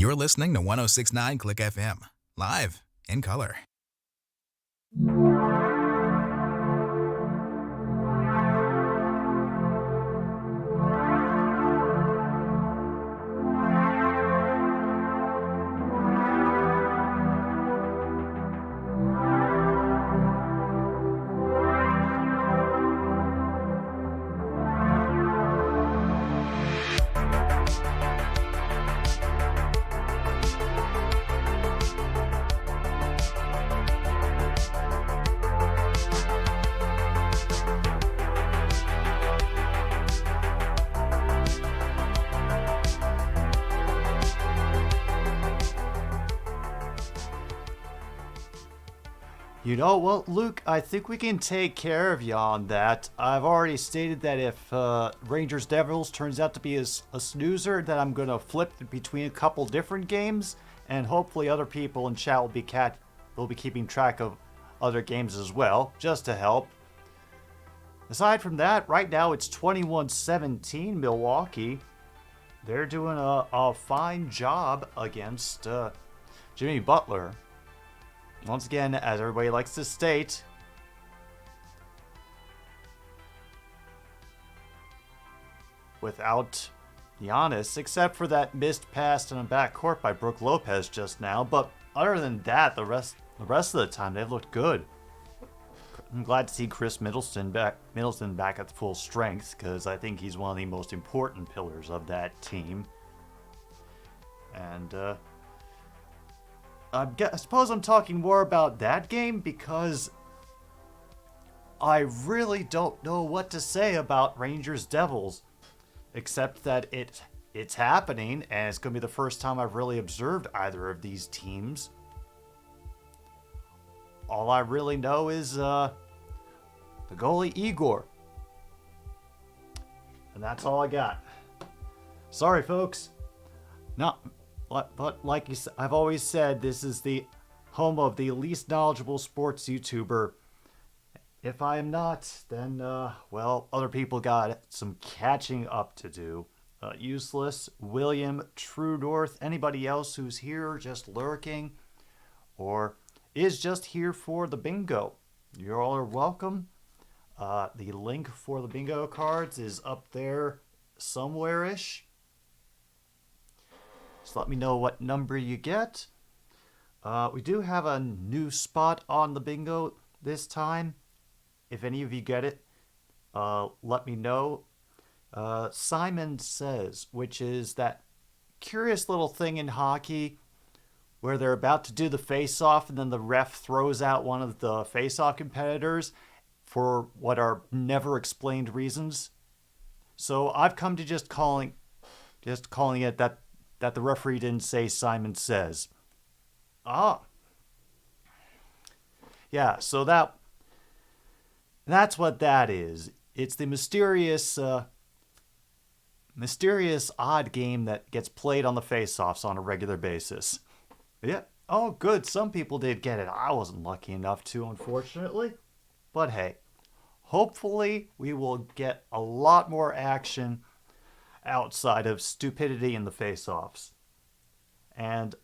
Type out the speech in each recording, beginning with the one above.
You're listening to 106.9 Click FM, live in color. You know what, Luke? I think we can take care of you on that. I've already stated that if Rangers Devils turns out to be a snoozer, that I'm going to flip between a couple different games, and hopefully other people in chat will be keeping track of other games as well, just to help. Aside from that, right now it's 21-17 Milwaukee. They're doing a fine job against Jimmy Butler. Once again, as everybody likes to state, without Giannis, except for that missed pass in the backcourt by Brook Lopez just now. But other than that, the rest of the time, they've looked good. I'm glad to see Chris Middleton back at full strength, because I think he's one of the most important pillars of that team. And I suppose I'm talking more about that game because I really don't know what to say about Rangers Devils, except that it's happening, and it's going to be the first time I've really observed either of these teams. All I really know is the goalie Igor, and that's all I got. Sorry, folks. But like I've always said, this is the home of the least knowledgeable sports YouTuber. If I am not, then, well, other people got some catching up to do. Useless, William, True North, anybody else who's here just lurking, or is just here for the bingo. You all are welcome. The link for the bingo cards is up there somewhere-ish. So let me know what number you get. We do have a new spot on the bingo this time. If any of you get it, let me know. Simon Says, which is that curious little thing in hockey where they're about to do the face-off and then the ref throws out one of the face-off competitors for what are never explained reasons. So I've come to just calling it that the referee didn't say Simon Says. Yeah, so that's what that is. It's the mysterious odd game that gets played on the face-offs on a regular basis. Yeah. Oh, good. Some people did get it. I wasn't lucky enough to, unfortunately. But hey, hopefully we will get a lot more action outside of stupidity in the face-offs. And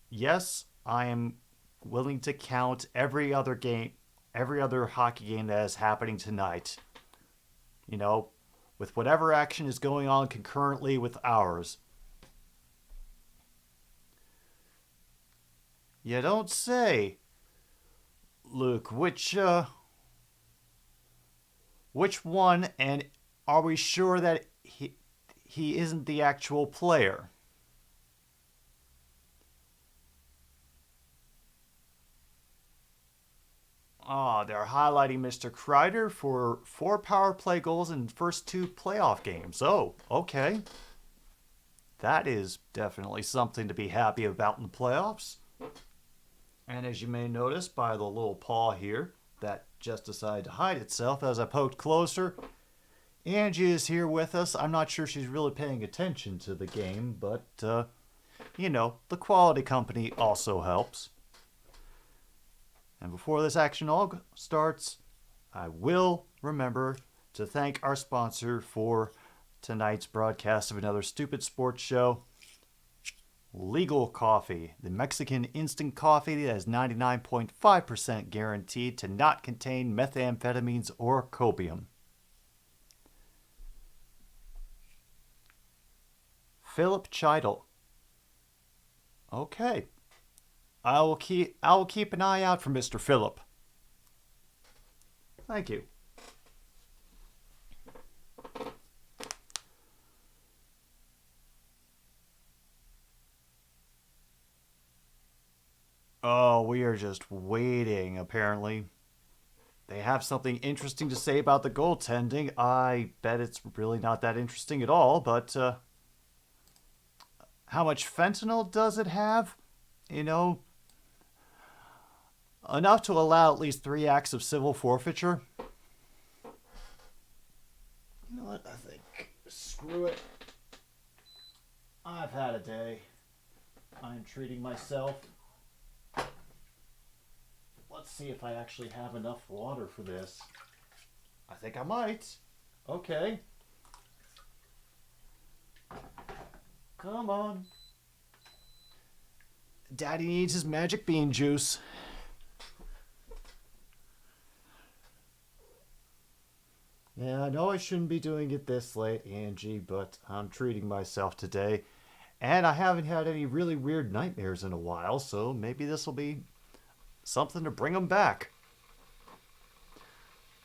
yes, I am willing to count every other hockey game that is happening tonight. You know, with whatever action is going on concurrently with ours. You don't say. Luke, which one, and are we sure that he isn't the actual player? They're highlighting Mr. Kreider for 4 power play goals in first 2 playoff games. Oh, okay. That is definitely something to be happy about in the playoffs. And as you may notice by the little paw here that just decided to hide itself as I poked closer, Angie is here with us. I'm not sure she's really paying attention to the game, but, you know, the quality company also helps. And before this action all starts, I will remember to thank our sponsor for tonight's broadcast of another stupid sports show. Legal coffee, the Mexican instant coffee that is 99.5% guaranteed to not contain methamphetamines or copium. Philip Chidle. Okay. I will keep an eye out for Mr. Philip. Thank you. Oh, we are just waiting, apparently. They have something interesting to say about the goaltending. I bet it's really not that interesting at all, but how much fentanyl does it have? You know, enough to allow at least 3 acts of civil forfeiture. You know what? I think, screw it. I've had a day. I'm treating myself. Let's see if I actually have enough water for this. I think I might. Okay. Come on. Daddy needs his magic bean juice. Yeah, I know I shouldn't be doing it this late, Angie, but I'm treating myself today. And I haven't had any really weird nightmares in a while, so maybe this will be something to bring them back.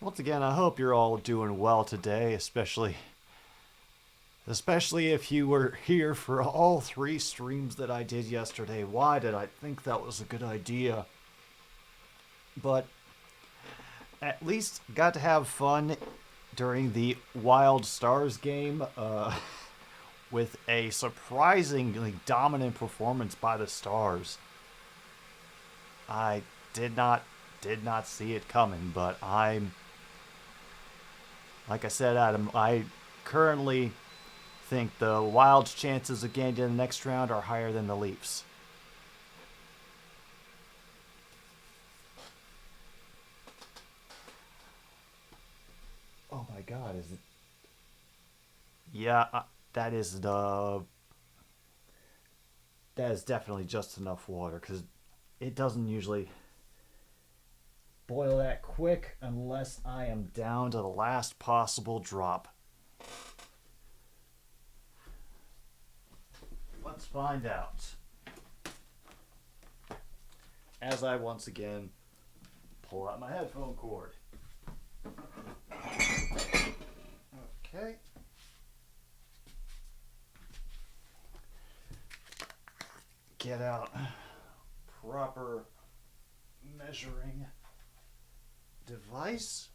Once again, I hope you're all doing well today, especially if you were here for all 3 streams that I did yesterday. Why did I think that was a good idea? But at least got to have fun during the Wild Stars game with a surprisingly dominant performance by the Stars. I did not see it coming, but like I said, Adam, I currently think the Wild's chances of getting to the next round are higher than the Leafs. Oh my God, is it? Yeah, that is definitely just enough water, because it doesn't usually boil that quick unless I am down to the last possible drop. Let's find out. As I once again pull out my headphone cord. Okay. Get out proper measuring device.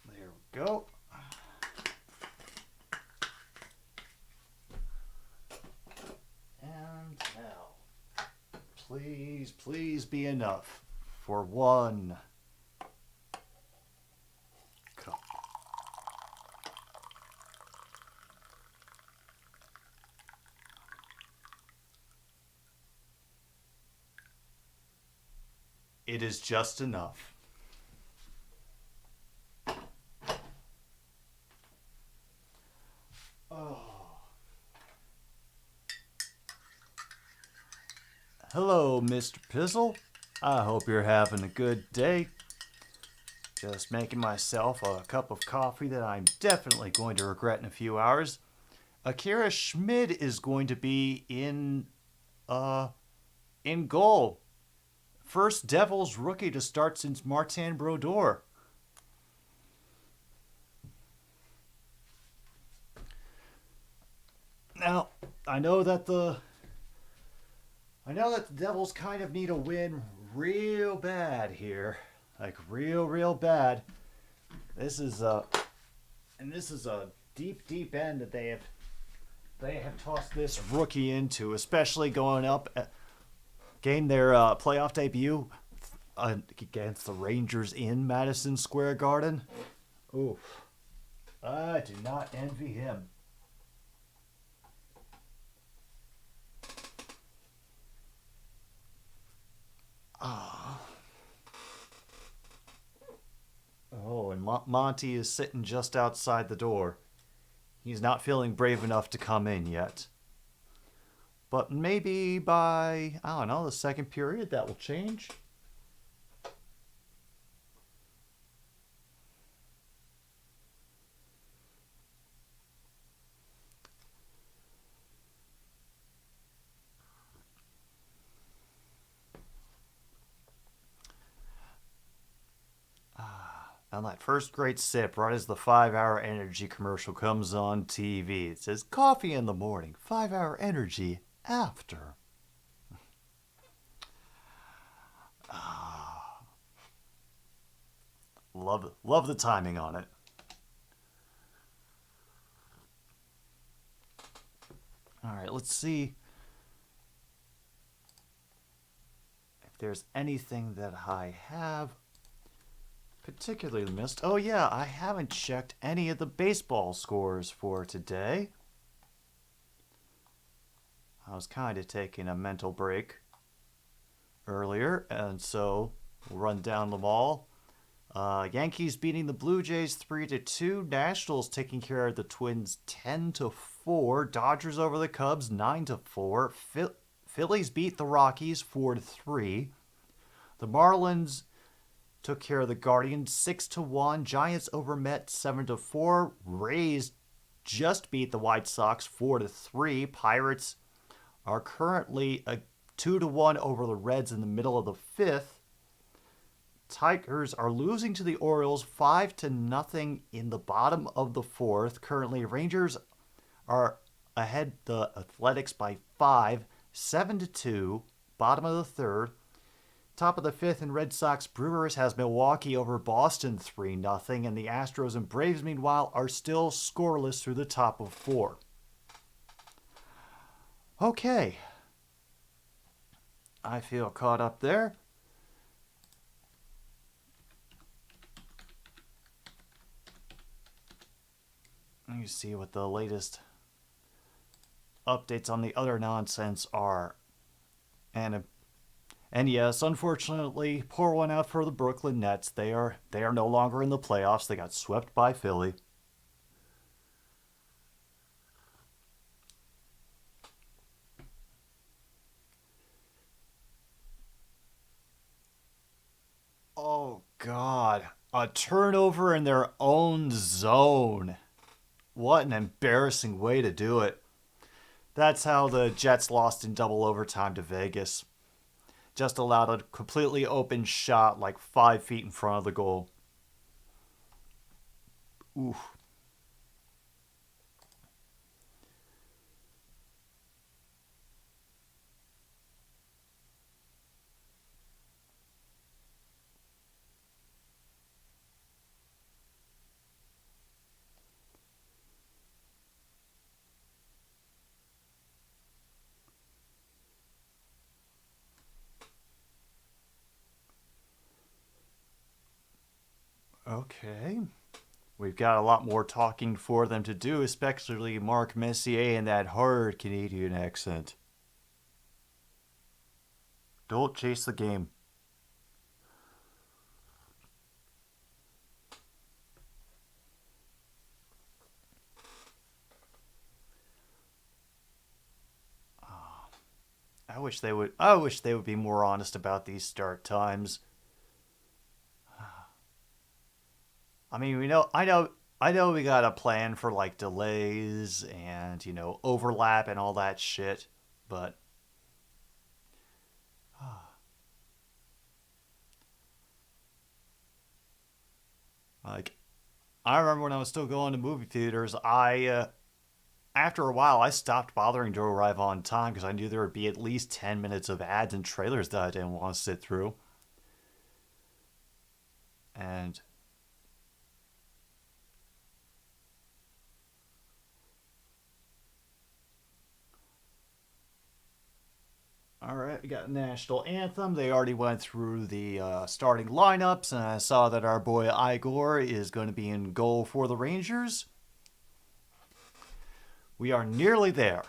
There we go. And now, please be enough for 1 cup. It is just enough. Oh. Hello, Mr. Pizzle. I hope you're having a good day. Just making myself a cup of coffee that I'm definitely going to regret in a few hours. Akira Schmid is going to be in goal. First Devils rookie to start since Martin Brodeur. Now, I know that the Devils kind of need a win real bad here. Like real bad. This is a deep end that they have tossed this rookie into, especially going up getting their playoff debut against the Rangers in Madison Square Garden. Oof. I do not envy him. Oh, and Monty is sitting just outside the door. He's not feeling brave enough to come in yet. But maybe by, I don't know, the second period, that will change. And that first great sip, right as the 5-hour energy commercial comes on TV. It says, coffee in the morning, 5-hour energy after. Love the timing on it. All right, let's see if there's anything that I have particularly missed. Oh yeah, I haven't checked any of the baseball scores for today. I was kind of taking a mental break earlier, and so we'll run down them all. Yankees beating the Blue Jays 3-2. Nationals taking care of the Twins 10-4. Dodgers over the Cubs 9-4. Phillies beat the Rockies 4-3. The Marlins took care of the Guardians 6-1. Giants over Mets 7-4. Rays just beat the White Sox 4-3. Pirates are currently a 2-1 over the Reds in the middle of the fifth. Tigers are losing to the Orioles 5-0 in the bottom of the fourth. Currently, Rangers are ahead the Athletics by 5, 7-2, bottom of the third. Top of the fifth in Red Sox Brewers has Milwaukee over Boston 3-0, and the Astros and Braves, meanwhile, are still scoreless through the top of four. Okay. I feel caught up there. Let me see what the latest updates on the other nonsense are. And yes, unfortunately, pour one out for the Brooklyn Nets. They are no longer in the playoffs. They got swept by Philly. Oh God, a turnover in their own zone. What an embarrassing way to do it. That's how the Jets lost in double overtime to Vegas. Just allowed a completely open shot like 5 feet in front of the goal. Oof. Okay. We've got a lot more talking for them to do, especially Mark Messier and that hard Canadian accent. Don't chase the game. I wish they would be more honest about these start times. I mean, I know we got a plan for like delays and, overlap and all that shit, but like I remember when I was still going to movie theaters, after a while I stopped bothering to arrive on time because I knew there would be at least 10 minutes of ads and trailers that I didn't want to sit through. And all right, we got National Anthem. They already went through the starting lineups, and I saw that our boy Igor is going to be in goal for the Rangers. We are nearly there.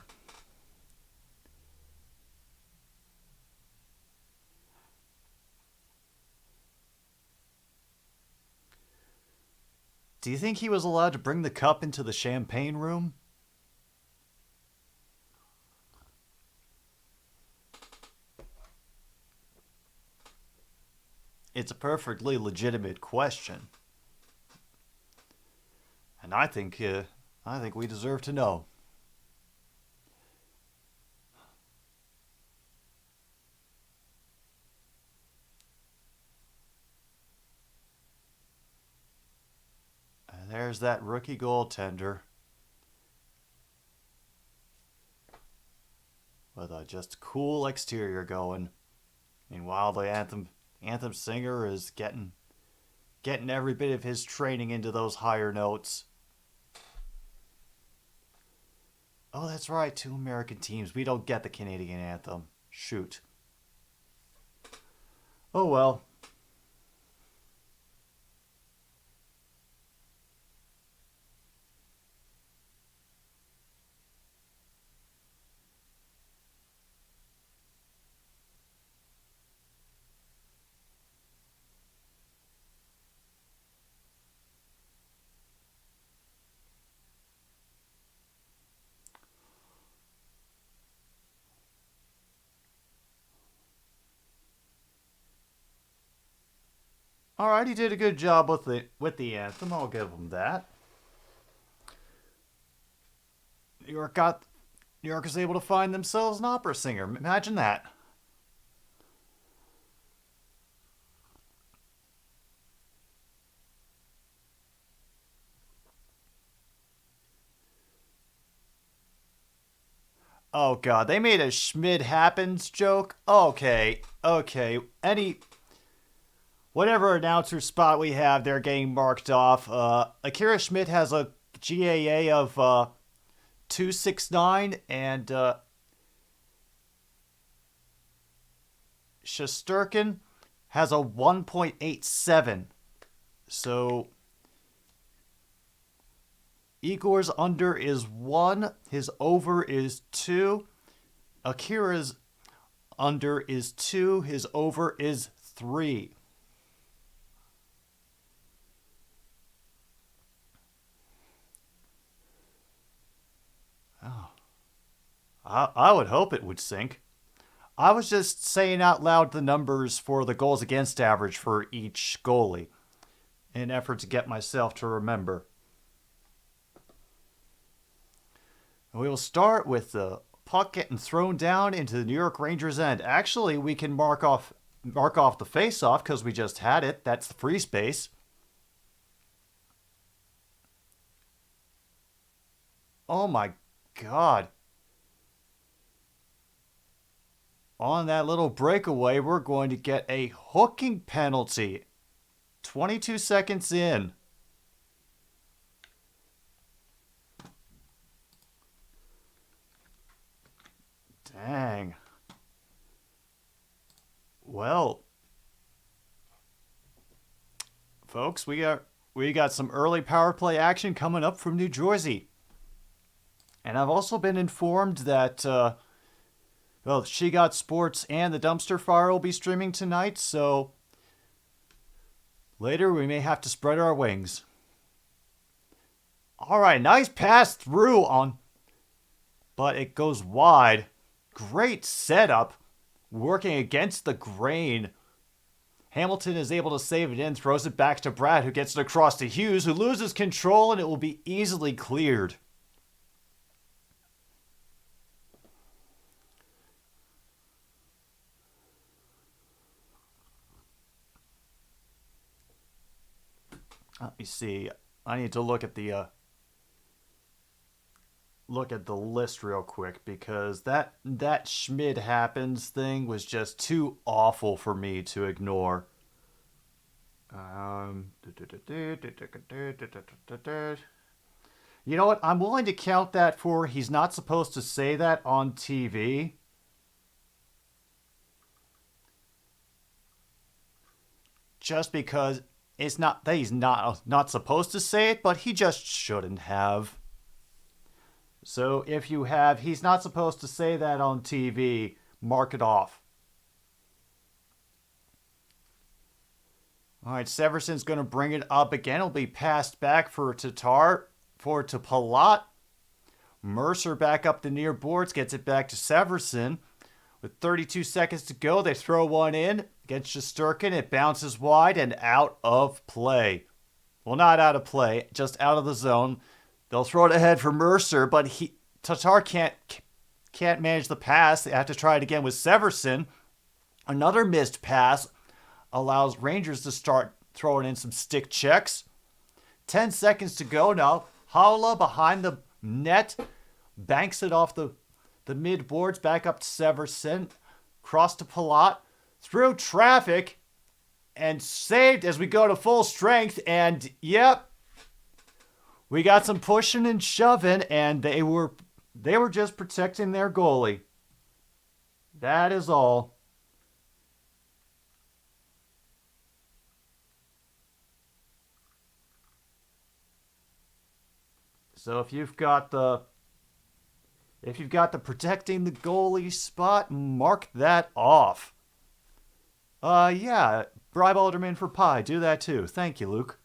Do you think he was allowed to bring the cup into the champagne room? It's a perfectly legitimate question. And I think we deserve to know. And there's that rookie goaltender. With a just cool exterior going. Meanwhile, the anthem singer is getting every bit of his training into those higher notes. Oh, that's right, 2 American teams. We don't get the Canadian anthem. Shoot. Oh well. All right, he did a good job with the anthem. I'll give him that. New York is able to find themselves an opera singer. Imagine that. Oh god, they made a Schmid Happens joke? Okay. Whatever announcer spot we have, they're getting marked off. Akira Schmidt has a GAA of 269, and Shesterkin has a 1.87. So Igor's under is 1, his over is 2. Akira's under is 2, his over is 3. Oh. I would hope it would sink. I was just saying out loud the numbers for the goals against average for each goalie in an effort to get myself to remember. We will start with the puck getting thrown down into the New York Rangers' end. Actually, we can mark off the face-off because we just had it. That's the free space. Oh my god. On that little breakaway, we're going to get a hooking penalty. 22 seconds in. Dang. Well, folks, we got some early power play action coming up from New Jersey. And I've also been informed that She Got Sports and the Dumpster Fire will be streaming tonight, so later we may have to spread our wings. All right, nice pass through but it goes wide. Great setup, working against the grain. Hamilton is able to save it in, throws it back to Brad, who gets it across to Hughes, who loses control, and it will be easily cleared. Let me see. I need to look at the list real quick because that Schmid Happens thing was just too awful for me to ignore. You know what? I'm willing to count that for he's not supposed to say that on TV. Just because it's not that he's not supposed to say it, but he just shouldn't have. So if you have, he's not supposed to say that on TV, mark it off. All right, Severson's going to bring it up again. It'll be passed back for Tatar, forward to Palat. Mercer back up the near boards, gets it back to Severson. With 32 seconds to go, they throw one in against Shesterkin. It bounces wide and out of play. Well, not out of play, just out of the zone. They'll throw it ahead for Mercer, but Tatar can't manage the pass. They have to try it again with Severson. Another missed pass allows Rangers to start throwing in some stick checks. 10 seconds to go now. Haula behind the net, banks it off the mid boards, back up to Severson, cross to Palat, through traffic, and saved as we go to full strength. And yep, we got some pushing and shoving, and they were just protecting their goalie. That is all. So if you've got the protecting the goalie spot, mark that off. Yeah, bribe Alderman for pie. Do that too. Thank you, Luke.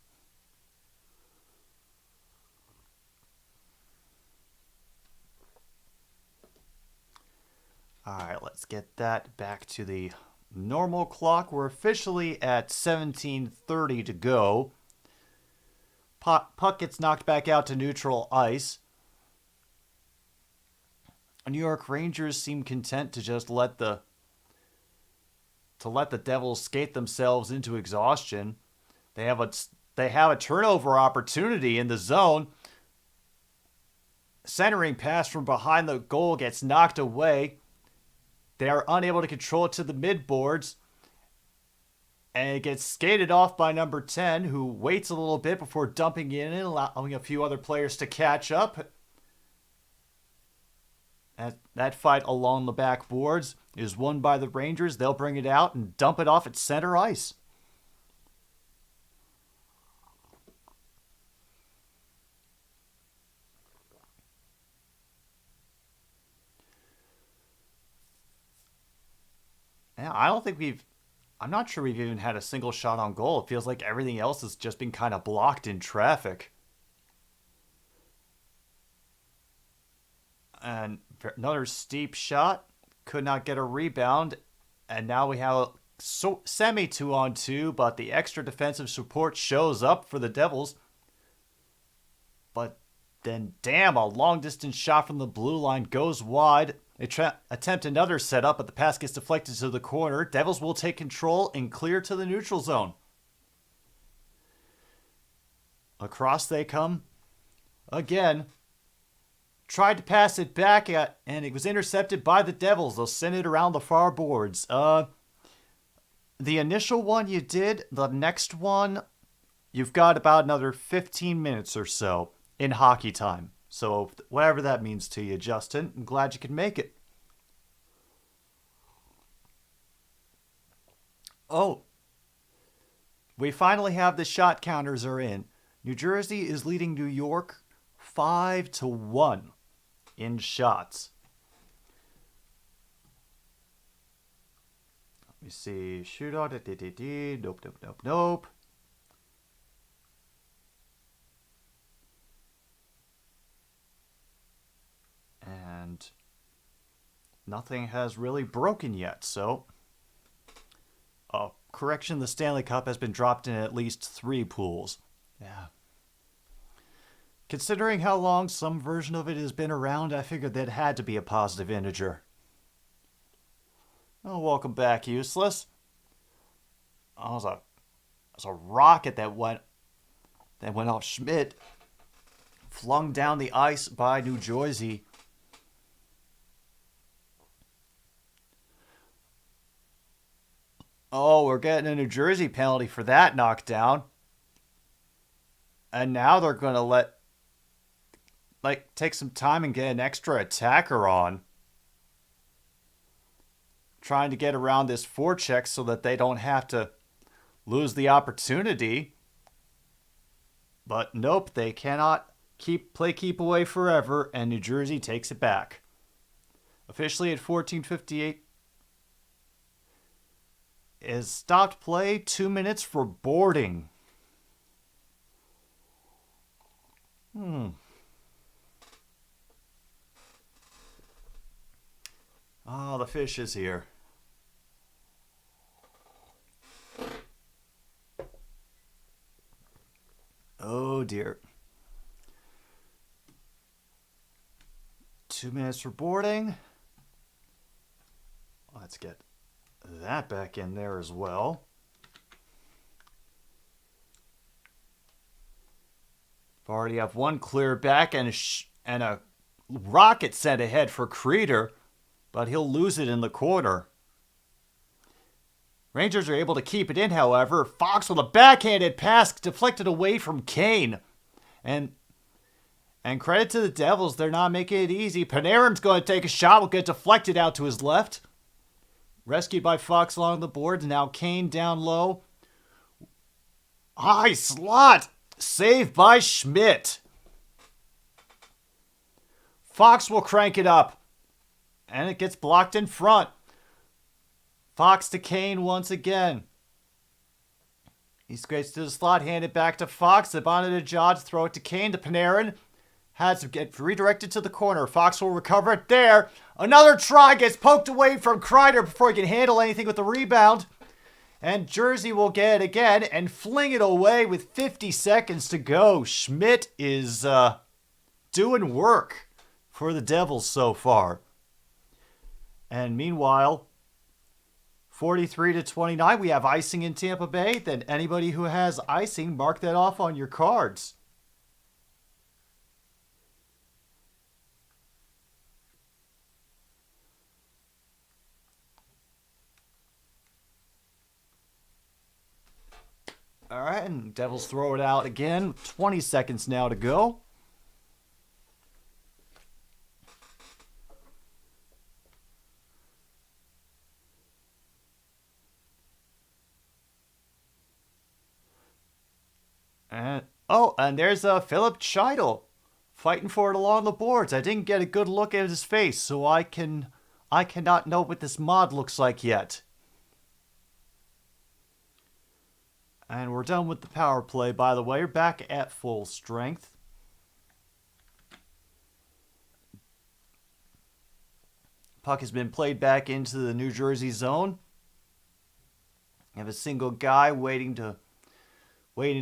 All right, let's get that back to the normal clock. We're officially at 17:30 to go. Puck gets knocked back out to neutral ice. New York Rangers seem content to just let the Devils skate themselves into exhaustion. They have a turnover opportunity in the zone. Centering pass from behind the goal gets knocked away. They are unable to control it to the midboards. And it gets skated off by number 10, who waits a little bit before dumping in and allowing a few other players to catch up. That fight along the backboards is won by the Rangers. They'll bring it out and dump it off at center ice. Yeah, I'm not sure we've even had a single shot on goal. It feels like everything else has just been kind of blocked in traffic. And another steep shot. Could not get a rebound. And now we have a semi 2-on-2, but the extra defensive support shows up for the Devils. But then, damn, a long-distance shot from the blue line goes wide. They attempt another setup, but the pass gets deflected to the corner. Devils will take control and clear to the neutral zone. Across they come. Again. Tried to pass it back, and it was intercepted by the Devils. They'll send it around the far boards. The initial one you did, the next one, you've got about another 15 minutes or so in hockey time. So whatever that means to you, Justin, I'm glad you could make it. Oh, we finally have the shot counters are in. New Jersey is leading New York 5-1 in shots. Let me see. Shootout. Nope. And nothing has really broken yet, so... correction, the Stanley Cup has been dropped in at least 3 pools. Yeah. Considering how long some version of it has been around, I figured that had to be a positive integer. Oh, welcome back, Useless. Oh, it was a rocket that went off Schmidt. Flung down the ice by New Jersey. Oh, we're getting a New Jersey penalty for that knockdown. And now they're going to take some time and get an extra attacker on. Trying to get around this forecheck so that they don't have to lose the opportunity. But nope, they cannot keep away forever, and New Jersey takes it back. Officially at 14:58. is stopped play. 2 minutes for boarding. Oh, the fish is here. Oh dear. 2 minutes for boarding. Let's get that back in there as well. Already have one clear back and a rocket sent ahead for Creeder, but he'll lose it in the corner. Rangers are able to keep it in, however. Fox with a backhanded pass deflected away from Kane. And credit to the Devils, they're not making it easy. Panarin's going to take a shot, will get deflected out to his left. Rescued by Fox along the boards. Now Kane down low. High slot! Saved by Schmidt. Fox will crank it up. And it gets blocked in front. Fox to Kane once again. He scrapes to the slot, handed back to Fox. Zibanejad throw it to Kane to Panarin. Has to get redirected to the corner. Fox will recover it there. Another try gets poked away from Kreider before he can handle anything with the rebound. And Jersey will get it again and fling it away with 50 seconds to go. Schmidt is doing work for the Devils so far. And meanwhile, 43-29, we have icing in Tampa Bay. Then anybody who has icing, mark that off on your cards. All right, and Devils throw it out again. 20 seconds now to go. And there's Philip Scheidel fighting for it along the boards. I didn't get a good look at his face, so I cannot know what this mod looks like yet. And we're done with the power play, by the way. We're back at full strength. Puck has been played back into the New Jersey zone. You have a single guy waiting to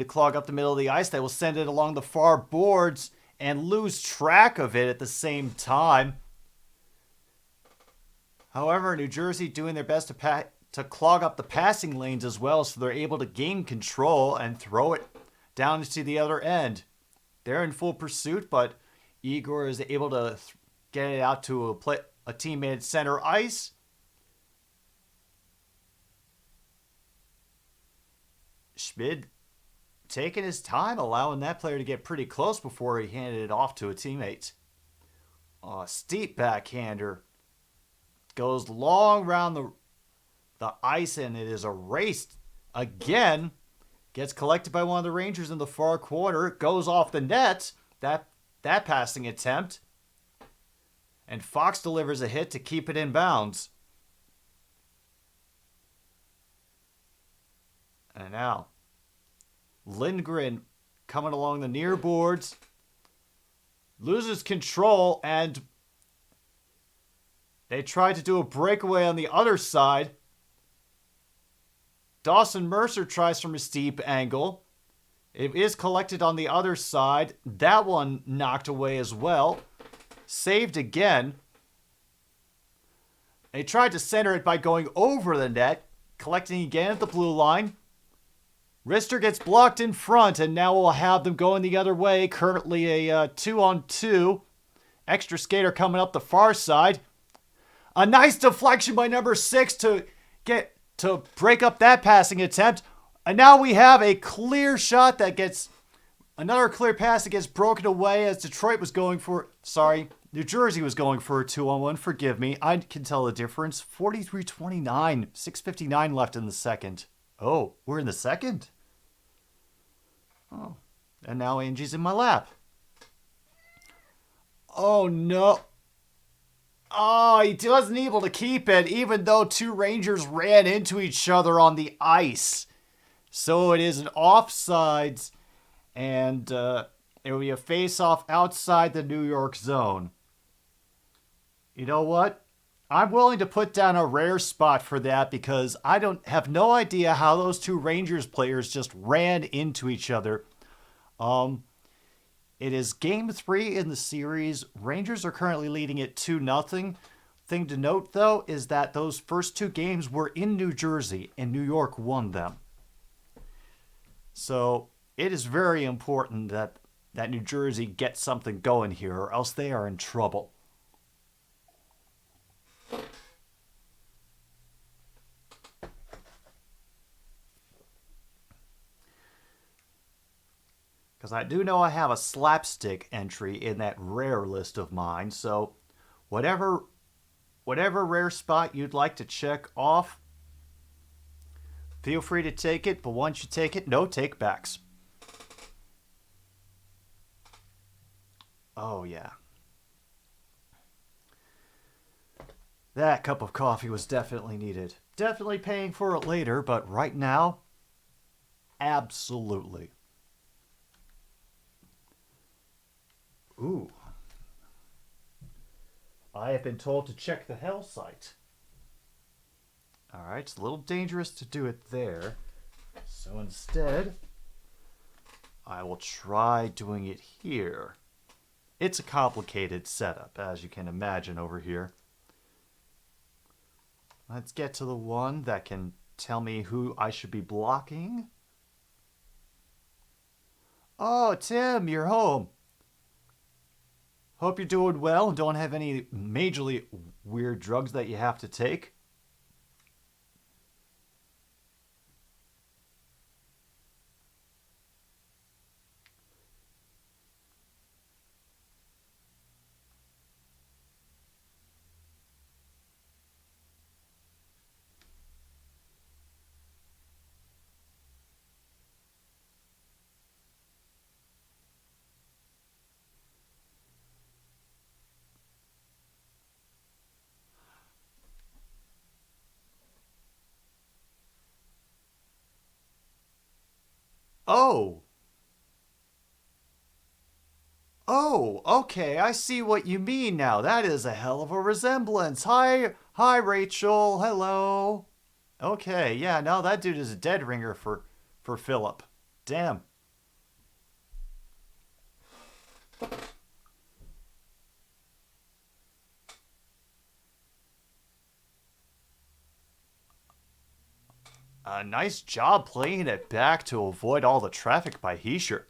clog up the middle of the ice. They will send it along the far boards and lose track of it at the same time. However, New Jersey doing their best to clog up the passing lanes as well, so they're able to gain control and throw it down to the other end. They're in full pursuit, but Igor is able to get it out to a teammate at center ice. Schmid taking his time, allowing that player to get pretty close before he handed it off to a teammate. A steep backhander. Goes long around the ice, and it is erased again. Gets collected by one of the Rangers in the far corner. Goes off the net. That passing attempt. And Fox delivers a hit to keep it in bounds. And now Lindgren coming along the near boards. Loses control, and they try to do a breakaway on the other side. Dawson Mercer tries from a steep angle. It is collected on the other side. That one knocked away as well. Saved again. They tried to center it by going over the net. Collecting again at the blue line. Rister gets blocked in front, and now we'll have them going the other way. Currently a 2-on-2. Extra skater coming up the far side. A nice deflection by number 6 to break up that passing attempt. And now we have a clear shot that gets another clear pass that gets broken away as New Jersey was going for a 2-on-1. Forgive me. I can tell the difference. 43-29. 6:59 left in the second. Oh, we're in the second? Oh, and now Angie's in my lap. Oh, no. Oh, he wasn't able to keep it, even though two Rangers ran into each other on the ice. So it is an offsides, and it will be a face-off outside the New York zone. You know what? I'm willing to put down a rare spot for that because I don't have no idea how those two Rangers players just ran into each other. It is game 3 in the series. Rangers are currently leading it 2-0. Thing to note, though, is that those first 2 games were in New Jersey, and New York won them. So it is very important that New Jersey gets something going here, or else they are in trouble. Because I do know I have a slapstick entry in that rare list of mine, so whatever rare spot you'd like to check off, feel free to take it, but once you take it, no take-backs. Oh, yeah. That cup of coffee was definitely needed. Definitely paying for it later, but right now, absolutely. Ooh. I have been told to check the hell site. Alright, it's a little dangerous to do it there. So instead, I will try doing it here. It's a complicated setup, as you can imagine over here. Let's get to the one that can tell me who I should be blocking. Oh, Tim, you're home. Hope you're doing well and don't have any majorly weird drugs that you have to take. Oh. Oh, okay, I see what you mean now. That is a hell of a resemblance. Hi, Rachel. Hello. Okay, yeah, no, that dude is a dead ringer for Philip. Damn. Nice job playing it back to avoid all the traffic by Heischer.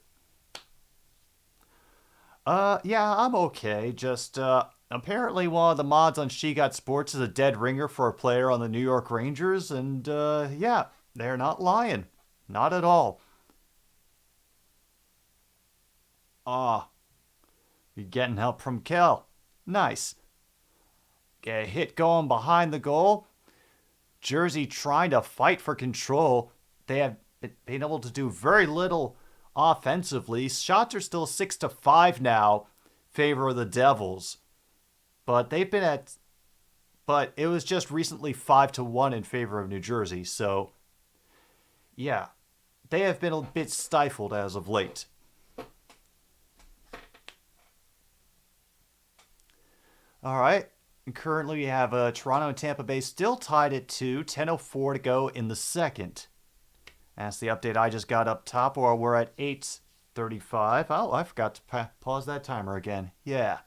Yeah, I'm okay. Just, apparently one of the mods on She Got Sports is a dead ringer for a player on the New York Rangers, and, yeah, they're not lying. Not at all. Ah, you're getting help from Kel. Nice. Get a hit going behind the goal. Jersey trying to fight for control. They have been able to do very little offensively. Shots are still 6-5 now, favor of the Devils. But it was just recently 5-1 in favor of New Jersey. So, yeah, they have been a bit stifled as of late. All right. And currently, we have Toronto and Tampa Bay still tied at 2, 10:04 to go in the second. That's the update I just got up top, or we're at 8:35. Oh, I forgot to pause that timer again. Yeah.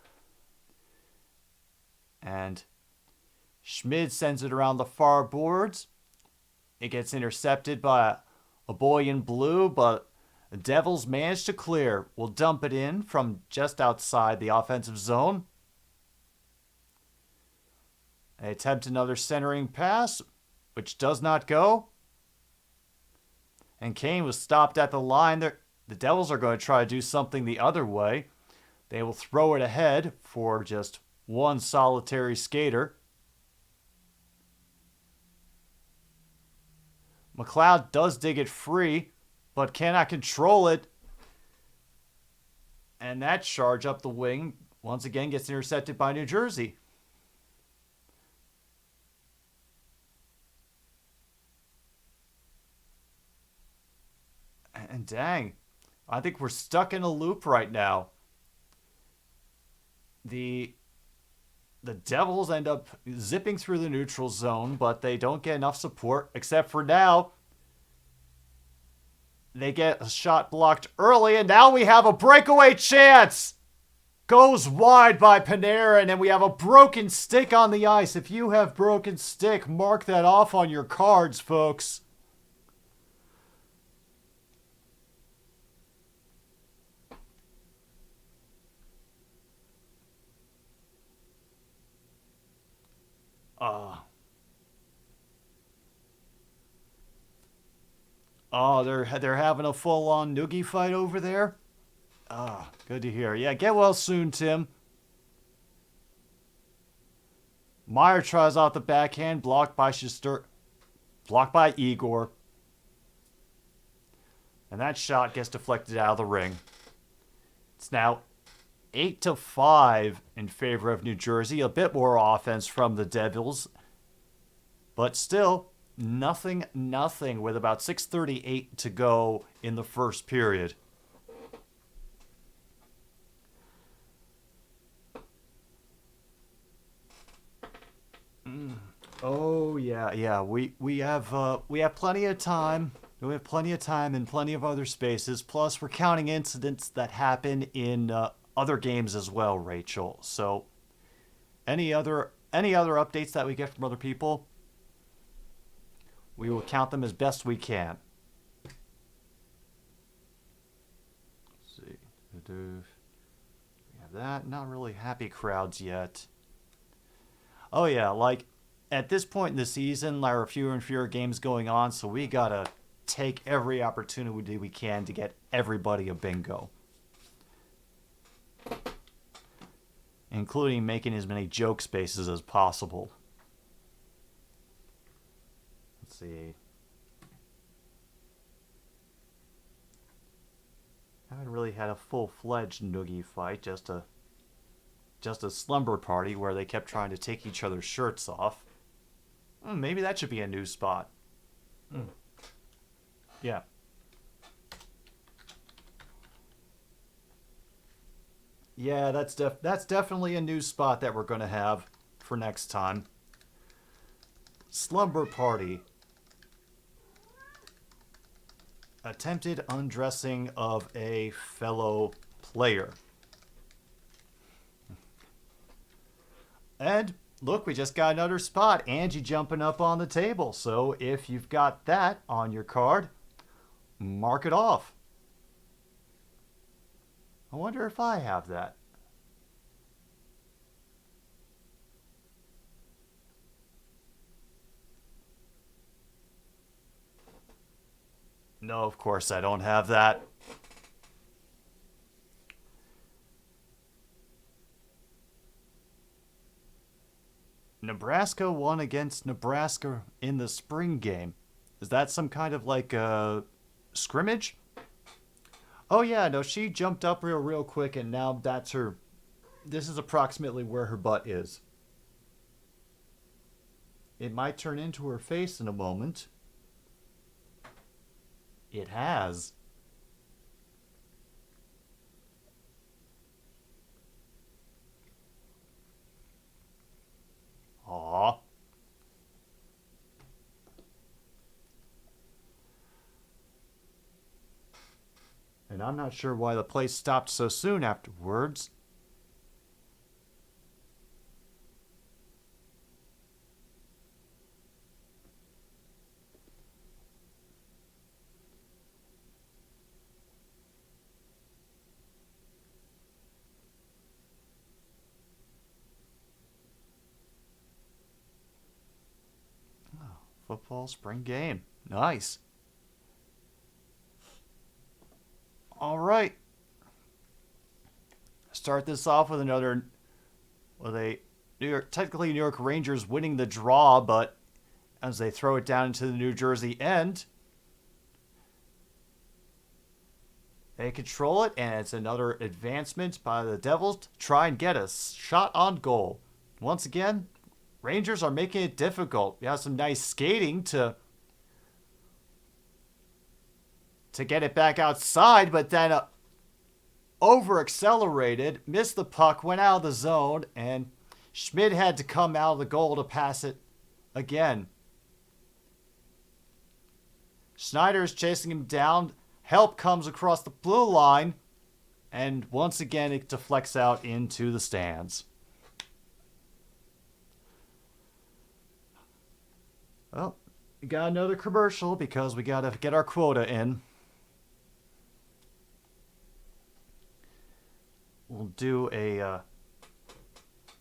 And Schmid sends it around the far boards. It gets intercepted by a boy in blue, but the Devils manage to clear. Will dump it in from just outside the offensive zone. They attempt another centering pass, which does not go. And Kane was stopped at the line. The Devils are going to try to do something the other way. They will throw it ahead for just one solitary skater. McLeod does dig it free, but cannot control it. And that charge up the wing once again gets intercepted by New Jersey. And dang, I think we're stuck in a loop right now. The Devils end up zipping through the neutral zone, but they don't get enough support, except for now. They get a shot blocked early, and now we have a breakaway chance! Goes wide by Panarin, and we have a broken stick on the ice. If you have broken stick, mark that off on your cards, folks. Oh, they're having a full-on noogie fight over there? Good to hear. Yeah, get well soon, Tim. Meyer tries out the backhand, blocked by Igor. And that shot gets deflected out of the ring. It's now 8-5 in favor of New Jersey. A bit more offense from the Devils. But still, nothing with about 6:38 to go in the first period. Oh yeah. We have plenty of time. We have plenty of time and plenty of other spaces. Plus, we're counting incidents that happen in other games as well, Rachel. So, any other updates that we get from other people, we will count them as best we can. Let's see. We have that. Not really happy crowds yet. Oh yeah, like at this point in the season, there are fewer and fewer games going on, so we gotta take every opportunity we can to get everybody a bingo. Including making as many joke spaces as possible. Let's see. I haven't really had a full-fledged noogie fight, just a slumber party where they kept trying to take each other's shirts off. Maybe that should be a new spot. Yeah. Yeah, that's definitely a new spot that we're going to have for next time. Slumber party. Attempted undressing of a fellow player. And look, we just got another spot. Angie jumping up on the table. So if you've got that on your card, mark it off. I wonder if I have that. No, of course I don't have that. Nebraska won against Nebraska in the spring game. Is that some kind of like a scrimmage? Oh yeah, no, she jumped up real quick, and now that's her. This is approximately where her butt is. It might turn into her face in a moment. It has. Aww. And I'm not sure why the play stopped so soon afterwards. Football spring game. Nice. All right. Start this off with technically New York Rangers winning the draw, but as they throw it down into the New Jersey end, they control it, and it's another advancement by the Devils to try and get a shot on goal. Once again, Rangers are making it difficult. We have some nice skating to to get it back outside, but then over-accelerated, missed the puck, went out of the zone, and Schmidt had to come out of the goal to pass it again. Schneider is chasing him down. Help comes across the blue line, and once again it deflects out into the stands. Well, we got another commercial because we got to get our quota in. We'll do a,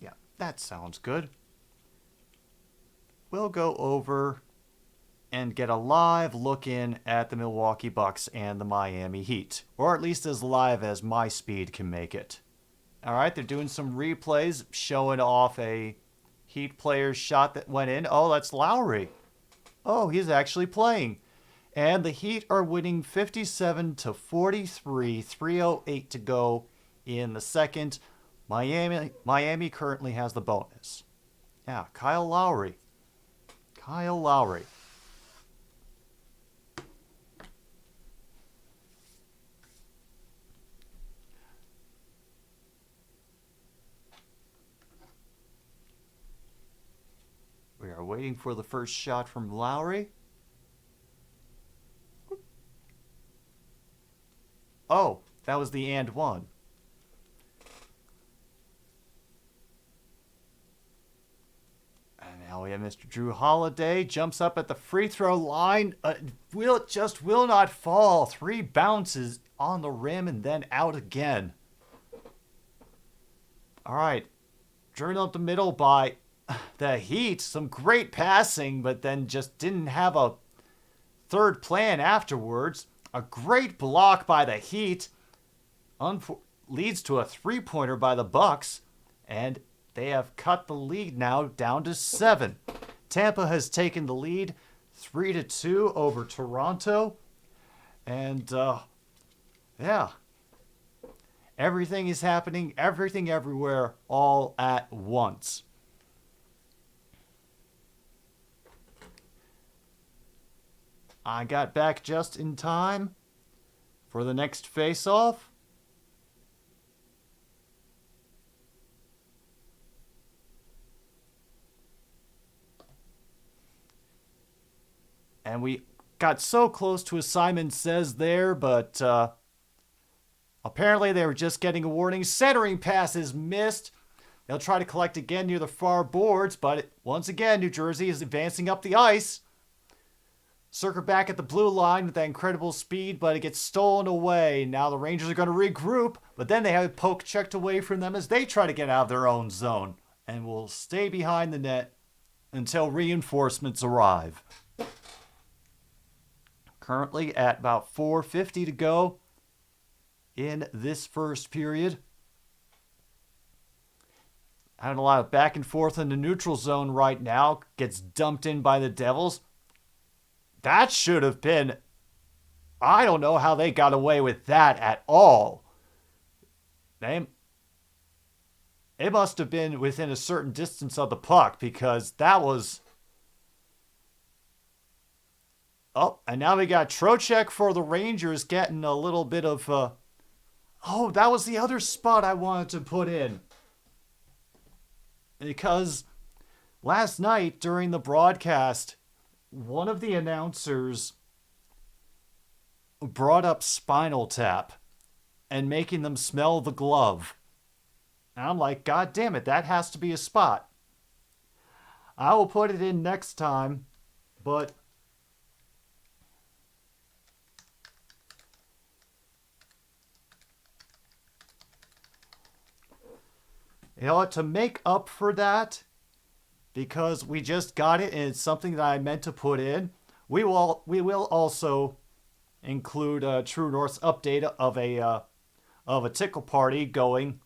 yeah, that sounds good. We'll go over and get a live look in at the Milwaukee Bucks and the Miami Heat. Or at least as live as my speed can make it. Alright, they're doing some replays showing off a Heat player's shot that went in. Oh, that's Lowry. Oh, he's actually playing. And the Heat are winning 57-43, 3:08 to go in the second. Miami currently has the bonus. Yeah, Kyle Lowry. Kyle Lowry. We are waiting for the first shot from Lowry. Oh, that was the and one. And now we have Mr. Drew Holiday. Jumps up at the free throw line. Will not fall. 3 bounces on the rim and then out again. All right. Driven up the middle by the Heat. Some great passing, but then just didn't have a third plan afterwards. A great block by the Heat leads to a 3-pointer by the Bucks, and they have cut the lead now down to 7. Tampa has taken the lead 3-2 over Toronto, and yeah, everything is happening, everything everywhere, all at once. I got back just in time for the next face-off. And we got so close to a Simon Says there, but apparently they were just getting a warning. Centering pass is missed. They'll try to collect again near the far boards, but once again, New Jersey is advancing up the ice. Circle back at the blue line with that incredible speed, but it gets stolen away. Now the Rangers are going to regroup, but then they have a poke checked away from them as they try to get out of their own zone and will stay behind the net until reinforcements arrive. Currently at about 4:50 to go in this first period. Having a lot of back and forth in the neutral zone right now. Gets dumped in by the Devils. That should have been... I don't know how they got away with that at all. It must have been within a certain distance of the puck, because that was... Oh, and now we got Trocheck for the Rangers getting a little bit of... Oh, that was the other spot I wanted to put in. Because last night during the broadcast, one of the announcers brought up Spinal Tap and making them smell the glove. And I'm like, God damn it, that has to be a spot. I will put it in next time, but... You know what, to make up for that, because we just got it and it's something that I meant to put in, we will also include True North's update of a tickle party going.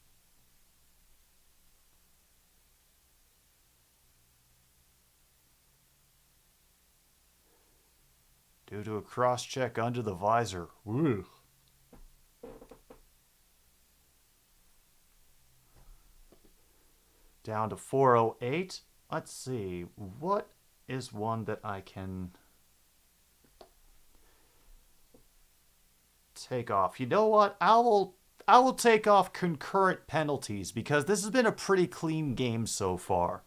Due to a cross-check under the visor. Woo. Down to 408. Let's see. What is one that I can... take off? You know what? I will take off concurrent penalties because this has been a pretty clean game so far.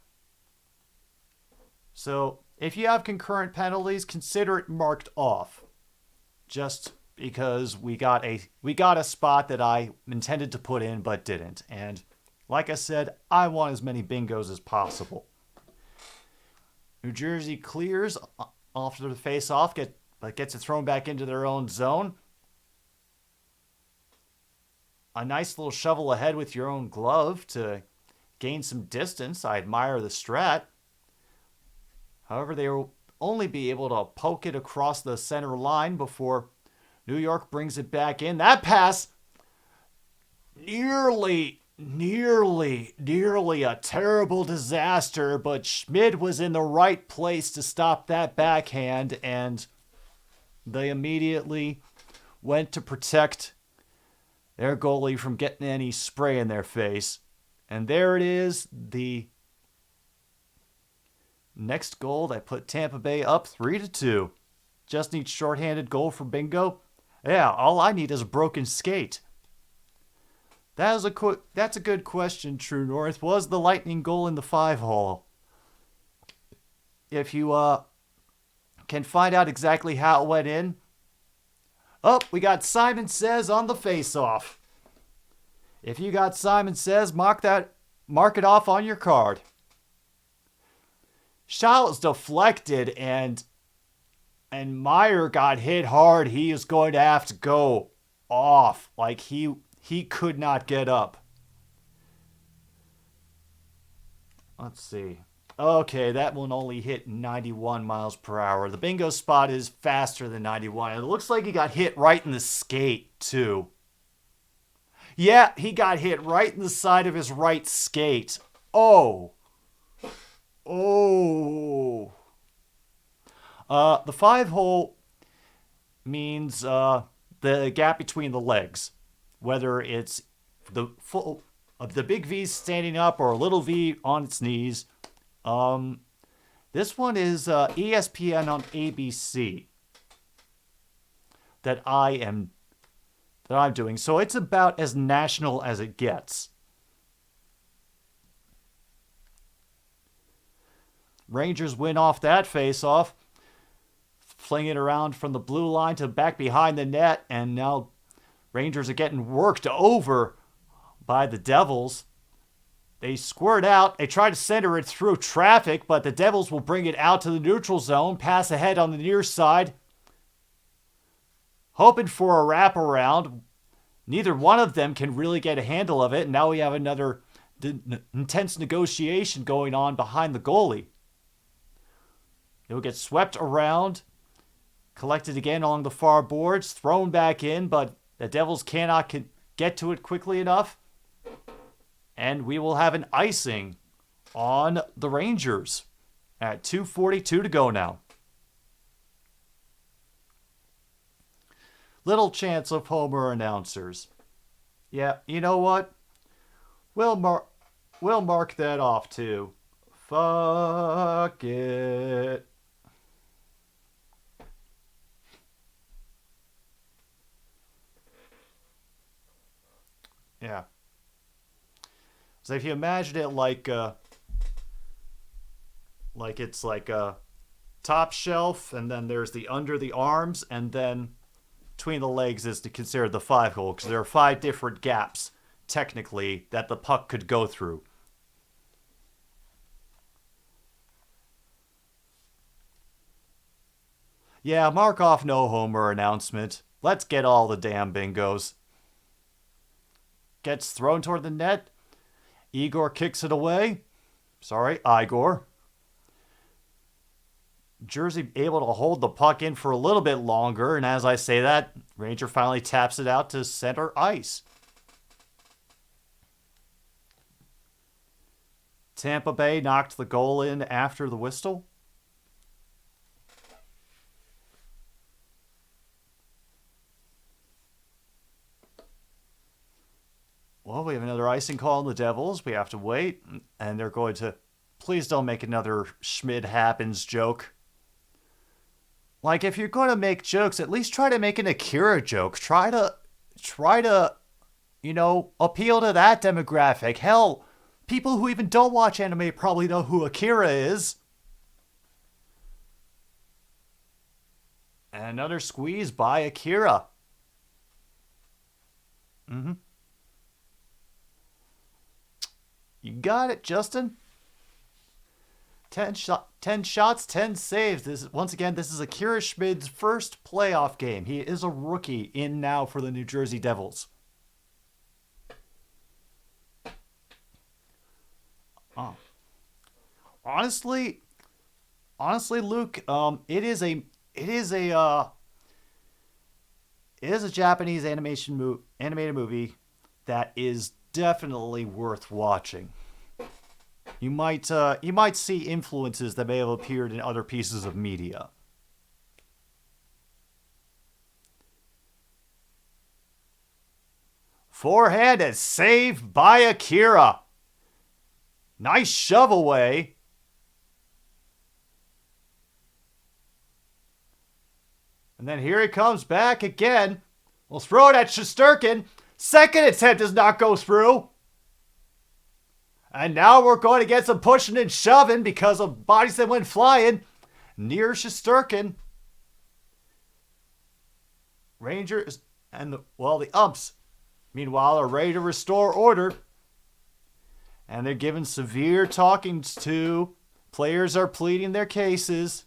So if you have concurrent penalties, consider it marked off. Just because we got a spot that I intended to put in but didn't. And like I said, I want as many bingos as possible. New Jersey clears after the face-off, gets it thrown back into their own zone. A nice little shovel ahead with your own glove to gain some distance. I admire the strat. However, they will only be able to poke it across the center line before New York brings it back in. That pass, nearly a terrible disaster, but Schmid was in the right place to stop that backhand, and they immediately went to protect their goalie from getting any spray in their face. And there it is, the next goal that put Tampa Bay up 3-2. Just need shorthanded goal for bingo. Yeah, all I need is a broken skate. That's a good question, True North. Was the Lightning goal in the 5-hole? If you can find out exactly how it went in. Oh, we got Simon Says on the face-off. If you got Simon Says, mark it off on your card. Shot was deflected and Meyer got hit hard. He is going to have to go off. Like he could not get up. Let's see. Okay, that one only hit 91 miles per hour. The bingo spot is faster than 91. It looks like he got hit right in the skate, too. Yeah, he got hit right in the side of his right skate. Oh. The 5-hole means the gap between the legs. Whether it's the big V standing up or a little V on its knees. This one is ESPN on ABC that I'm doing. So it's about as national as it gets. Rangers win off that face-off, fling it around from the blue line to back behind the net, and now Rangers are getting worked over by the Devils. They squirt out. They try to center it through traffic, but the Devils will bring it out to the neutral zone, pass ahead on the near side, hoping for a wraparound. Neither one of them can really get a handle of it, and now we have another intense negotiation going on behind the goalie. It will get swept around, collected again along the far boards, thrown back in, but the Devils cannot get to it quickly enough. And we will have an icing on the Rangers at 2:42 to go now. Little chance of homer announcers. Yeah, you know what? We'll mark that off too. Fuck it. Yeah. So if you imagine it like it's like a top shelf, and then there's the under the arms, and then between the legs is considered the 5-hole, because there are 5 different gaps, technically, that the puck could go through. Yeah, mark off no homer announcement. Let's get all the damn bingos. Gets thrown toward the net. Igor kicks it away. Sorry, Igor. Jersey able to hold the puck in for a little bit longer, and as I say that, Ranger finally taps it out to center ice. Tampa Bay knocked the goal in after the whistle. Well, we have another icing call on the Devils. We have to wait, and they're going to... Please don't make another Schmid happens joke. Like, if you're going to make jokes, at least try to make an Akira joke. Try to, appeal to that demographic. Hell, people who even don't watch anime probably know who Akira is. And another squeeze by Akira. You got it, Justin. 10 shots, 10 saves. Once again, this is Akira Schmid's first playoff game. He is a rookie in now for the New Jersey Devils. Honestly, Luke, it is a Japanese animated movie that is definitely worth watching. You might see influences that may have appeared in other pieces of media. Forehanded save by Akira. Nice shove away. And then here he comes back again. We'll throw it at Shesterkin. Second attempt does not go through. And now we're going to get some pushing and shoving because of bodies that went flying near Shesterkin. Rangers and the umps, meanwhile, are ready to restore order. And they're giving severe talkings to. Players are pleading their cases.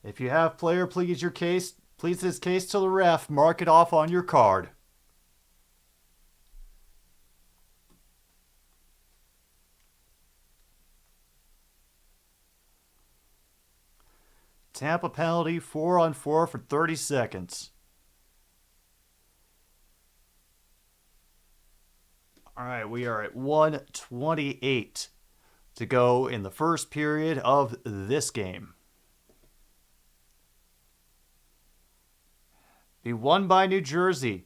If you have player pleads his case to the ref, mark it off on your card. Tampa penalty, 4-on-4 for 30 seconds. All right, we are at 1:28 to go in the first period of this game. Be won by New Jersey.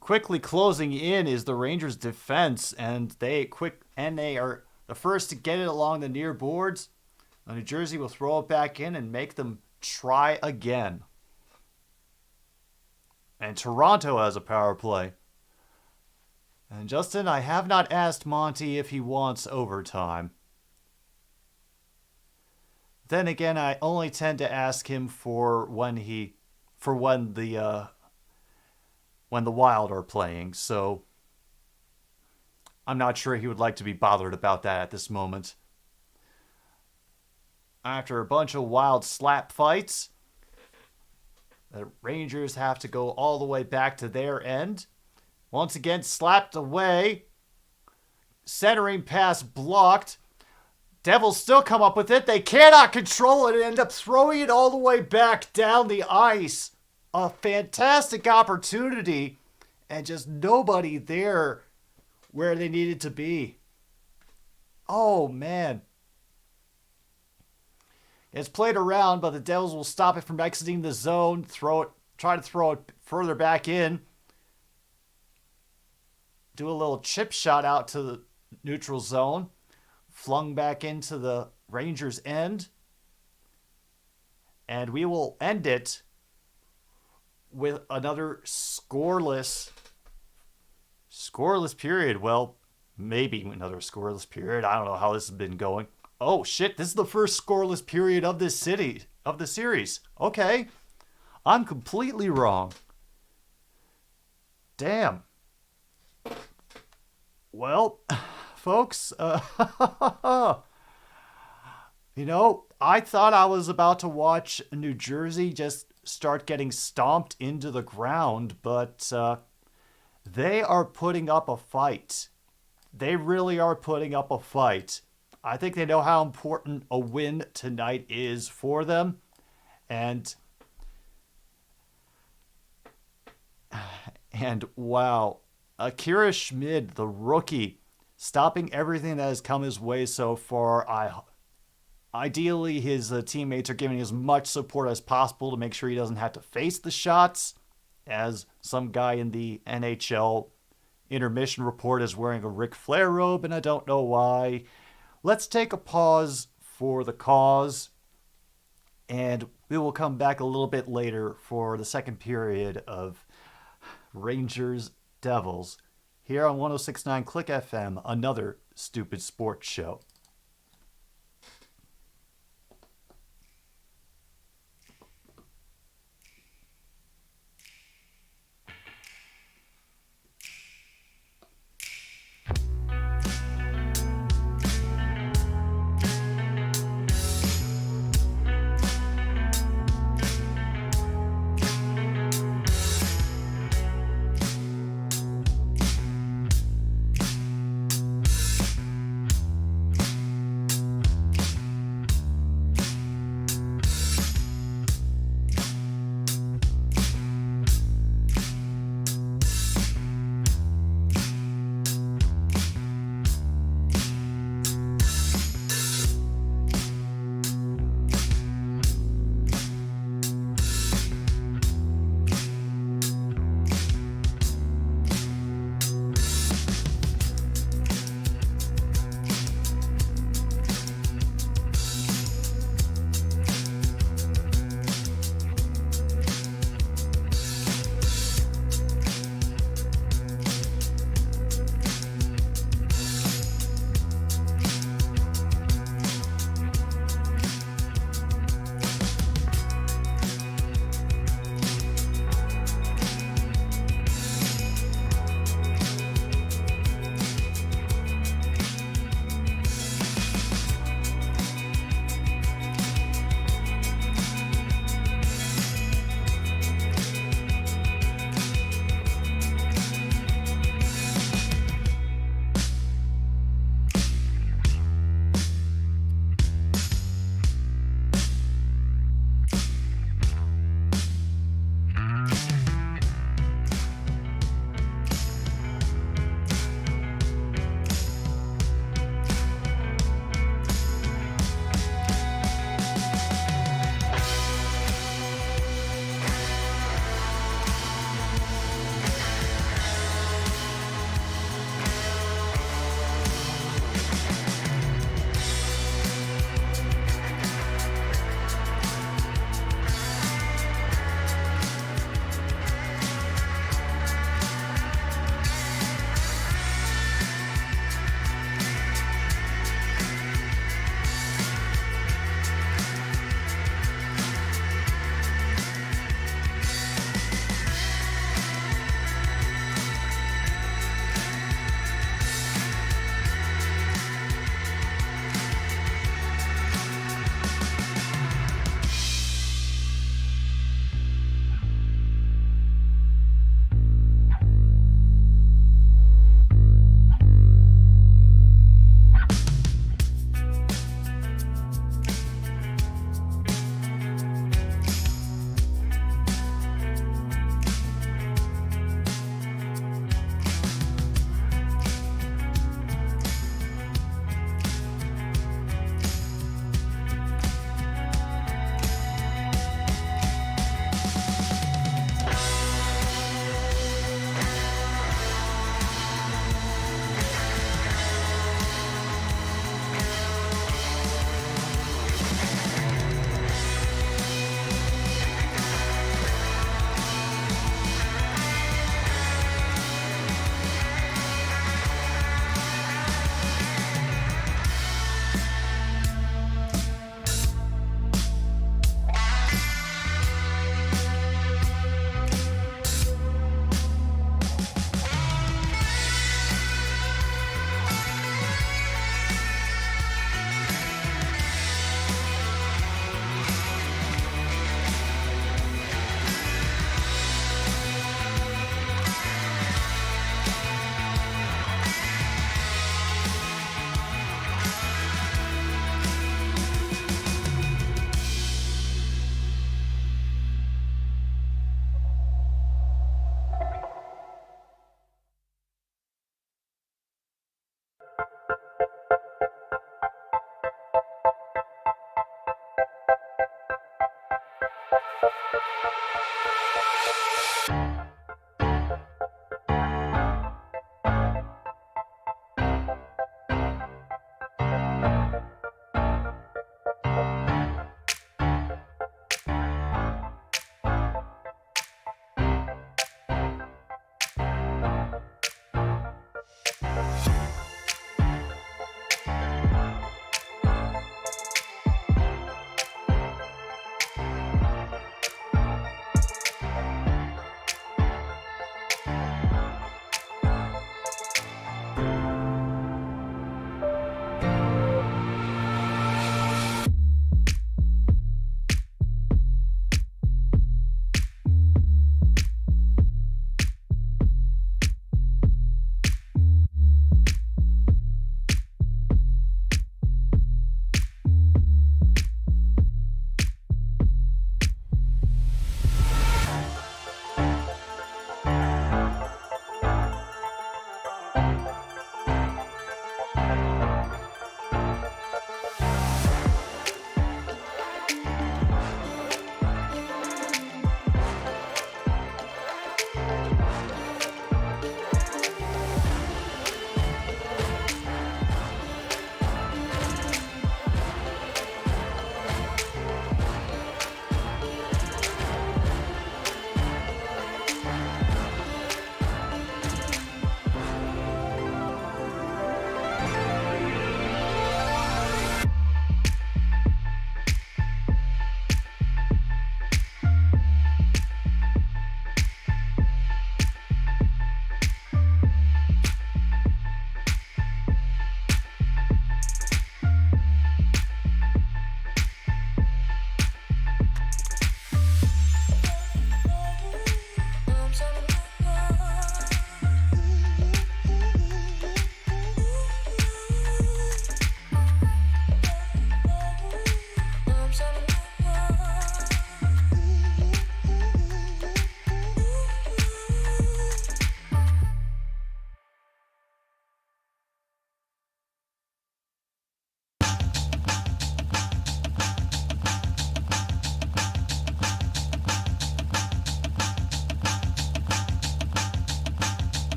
Quickly closing in is the Rangers' defense, and they are the first to get it along the near boards. New Jersey will throw it back in and make them try again. And Toronto has a power play. And Justin, I have not asked Monty if he wants overtime. Then again, I only tend to ask him for when the Wild are playing, so I'm not sure he would like to be bothered about that at this moment. After a bunch of Wild slap fights, the Rangers have to go all the way back to their end. Once again, slapped away. Centering pass blocked. Devils still come up with it. They cannot control it and end up throwing it all the way back down the ice. A fantastic opportunity, and just nobody there where they needed to be. Oh, man. It's played around, but the Devils will stop it from exiting the zone, try to throw it further back in. Do a little chip shot out to the neutral zone. Flung back into the Rangers' end. And we will end it with another scoreless period. Well, maybe another scoreless period. I don't know how this has been going. Oh shit, this is the first scoreless period of the series. Okay. I'm completely wrong. Damn. Well, folks, I thought I was about to watch New Jersey just start getting stomped into the ground, but they are putting up a fight. They really are putting up a fight. I think they know how important a win tonight is for them. And wow, Akira Schmid, the rookie, stopping everything that has come his way so far. Ideally, his teammates are giving as much support as possible to make sure he doesn't have to face the shots, as some guy in the NHL intermission report is wearing a Ric Flair robe, and I don't know why. let's take a pause for the cause, and we will come back a little bit later for the second period of Rangers Devils here on 106.9 Click FM, another stupid sports show.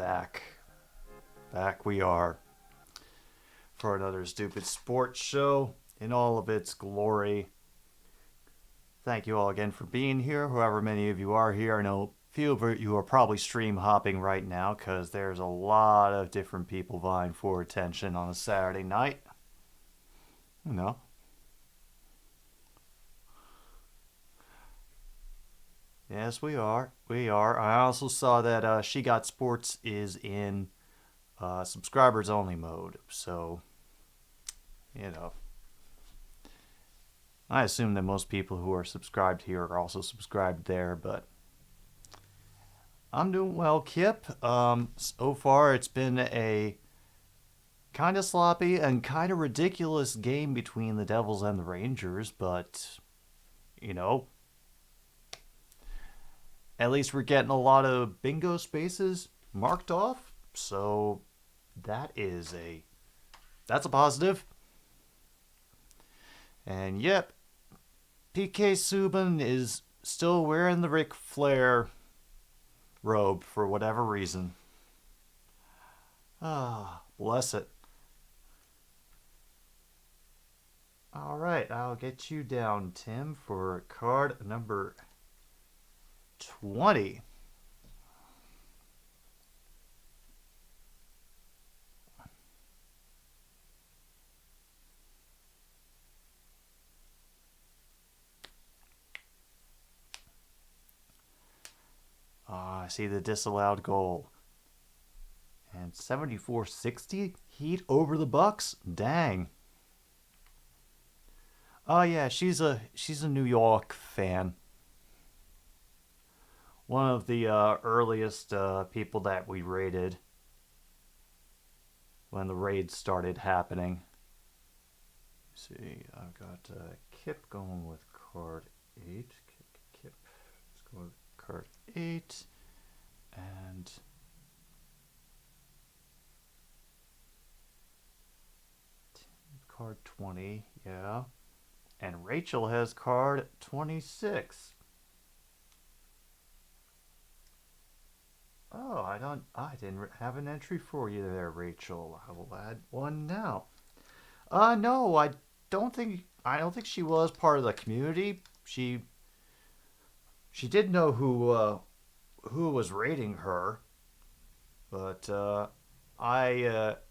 back. Back we are for another stupid sports show in all of its glory. Thank you all again for being here, however many of you are here. I know a few of you are probably stream hopping right now because there's a lot of different people vying for attention on a Saturday night. You know. Yes, we are. We are. I also saw that She Got Sports is in subscribers only mode. So, you know. I assume that most people who are subscribed here are also subscribed there, but I'm doing well, Kip. So far, it's been a kind of sloppy and kind of ridiculous game between the Devils and the Rangers, but, you know, at least we're getting a lot of bingo spaces marked off, so that's a positive. And yep, PK Subban is still wearing the Ric Flair robe for whatever reason. Ah, bless it. All right, I'll get you down, Tim, for card number 20. I see the disallowed goal. And 74-60 Heat over the Bucks. Dang. Oh yeah, she's a New York fan. One of the earliest people that we raided when the raids started happening. Let's see, I've got Kip going with card 8. Kip. Let's go with card 8. And card 20, yeah. And Rachel has card 26. Oh, I didn't have an entry for you there, Rachel. I will add one now. No, I don't think she was part of the community. She did know who was raiding her, but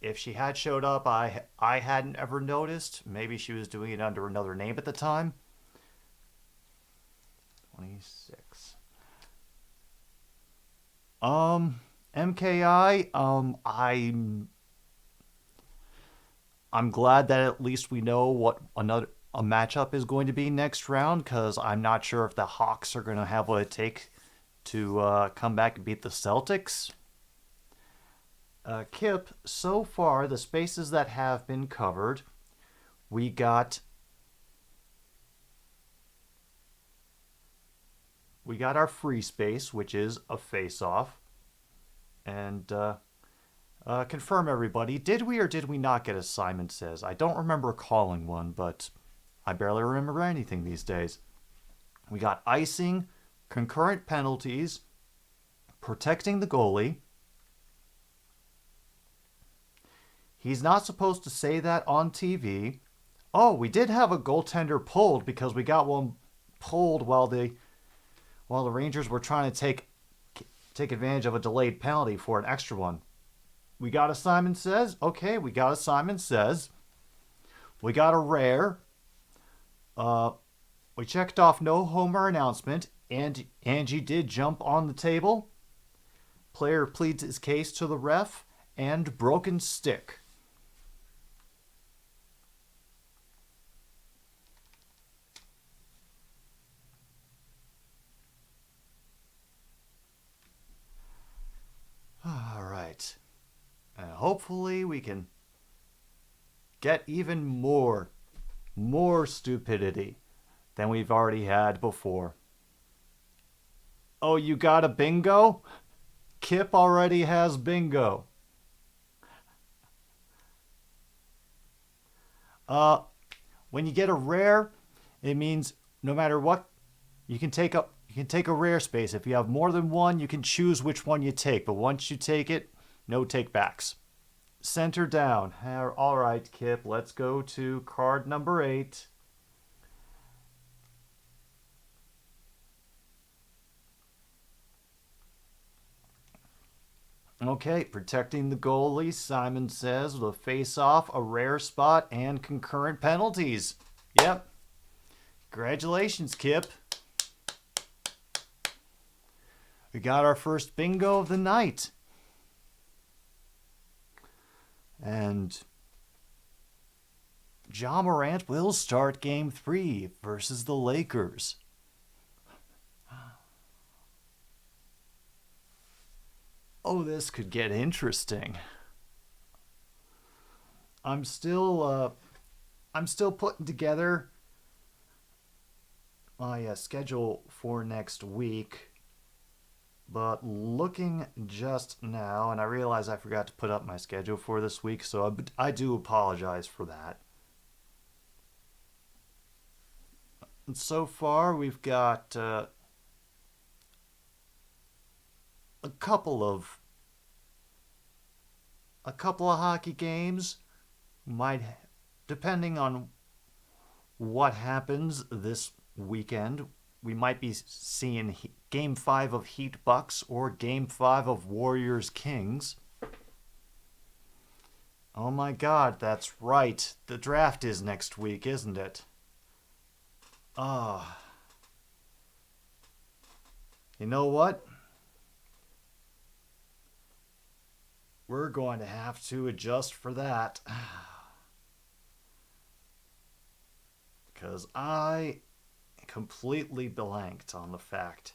if she had showed up, I hadn't ever noticed. Maybe she was doing it under another name at the time. 26. MKI, I'm glad that at least we know what a matchup is going to be next round, because I'm not sure if the Hawks are going to have what it takes to come back and beat the Celtics. Kip, so far, the spaces that have been covered, we got our free space, which is a face-off. And confirm, everybody, did we or did we not get a Simon Says? I don't remember calling one, but I barely remember anything these days. We got icing, concurrent penalties, protecting the goalie. He's not supposed to say that on TV. Oh, we did have a goaltender pulled because we got one pulled while the Rangers were trying to take advantage of a delayed penalty for an extra one. We got a Simon Says. Okay, we got a Simon Says. We got a rare. We checked off no homer announcement, and Angie did jump on the table. Player pleads his case to the ref, and broken stick. All right. And hopefully we can get even more stupidity than we've already had before. Oh, you got a bingo? Kip already has bingo. When you get a rare, it means no matter what, you can take a rare space. If you have more than one, you can choose which one you take. But once you take it, No takebacks. Center down. All right, Kip. Let's go to card number 8. Okay, protecting the goalie, Simon says, with a face-off, a rare spot, and concurrent penalties. Yep. Congratulations, Kip. We got our first bingo of the night. And Ja Morant will start Game 3 versus the Lakers. Oh, this could get interesting. I'm still putting together my schedule for next week. But looking just now, and I realize I forgot to put up my schedule for this week, so I do apologize for that. And so far, we've got a couple of hockey games. Might, depending on what happens this weekend, we might be seeing Game 5 of Heat Bucks or Game 5 of Warriors Kings. Oh my God, that's right. The draft is next week, isn't it? You know what? We're going to have to adjust for that. Because I completely blanked on the fact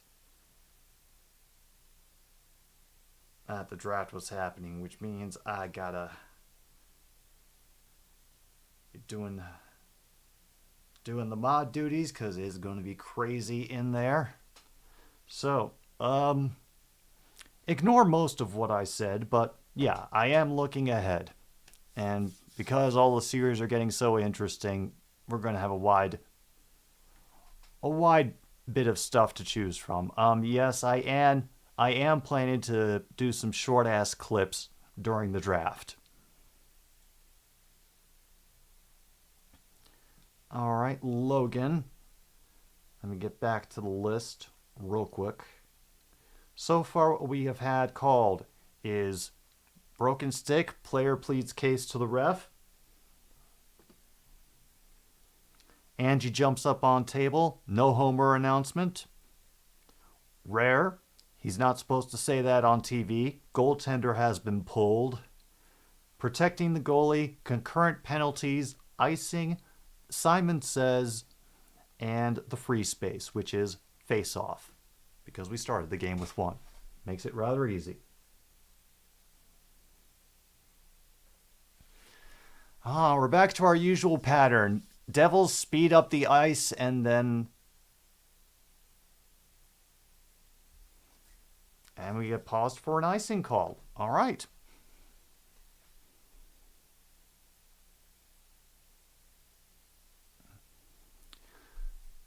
that the draft was happening, which means I gotta be doing the mod duties because it's going to be crazy in there. So, ignore most of what I said, but yeah, I am looking ahead. And because all the series are getting so interesting, we're going to have a wide bit of stuff to choose from. Yes, I am planning to do some short-ass clips during the draft. All right, Logan. Let me get back to the list real quick. So far, what we have had called is broken stick, player pleads case to the ref. Angie jumps up on table, no homer announcement. Rare, he's not supposed to say that on TV. Goaltender has been pulled. Protecting the goalie, concurrent penalties, icing, Simon says, and the free space, which is face-off, because we started the game with one. Makes it rather easy. We're back to our usual pattern. Devils speed up the ice and we get paused for an icing call. All right.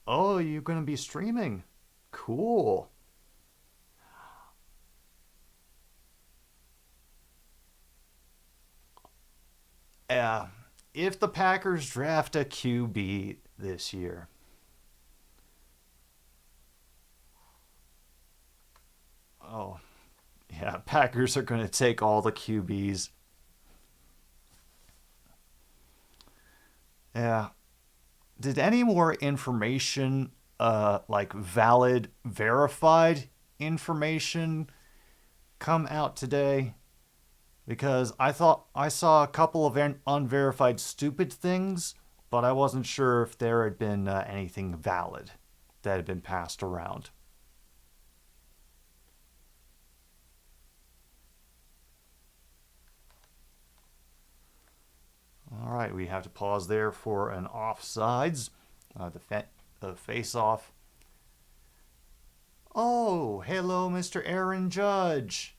Oh, you're going to be streaming. Cool. If the Packers draft a QB this year, oh, yeah, Packers are going to take all the QBs. Yeah. Did any more information, like valid, verified information, come out today? Because I thought I saw a couple of unverified stupid things, but I wasn't sure if there had been anything valid that had been passed around. All right, we have to pause there for an offsides, the face-off. Oh, hello, Mr. Aaron Judge.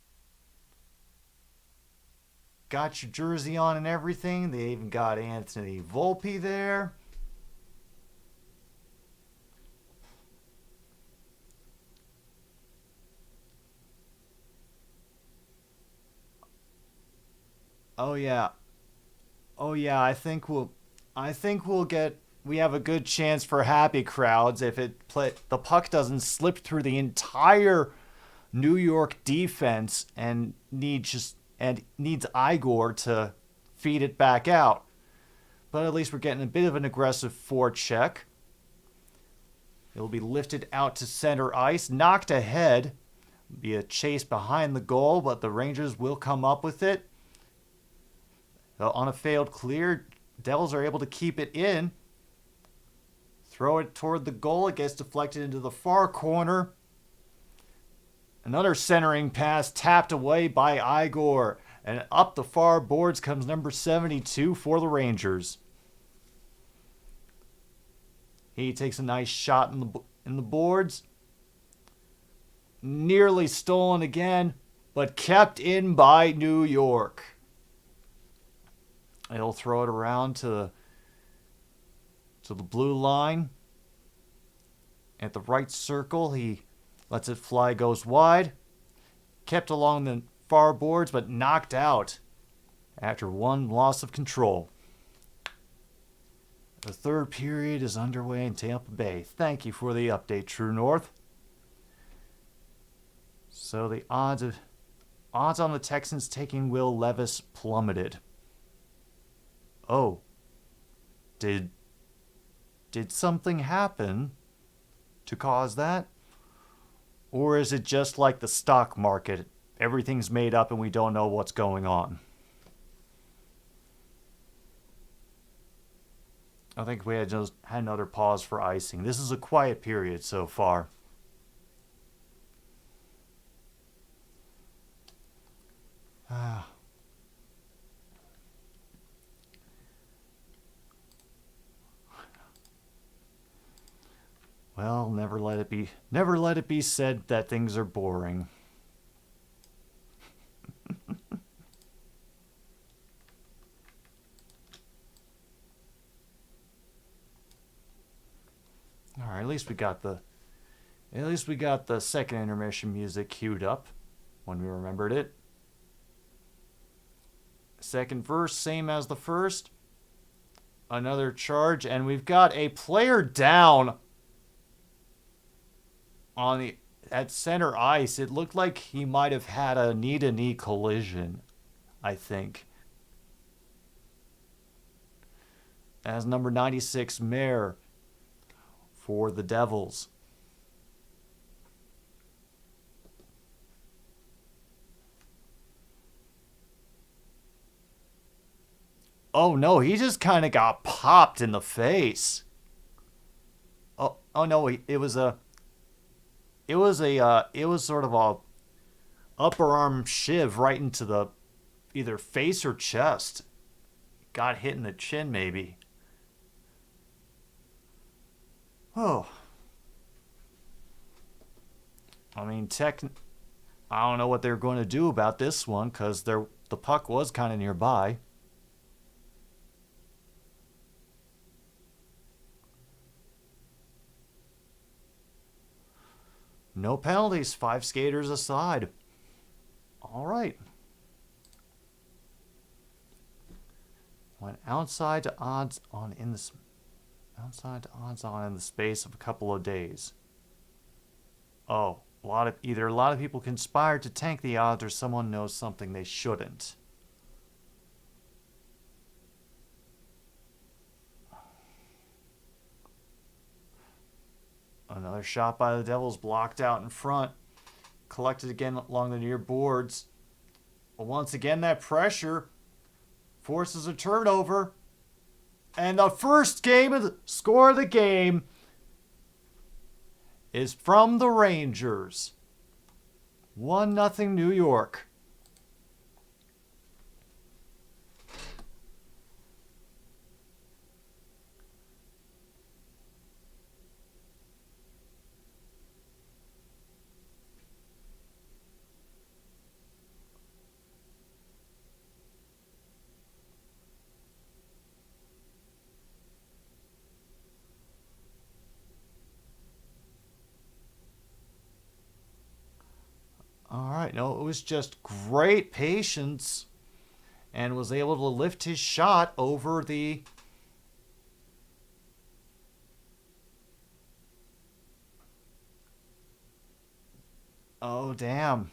Got your jersey on and everything. They even got Anthony Volpe there. Oh yeah. Oh yeah, we have a good chance for happy crowds if the puck doesn't slip through the entire New York defense and needs Igor to feed it back out. But at least we're getting a bit of an aggressive forecheck. It'll be lifted out to center ice, knocked ahead. Be a chase behind the goal, but the Rangers will come up with it. On a failed clear, Devils are able to keep it in. Throw it toward the goal. It gets deflected into the far corner. Another centering pass tapped away by Igor. And up the far boards comes number 72 for the Rangers. He takes a nice shot in the boards. Nearly stolen again, but kept in by New York. He'll throw it around to the blue line. At the right circle, he lets it fly, goes wide. Kept along the far boards, but knocked out after one loss of control. The third period is underway in Tampa Bay. Thank you for the update, True North. So the odds on the Texans taking Will Levis plummeted. Oh. Did something happen to cause that? Or is it just like the stock market? Everything's made up and we don't know what's going on. I think we had another pause for icing. This is a quiet period so far. Well, never let it be said that things are boring. All right, at least we got the second intermission music queued up when we remembered it. Second verse, same as the first. Another charge, and we've got a player down at center ice. It looked like he might have had a knee-to-knee collision, I think. As number 96, Mayer for the Devils. Oh no, he just kind of got popped in the face. Oh no, it was sort of a upper arm shiv right into the either face or chest. Got hit in the chin maybe. Oh. I mean, I don't know what they're going to do about this one because the puck was kind of nearby. No penalties, 5 skaters aside. All right. Went outside to odds on in the space of a couple of days. Oh, a lot of people conspired to tank the odds or someone knows something they shouldn't. Another shot by the Devils blocked out in front. Collected again along the near boards. But once again, that pressure forces a turnover. And the first score of the game is from the Rangers. 1-0 New York. All right, no, it was just great patience and was able to lift his shot over the... Oh, damn.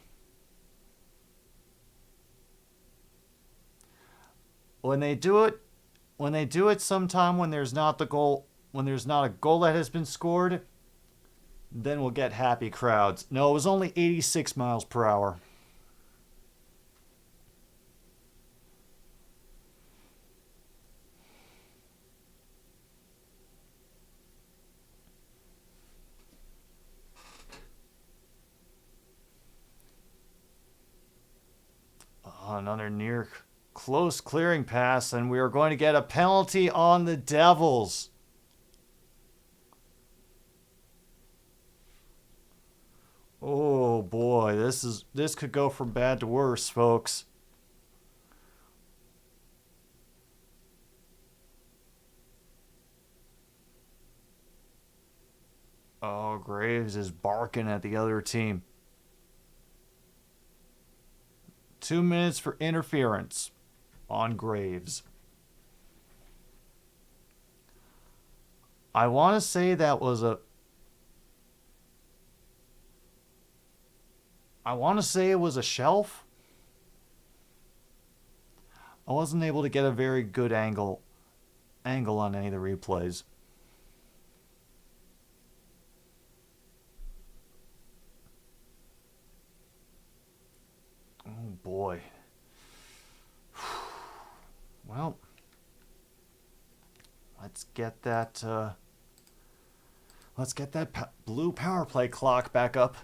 When they do it sometime when there's not a goal that has been scored, then we'll get happy crowds. No, it was only 86 miles per hour. Another near close clearing pass, and we are going to get a penalty on the Devils. Oh boy, this could go from bad to worse, folks. Oh, Graves is barking at the other team. 2 minutes for interference on Graves. I want to say that was a... I want to say it was a shelf. I wasn't able to get a very good angle on any of the replays. Oh boy. Well, let's get that blue power play clock back up.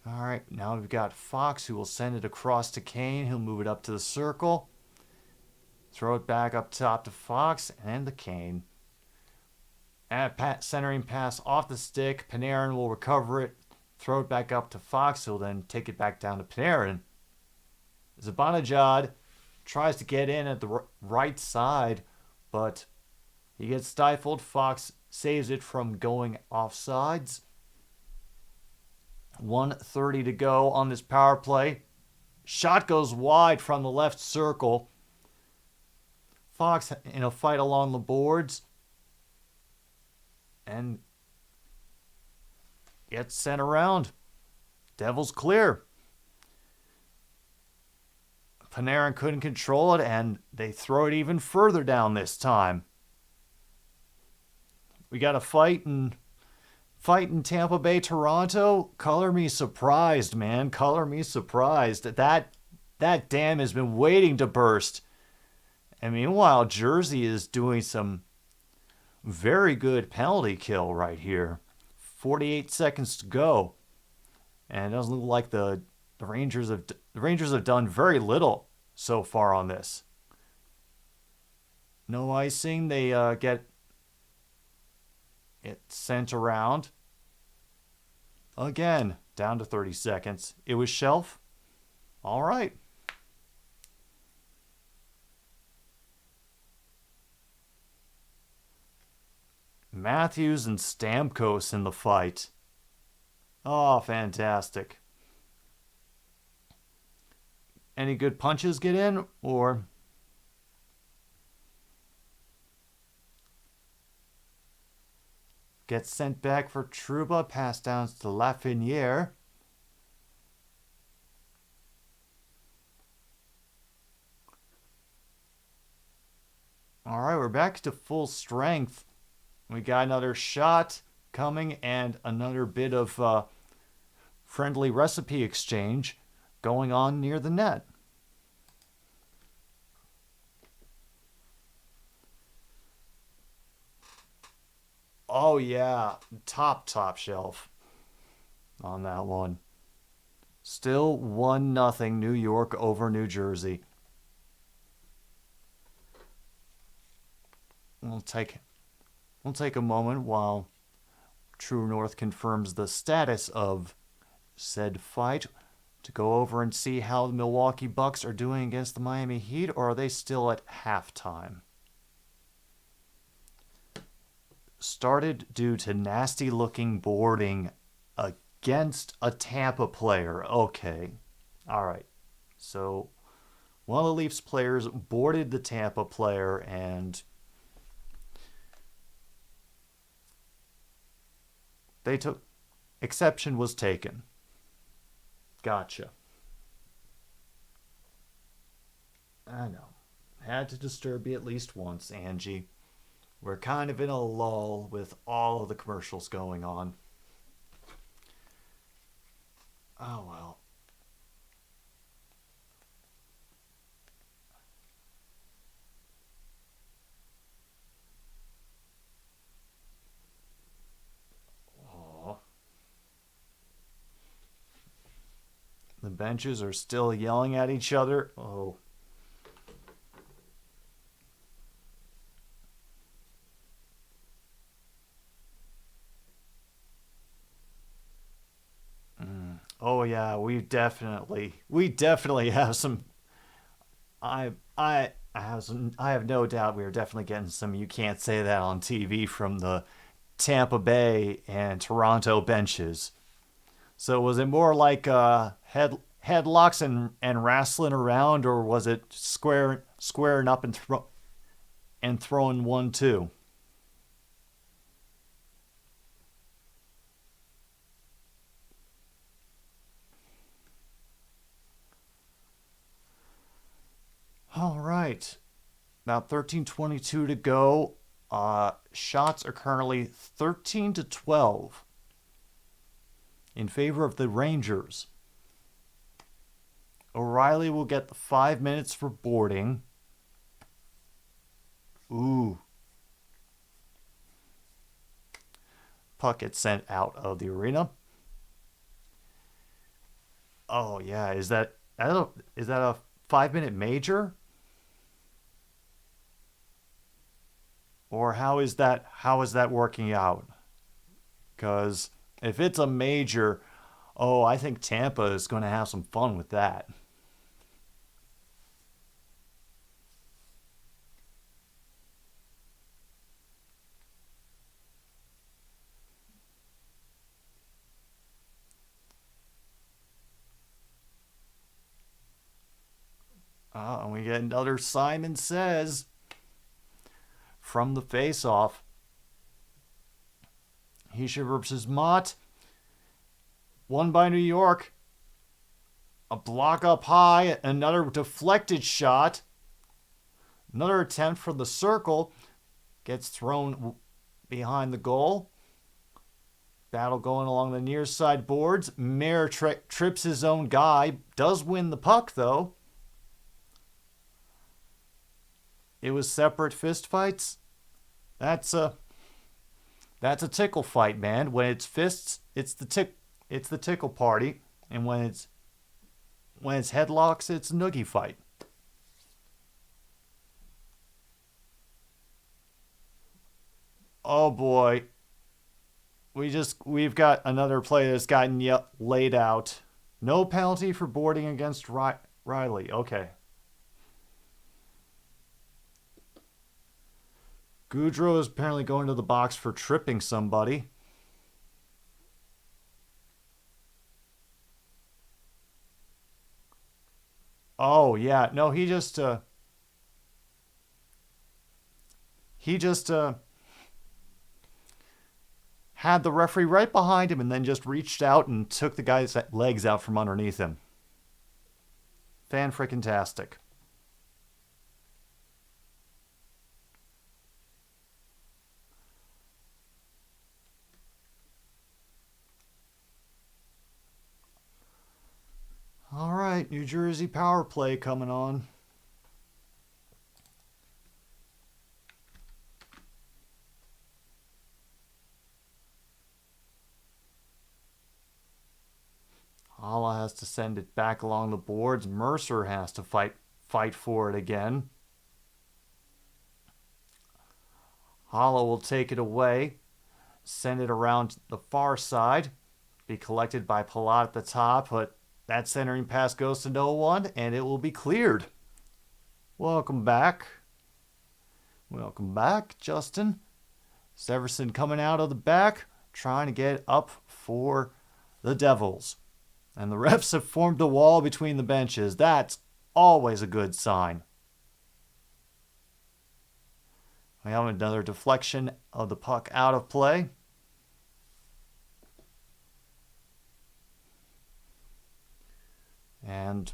All right, now we've got Fox, who will send it across to Kane. He'll move it up to the circle, throw it back up top to Fox and the Kane. Centering pass off the stick. Panarin will recover it, throw it back up to Fox. He'll then take it back down to Panarin. Zibanejad tries to get in at the right side, but he gets stifled. Fox saves it from going offsides. 1:30 to go on this power play. Shot goes wide from the left circle. Fox in a fight along the boards and gets sent around. Devils clear. Panarin couldn't control it, and they throw it even further down this time. We got a fight in Tampa Bay, Toronto. Color me surprised, man. Color me surprised. That dam has been waiting to burst. And meanwhile, Jersey is doing some very good penalty kill right here. 48 seconds to go. And it doesn't look like the Rangers have done very little so far on this. No icing. They get it sent around. Again, down to 30 seconds. It was shelf. All right. Matthews and Stamkos in the fight. Oh, fantastic. Any good punches get in, or... Gets sent back for Trouba. Pass downs to Lafreniere. All right, we're back to full strength. We got another shot coming and another bit of friendly recipe exchange going on near the net. Oh yeah, top shelf on that one. Still 1-0 New York over New Jersey. We'll take a moment while True North confirms the status of said fight to go over and see how the Milwaukee Bucks are doing against the Miami Heat, or are they still at halftime? Started due to nasty looking boarding against a Tampa player. Okay. All right. So one of the Leafs players boarded the Tampa player and they took exception was taken. Gotcha. I know. Had to disturb you at least once, Angie. We're kind of in a lull with all of the commercials going on. Oh well. Aw. The benches are still yelling at each other. Oh. Oh yeah, we definitely have some. I have no doubt we are definitely getting some. You can't say that on TV from the Tampa Bay and Toronto benches. So was it more like headlocks and wrestling around, or was it squaring up and throwing 1-2? All right. About 13:22 to go. Shots are currently 13-12 in favor of the Rangers. O'Reilly will get the 5 minutes for boarding. Ooh. Puck gets sent out of the arena. Oh yeah, is that a 5-minute major? Or how is that working out? Because if it's a major, oh, I think Tampa is going to have some fun with that. And we get another Simon Says from the face-off. Hischier versus Mott. One by New York. A block up high. Another deflected shot. Another attempt from the circle. Gets thrown behind the goal. Battle going along the near side boards. Mayer trips his own guy. Does win the puck, though. It was separate fistfights. That's a tickle fight, man. When it's fists, it's the tickle party, and when it's headlocks, it's a noogie fight. Oh boy, we've got another player that's gotten laid out. No penalty for boarding against Riley. Okay. Goudreau is apparently going to the box for tripping somebody. Oh yeah, no, he just had the referee right behind him and then just reached out and took the guy's legs out from underneath him. Fan-frickin-tastic. All right, New Jersey power play coming on. Hala has to send it back along the boards. Mercer has to fight for it again. Hala will take it away, send it around the far side, be collected by Palat at the top, but that centering pass goes to no one, and it will be cleared. Welcome back. Welcome back, Justin. Severson coming out of the back, trying to get up for the Devils. And the refs have formed a wall between the benches. That's always a good sign. We have another deflection of the puck out of play. And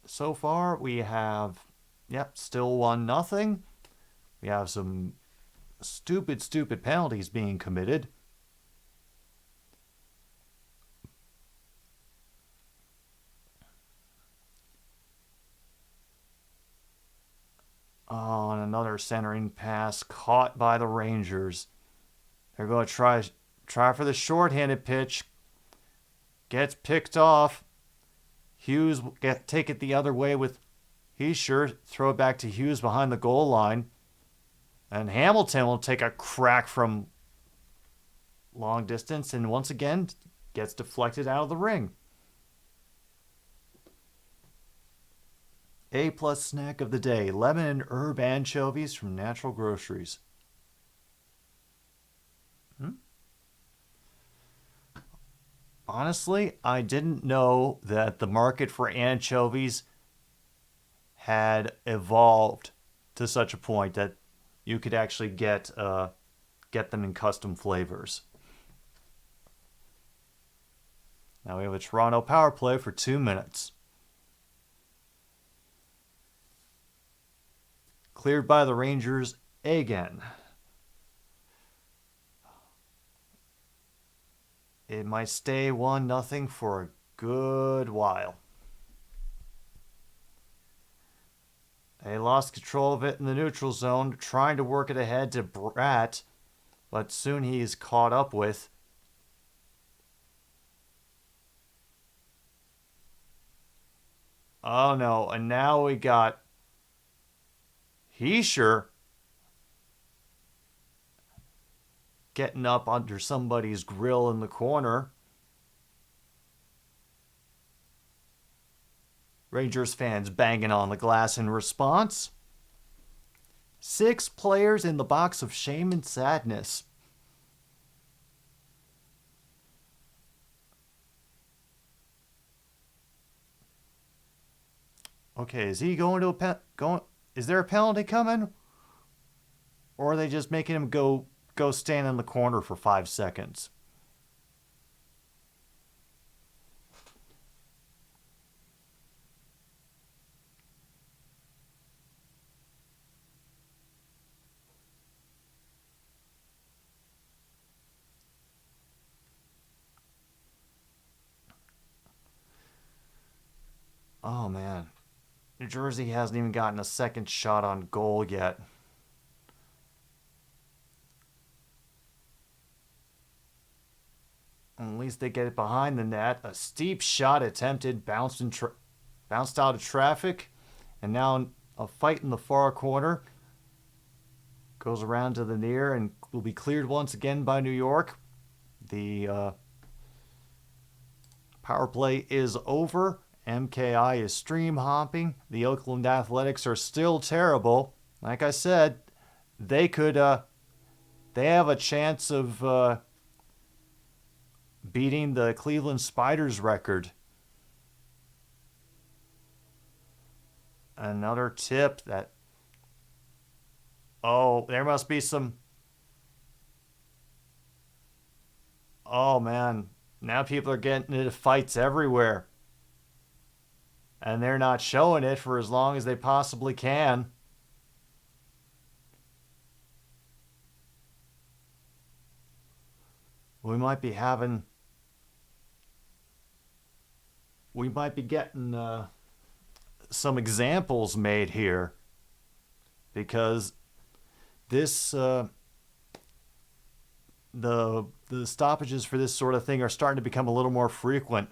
so far we have, still 1-0. We have some stupid penalties being committed. Oh, and another centering pass caught by the Rangers. They're going to try for the shorthanded pitch. Gets picked off. Hughes take it the other way with Hischier. Throw it back to Hughes behind the goal line. And Hamilton will take a crack from long distance and once again gets deflected out of the ring. A+ snack of the day, lemon and herb anchovies from Natural Groceries. Honestly, I didn't know that the market for anchovies had evolved to such a point that you could actually get them in custom flavors. Now we have a Toronto power play for 2 minutes. Cleared by the Rangers again. It might stay 1-0 for a good while. They lost control of it in the neutral zone, trying to work it ahead to Bratt, but soon he's caught up with. Oh no, and now we got Hischier getting up under somebody's grill in the corner. Rangers fans banging on the glass in response. 6 players in the box of shame and sadness. Okay, is he going to is there a penalty coming? Or are they just making him go stand in the corner for 5 seconds? Oh man. New Jersey hasn't even gotten a second shot on goal yet. At least they get it behind the net. A steep shot attempted, bounced out of traffic, and now a fight in the far corner. Goes around to the near and will be cleared once again by New York. The power play is over. MKI is stream hopping. The Oakland Athletics are still terrible. Like I said, they have a chance of beating the Cleveland Spiders record. Another tip that, there must be some, oh man, now people are getting into fights everywhere. And they're not showing it for as long as they possibly can. We might be getting some examples made here, because this the stoppages for this sort of thing are starting to become a little more frequent.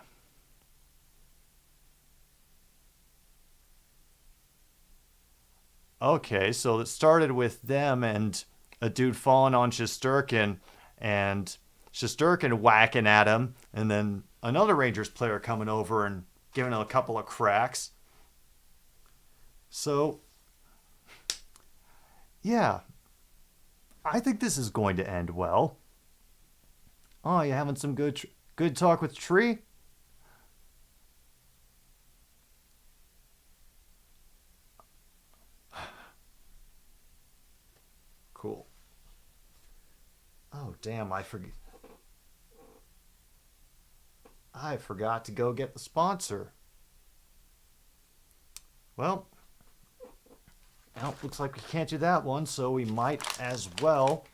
Okay, so it started with them and a dude falling on Shesterkin and Shesterkin whacking at him, and then another Rangers player coming over and giving him a couple of cracks. So, yeah, I think this is going to end well. Oh, you having some good talk with Tree? Cool. Oh, damn, I forgot to go get the sponsor. Well, looks like we can't do that one, so we might as well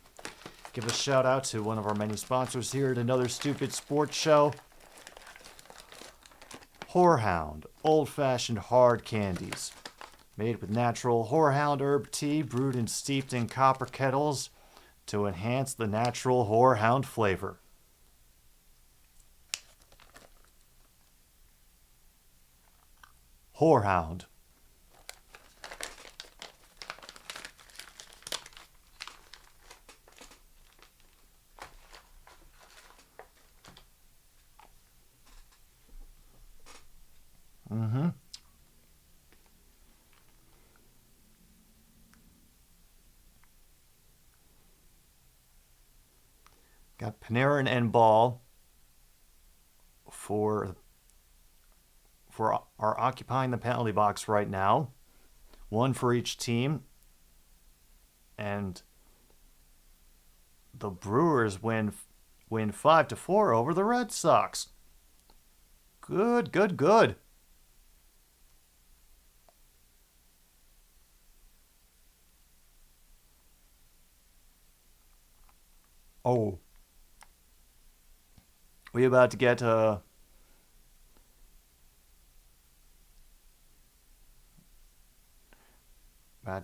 give a shout out to one of our many sponsors here at Another Stupid Sports Show. Whorehound old-fashioned hard candies, made with natural whorehound herb tea brewed and steeped in copper kettles to enhance the natural whorehound flavor. Whorehound. Got Panarin and Ball for are occupying the penalty box right now. One for each team. And the Brewers win 5-4 over the Red Sox. Good, good, good. Oh. We about to get about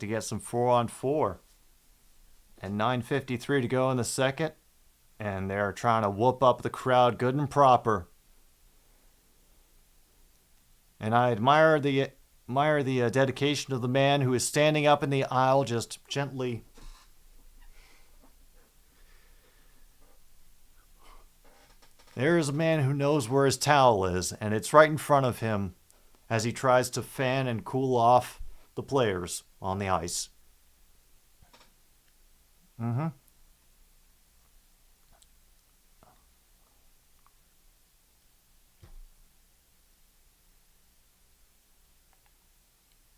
to get some 4-on-4. And 9:53 to go in the second. And they're trying to whoop up the crowd good and proper. And I admire the dedication of the man who is standing up in the aisle just gently. There is a man who knows where his towel is, and it's right in front of him as he tries to fan and cool off the players on the ice.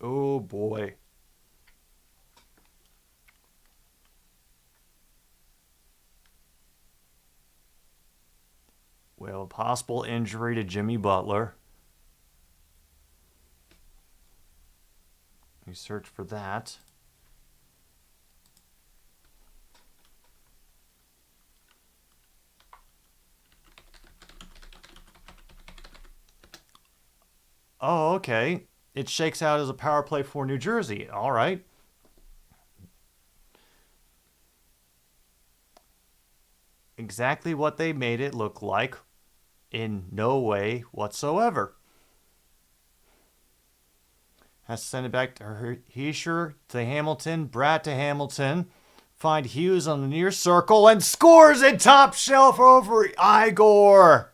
Oh boy. Well, possible injury to Jimmy Butler. We search for that. Oh, okay. It shakes out as a power play for New Jersey. All right. Exactly what they made it look like. In no way whatsoever. Has to send it back to Heischer to Hamilton. Bratt to Hamilton. Find Hughes on the near circle and scores it top shelf over Igor.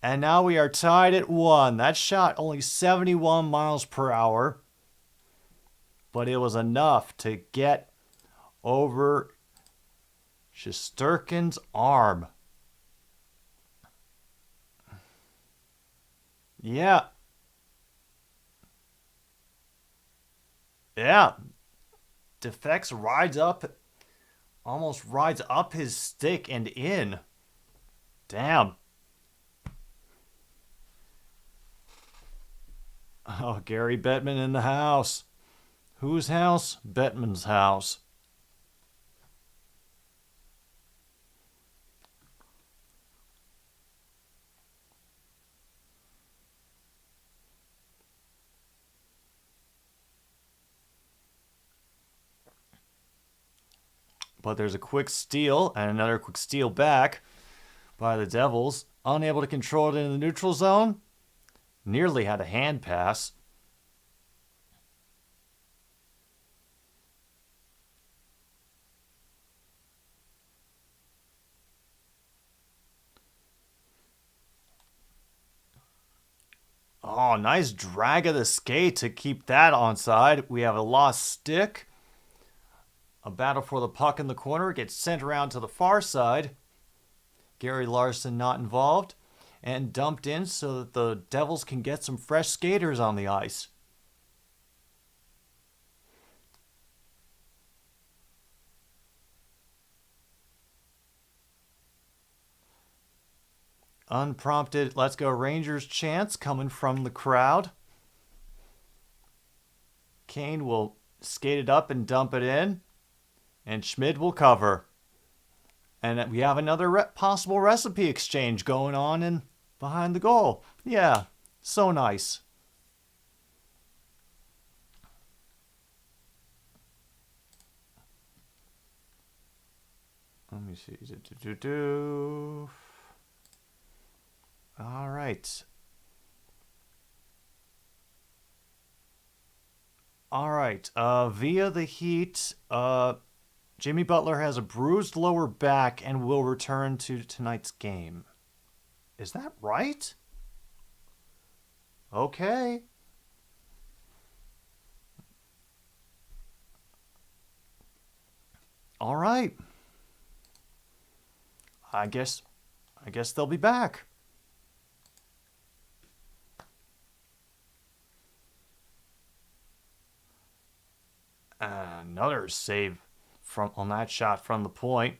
And now we are tied at 1. That shot only 71 miles per hour. But it was enough to get over Shesterkin's arm. Yeah. Yeah. Defects almost rides up his stick and in. Damn. Oh, Gary Bettman in the house. Whose house? Bettman's house. But there's a quick steal and another quick steal back by the Devils. Unable to control it in the neutral zone. Nearly had a hand pass. Oh, nice drag of the skate to keep that onside. We have a lost stick. A battle for the puck in the corner. Gets sent around to the far side. Gary Larson not involved. And dumped in so that the Devils can get some fresh skaters on the ice. Unprompted, let's go Rangers chants coming from the crowd. Kane will skate it up and dump it in. And Schmid will cover. And we have another possible recipe exchange going on in behind the goal. Yeah, so nice. Let me see. All right. All right. Via the Heat, Jimmy Butler has a bruised lower back and will return to tonight's game. Is that right? Okay. All right. I guess they'll be back. Another save on that shot from the point.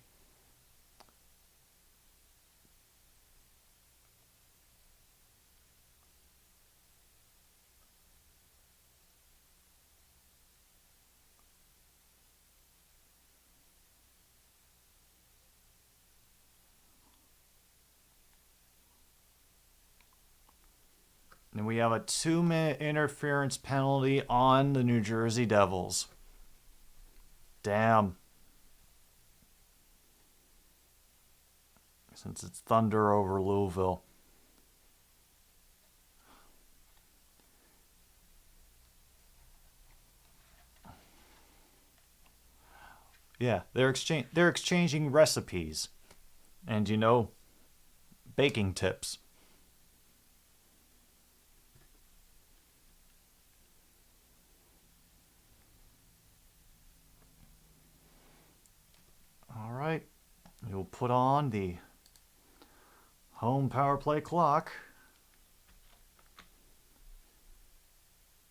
And we have a 2-minute interference penalty on the New Jersey Devils. Damn. Since it's Thunder over Louisville. Yeah, they're exchanging recipes. And baking tips. All right, we'll put on the home power play clock.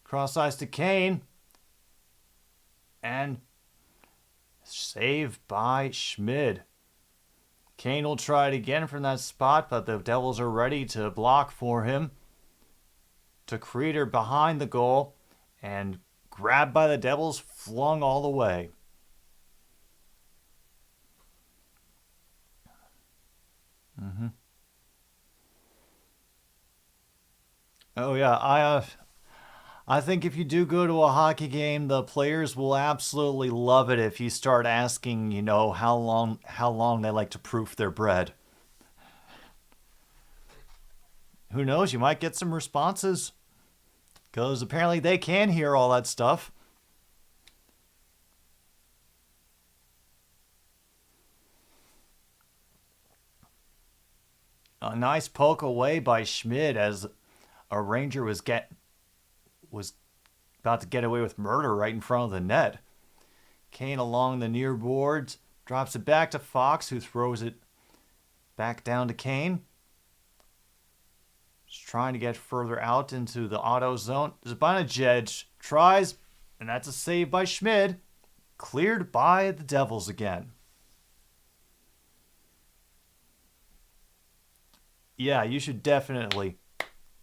Cross ice to Kane. And saved by Schmid. Kane will try it again from that spot, but the Devils are ready to block for him. To Creeder behind the goal. And grabbed by the Devils, flung all the way. Oh yeah, I think if you do go to a hockey game, the players will absolutely love it if you start asking, how long they like to proof their bread. Who knows? You might get some responses, because apparently they can hear all that stuff. A nice poke away by Schmid as a Ranger was about to get away with murder right in front of the net. Kane along the near boards, drops it back to Fox, who throws it back down to Kane. Just trying to get further out into the auto zone. Zibanejad tries, and that's a save by Schmid. Cleared by the Devils again. Yeah, you should definitely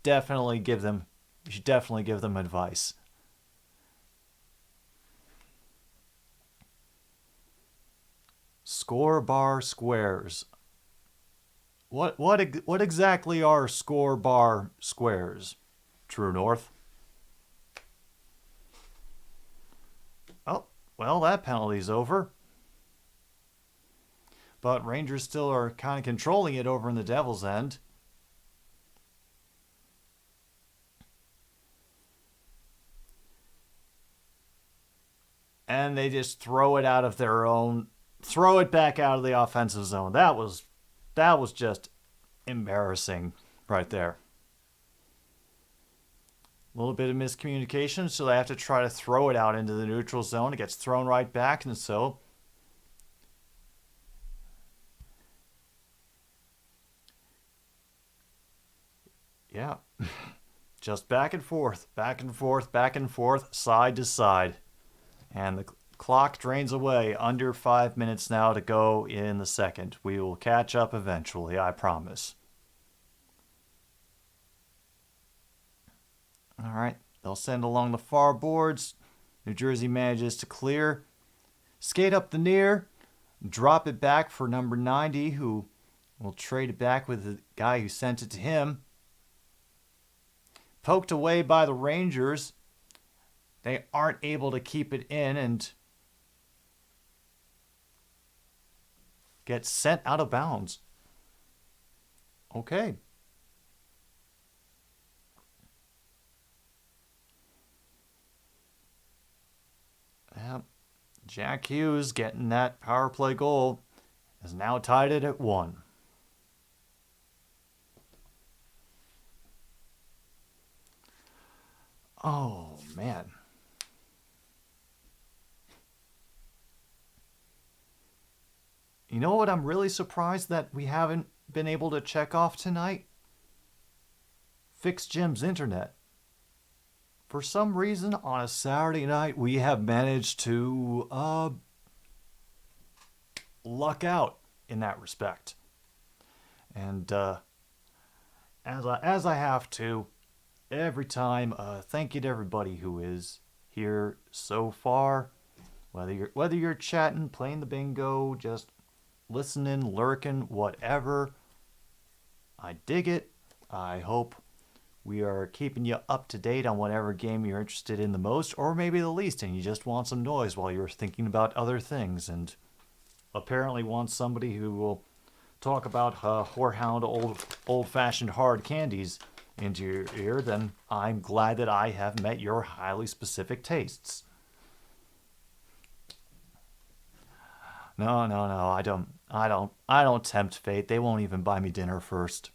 give them advice. Score bar squares. What exactly are score bar squares? True North. Oh, well, that penalty's over. But Rangers still are kind of controlling it over in the Devils' end. And they just throw it back out of the offensive zone. That was just embarrassing right there. A little bit of miscommunication, so they have to try to throw it out into the neutral zone. It gets thrown right back, and so yeah, just back and forth, back and forth, back and forth, side to side. And the clock drains away. Under 5 minutes now to go in the second. We will catch up eventually, I promise. All right, they'll send along the far boards. New Jersey manages to clear. Skate up the near. Drop it back for number 90, who will trade it back with the guy who sent it to him. Poked away by the Rangers. They aren't able to keep it in and get sent out of bounds. Okay. Yeah. Jack Hughes getting that power play goal has now tied it at 1. Oh, man. You know what I'm really surprised that we haven't been able to check off tonight? Fix Jim's internet. For some reason, on a Saturday night, we have managed to luck out in that respect. And as I have to, every time, thank you to everybody who is here so far. Whether you're chatting, playing the bingo, just listening, lurking, whatever. I dig it. I hope we are keeping you up to date on whatever game you're interested in the most, or maybe the least, and you just want some noise while you're thinking about other things, and apparently want somebody who will talk about whorehound old-fashioned hard candies into your ear, then I'm glad that I have met your highly specific tastes. No, I don't tempt fate. They won't even buy me dinner first.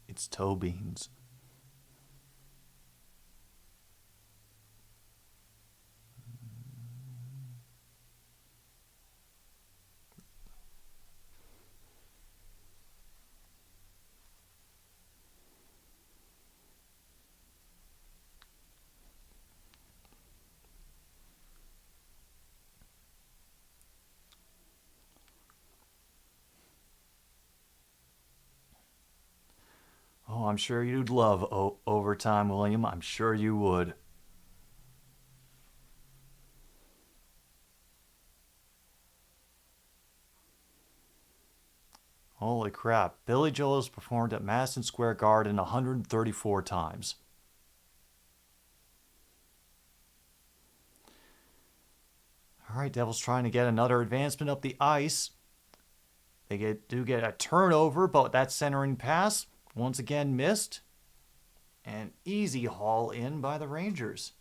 It's toe beans. Oh, I'm sure you'd love overtime, William. I'm sure you would. Holy crap. Billy Joel has performed at Madison Square Garden 134 times. All right, Devils trying to get another advancement up the ice. They do get a turnover, but that centering pass once again missed. An easy haul in by the Rangers.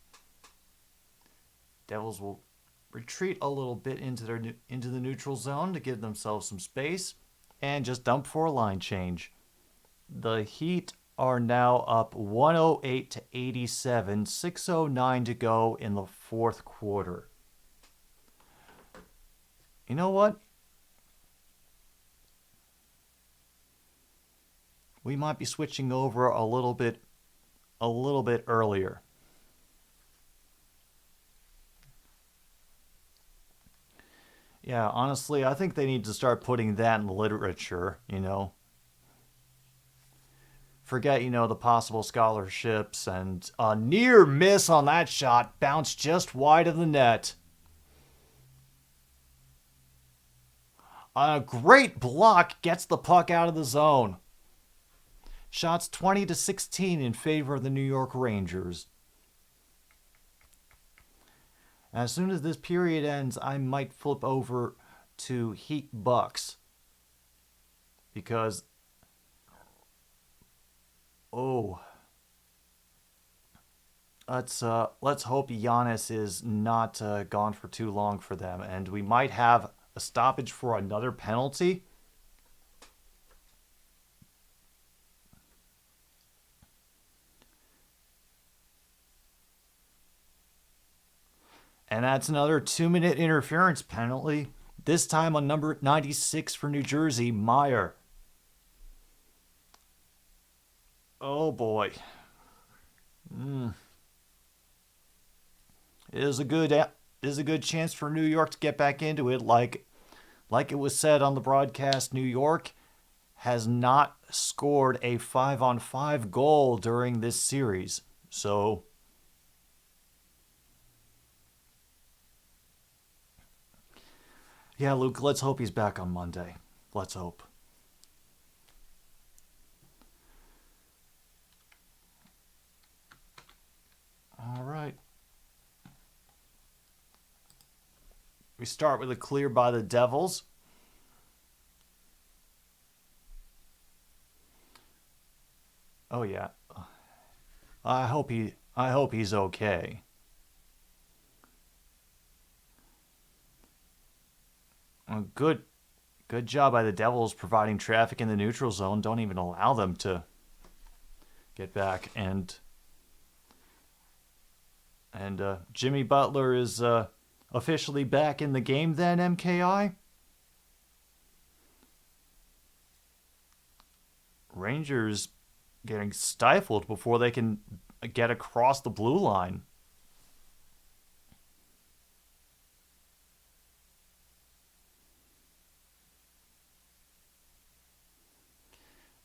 Devils will retreat a little bit into the neutral zone to give themselves some space and just dump for a line change. The Heat are now up 108 to 87, 6:09 to go in the fourth quarter. You know what? We might be switching over a little bit earlier. Yeah, honestly, I think they need to start putting that in literature, Forget, the possible scholarships, and a near miss on that shot, bounced just wide of the net. A great block gets the puck out of the zone. Shots 20 to 16 in favor of the New York Rangers. As soon as this period ends, I might flip over to Heat Bucks. Because Let's hope Giannis is not gone for too long for them, and we might have a stoppage for another penalty. And that's another 2-minute interference penalty, this time on number 96 for New Jersey, Meyer. Oh boy. It is a good chance for New York to get back into it. Like it was said on the broadcast, New York has not scored a 5-on-5 goal during this series. So yeah, Luke, let's hope he's back on Monday. Let's hope. All right. We start with a clear by the Devils. Oh yeah. I hope he's okay. Good job by the Devils providing traffic in the neutral zone. Don't even allow them to get back. And Jimmy Butler is officially back in the game then, MKI? Rangers getting stifled before they can get across the blue line.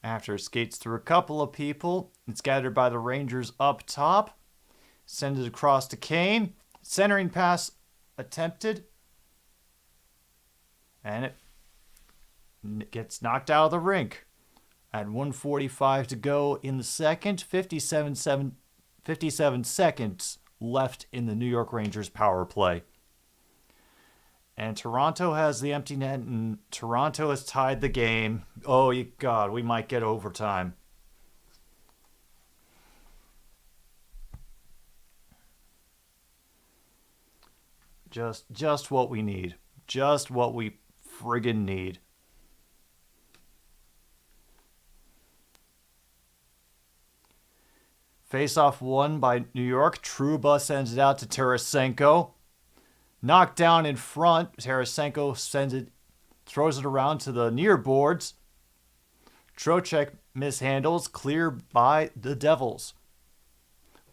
After it skates through a couple of people, it's gathered by the Rangers up top. Sends it across to Kane. Centering pass attempted. And it gets knocked out of the rink. At 1:45 to go in the second, 57 seconds left in the New York Rangers power play. And Toronto has the empty net, and Toronto has tied the game. Oh, God, we might get overtime. Just what we need. Just what we friggin' need. Face-off won by New York. Trouba sends it out to Tarasenko. Knocked down in front. Tarasenko throws it around to the near boards. Trocheck mishandles. Clear by the Devils.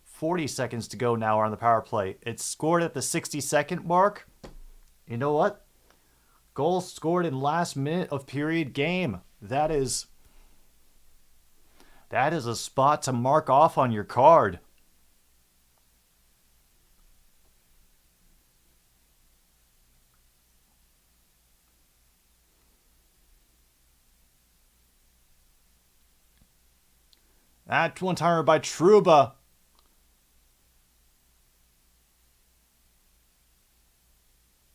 40 seconds to go now on the power play. It's scored at the 60-second mark. You know what? Goal scored in last minute of period game. That is a spot to mark off on your card. That one-timer by Trouba.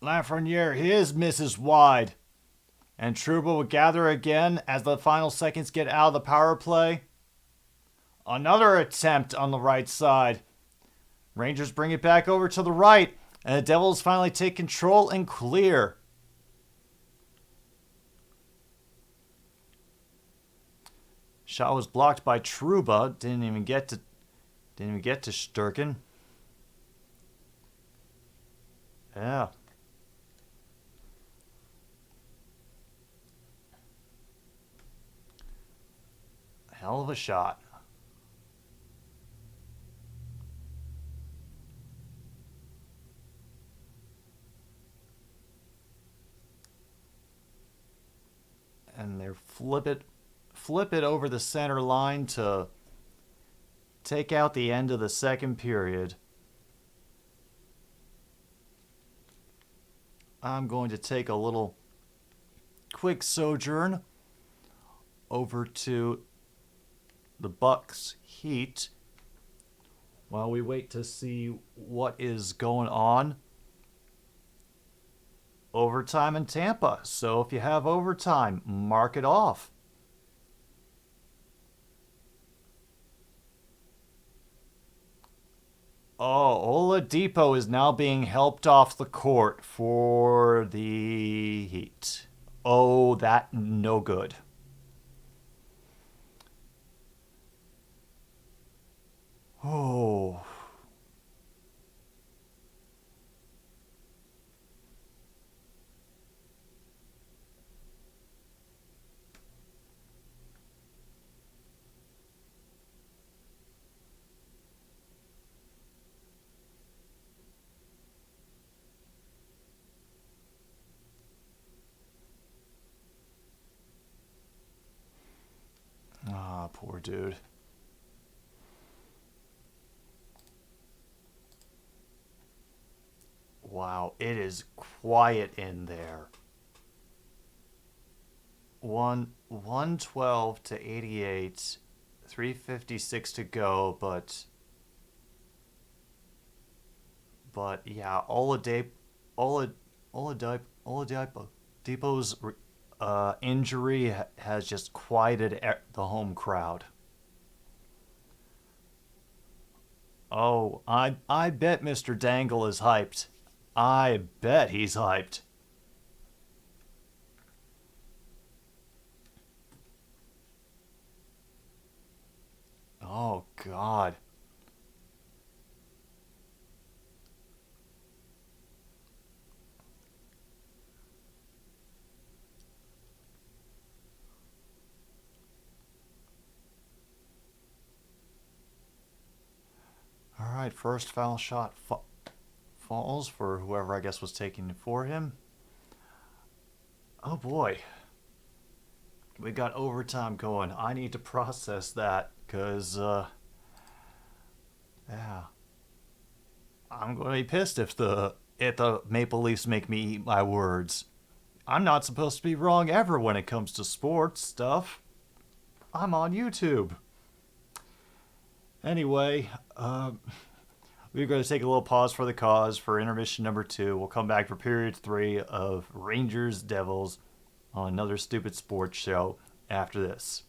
Lafreniere, his misses wide. And Trouba will gather again as the final seconds get out of the power play. Another attempt on the right side. Rangers bring it back over to the right. And the Devils finally take control and clear. Shot was blocked by Trouba. Didn't even get to Sturkin. Yeah. Hell of a shot. And they flip it over the center line to take out the end of the second period. I'm going to take a little quick sojourn over to the Bucks Heat while we wait to see what is going on. Overtime in Tampa. So if you have overtime, mark it off. Oh, Oladipo is now being helped off the court for the Heat. Oh, that no good. Oh. Ah, poor dude. Wow, it is quiet in there. 112 to 88, 356 to go, but yeah, Oladipo's injury has just quieted the home crowd. Oh, I bet Mr. Dangle is hyped. I bet he's hyped. Oh God. All right, first foul shot falls for whoever I guess was taking it for him. Oh boy. We got overtime going. I need to process that because, yeah. I'm going to be pissed if the Maple Leafs make me eat my words. I'm not supposed to be wrong ever when it comes to sports stuff. I'm on YouTube. Anyway, we're going to take a little pause for the cause for intermission number 2. We'll come back for period 3 of Rangers Devils on another stupid sports show after this.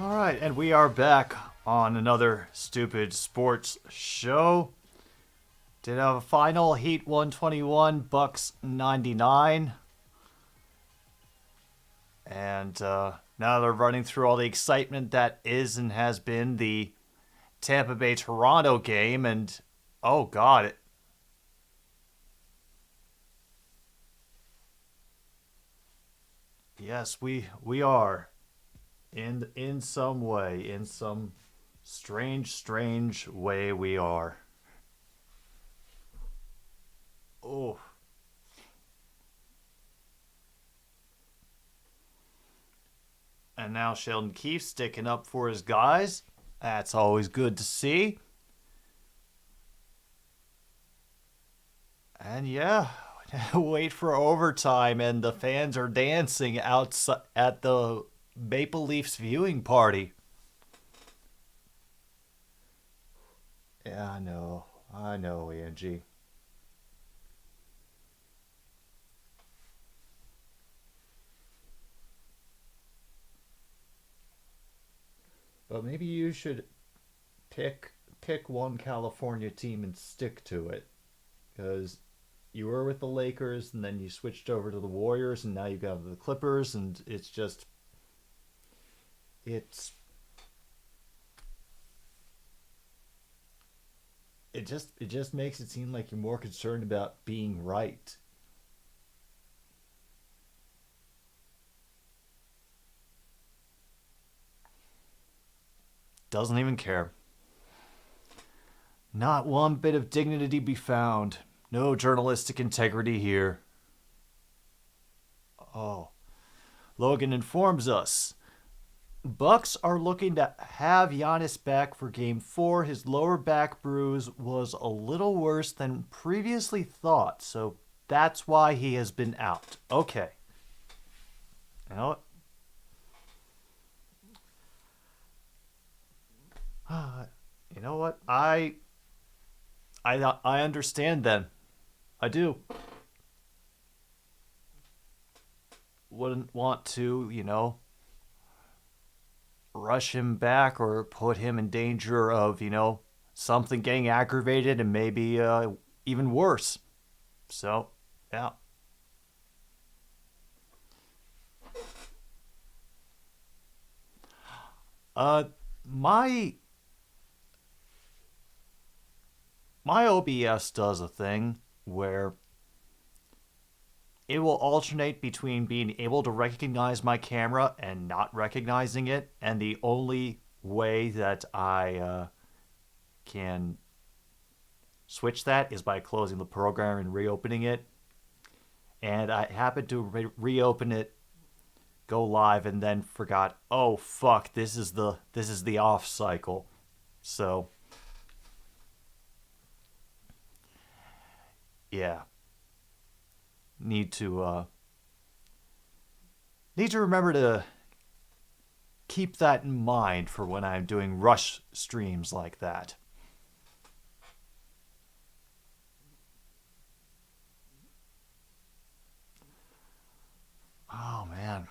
All right, and we are back on another stupid sports show. Did have a final, Heat 121, Bucks 99. And now they're running through all the excitement that is and has been the Tampa Bay Toronto game, and oh god, yes, we are in some way, in some strange way we are. Oh. And now Sheldon Keefe sticking up for his guys. That's always good to see. And yeah, wait for overtime, and the fans are dancing outside at the Maple Leafs viewing party. Yeah, I know, Angie. But maybe you should pick one California team and stick to it, because you were with the Lakers and then you switched over to the Warriors and now you got the Clippers, and it's it just makes it seem like you're more concerned about being right. Doesn't even care. Not one bit of dignity to be found. No journalistic integrity here. Oh. Logan informs us Bucks are looking to have Giannis back for Game 4. His lower back bruise was a little worse than previously thought, so that's why he has been out. Okay. You know what? You know what? I understand then. I do. Wouldn't want to, rush him back or put him in danger of, something getting aggravated and maybe even worse. So, yeah. My OBS does a thing where it will alternate between being able to recognize my camera and not recognizing it, and the only way that I can switch that is by closing the program and reopening it. And I happened to reopen it, go live, and then forgot, oh fuck, this is the off cycle. So yeah. Need to remember to keep that in mind for when I'm doing rush streams like that. Oh man.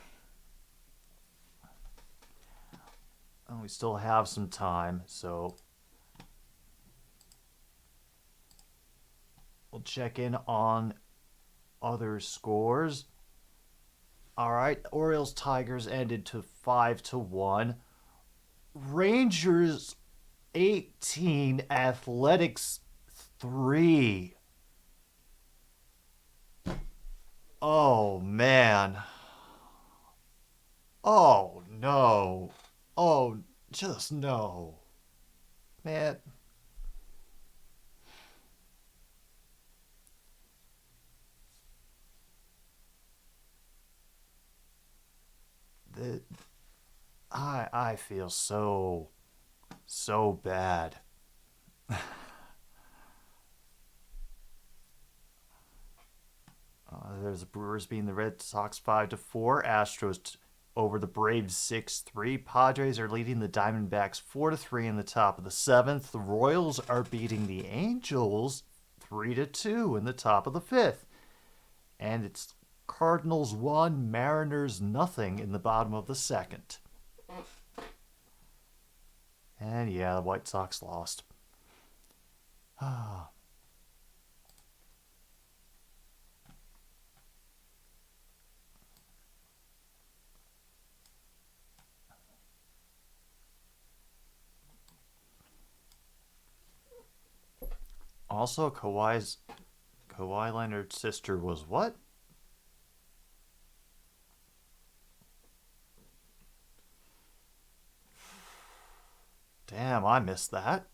Oh, we still have some time, so we'll check in on other scores. All right, Orioles Tigers ended to 5-1. Rangers 18, Athletics 3. Oh man. Oh no. Oh, just no. Man. I feel so bad. There's the Brewers beating the Red Sox 5-4. Astros over the Braves 6-3. Padres are leading the Diamondbacks 4-3 in the top of the 7th. The Royals are beating the Angels 3-2 in the top of the 5th. And it's Cardinals 1, Mariners nothing in the bottom of the 2nd. And yeah, the White Sox lost. Also, Kawhi Leonard's sister was what? Damn, I missed that.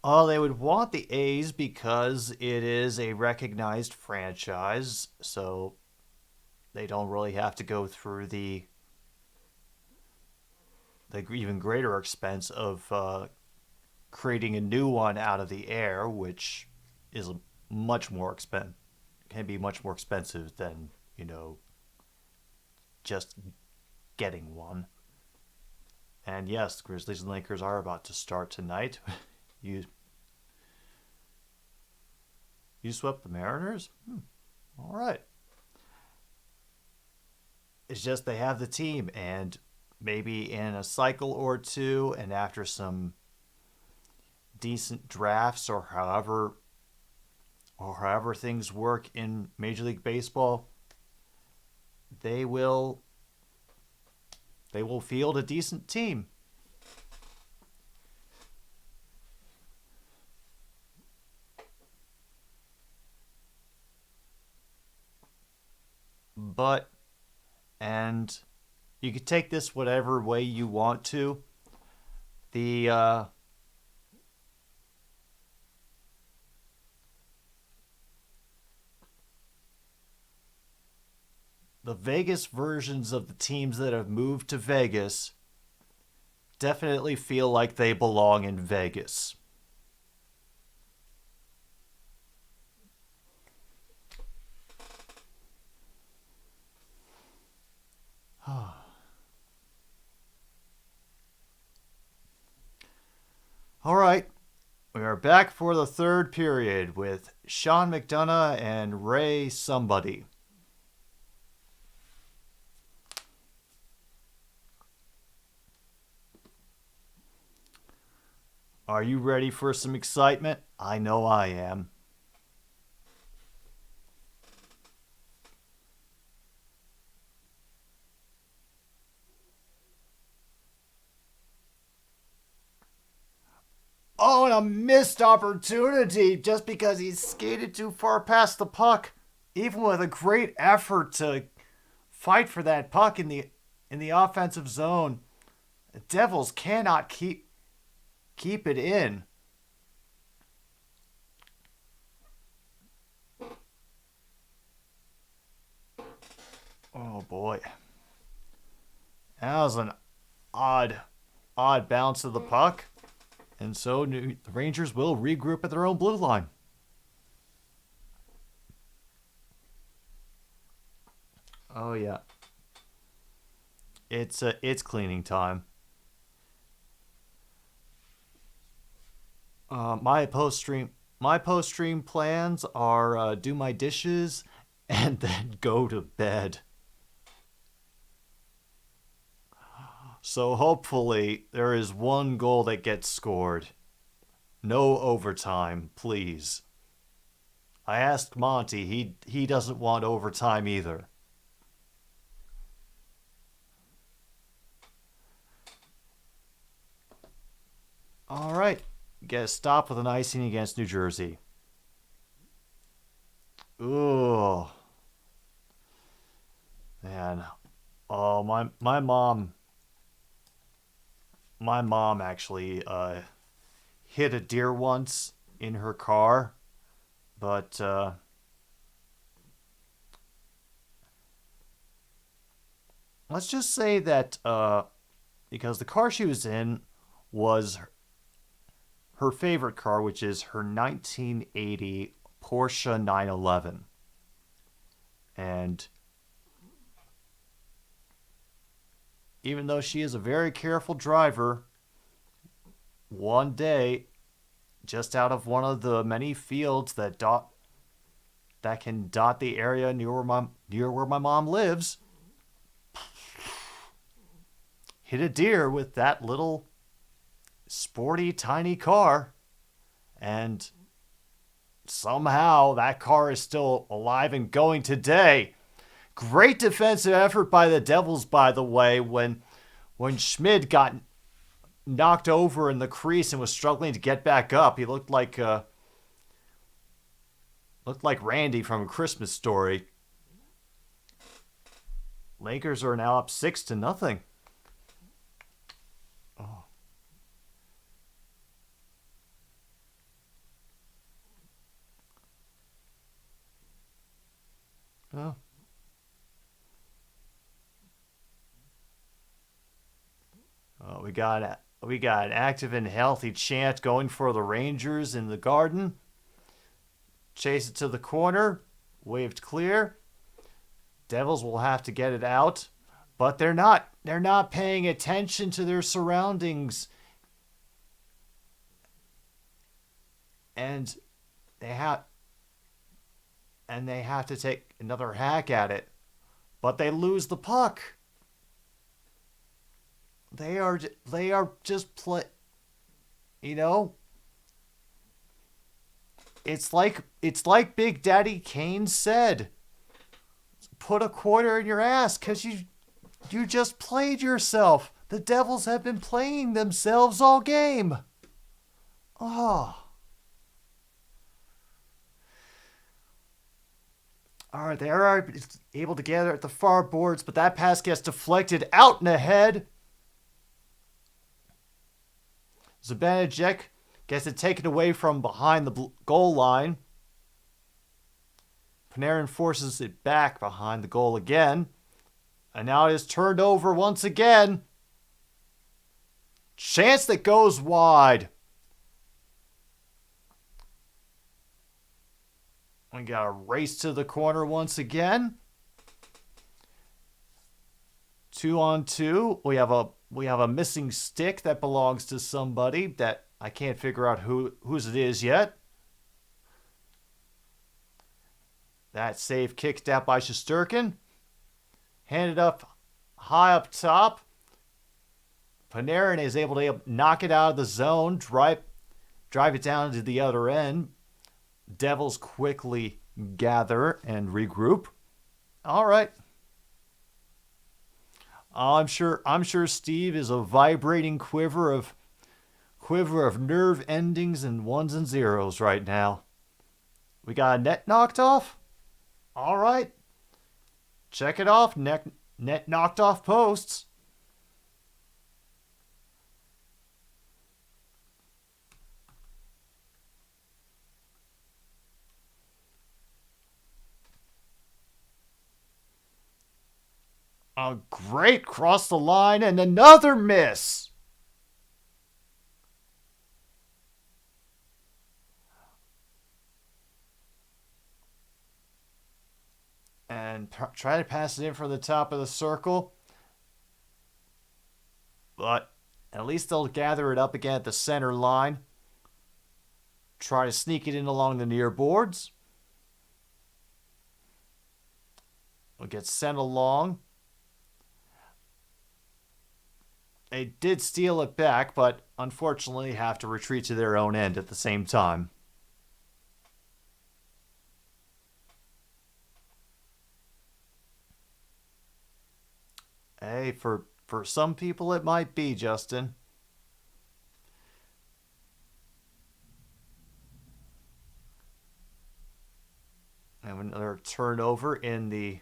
Oh, they would want the A's because it is a recognized franchise, so they don't really have to go through the even greater expense of creating a new one out of the air, which is much more can be much more expensive than, just getting one. And yes, the Grizzlies and Lakers are about to start tonight. You swept the Mariners? All right. It's just they have the team, and maybe in a cycle or two, and after some decent drafts or however things work in Major League Baseball, they will field a decent team. But, and you could take this whatever way you want to. The Vegas versions of the teams that have moved to Vegas definitely feel like they belong in Vegas. All right, we are back for the third period with Sean McDonough and Ray somebody. Are you ready for some excitement? I know I am. Oh, and a missed opportunity just because he skated too far past the puck. Even with a great effort to fight for that puck in the offensive zone, the Devils cannot keep it in. Oh boy. That was an odd bounce of the puck. And so the Rangers will regroup at their own blue line. Oh yeah. It's cleaning time. My post stream plans are do my dishes and then go to bed. So hopefully there is one goal that gets scored. No overtime, please. I asked Monty, he doesn't want overtime either. All right, get a stop with an icing against New Jersey. Ooh. Man. Oh, my mom actually hit a deer once in her car, but let's just say that because the car she was in was her favorite car, which is her 1980 Porsche 911. And even though she is a very careful driver, one day, just out of one of the many fields that can dot the area near where my mom lives, hit a deer with that little sporty tiny car, and somehow that car is still alive and going today. Great defensive effort by the Devils, by the way, when Schmid got knocked over in the crease and was struggling to get back up. He looked like Randy from A Christmas Story. Lakers are now up 6-0. Oh. Oh. Oh, we got an active and healthy chant going for the Rangers in the Garden. Chase it to the corner. Waved clear. Devils will have to get it out, but they're not paying attention to their surroundings. And they have to take another hack at it. But they lose the puck. They are just it's like Big Daddy Kane said. Put a quarter in your ass, because you just played yourself. The Devils have been playing themselves all game. Oh. All right, they are able to gather at the far boards, but that pass gets deflected out and ahead. Zibanejad gets it taken away from behind the goal line. Panarin forces it back behind the goal again. And now it is turned over once again. Chance that goes wide. We got a race to the corner once again. 2-on-2. We have a missing stick that belongs to somebody that I can't figure out whose it is yet. That save kicked out by Shesterkin. Handed up high up top. Panarin is able to knock it out of the zone, drive it down to the other end. Devils quickly gather and regroup. All right. I'm sure Steve is a vibrating quiver of nerve endings and ones and zeros right now. We got a net knocked off. All right. Check it off. Net knocked off posts. A great cross the line and another miss. And try to pass it in from the top of the circle. But at least they'll gather it up again at the center line. Try to sneak it in along the near boards. It'll get sent along. They did steal it back, but unfortunately have to retreat to their own end at the same time. Hey, for some people it might be, Justin. And another turnover in the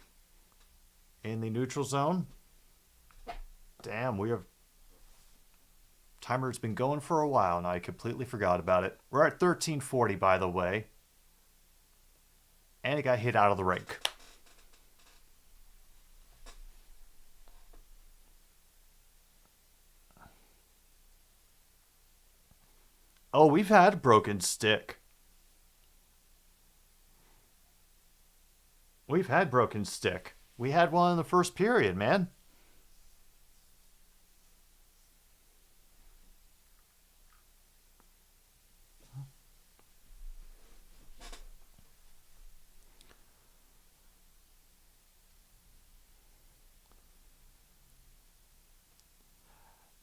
neutral zone. Damn, timer's been going for a while, and I completely forgot about it. We're at 13:40, by the way. And it got hit out of the rink. Oh, we've had a broken stick. We've had broken stick. We had one in the first period, man.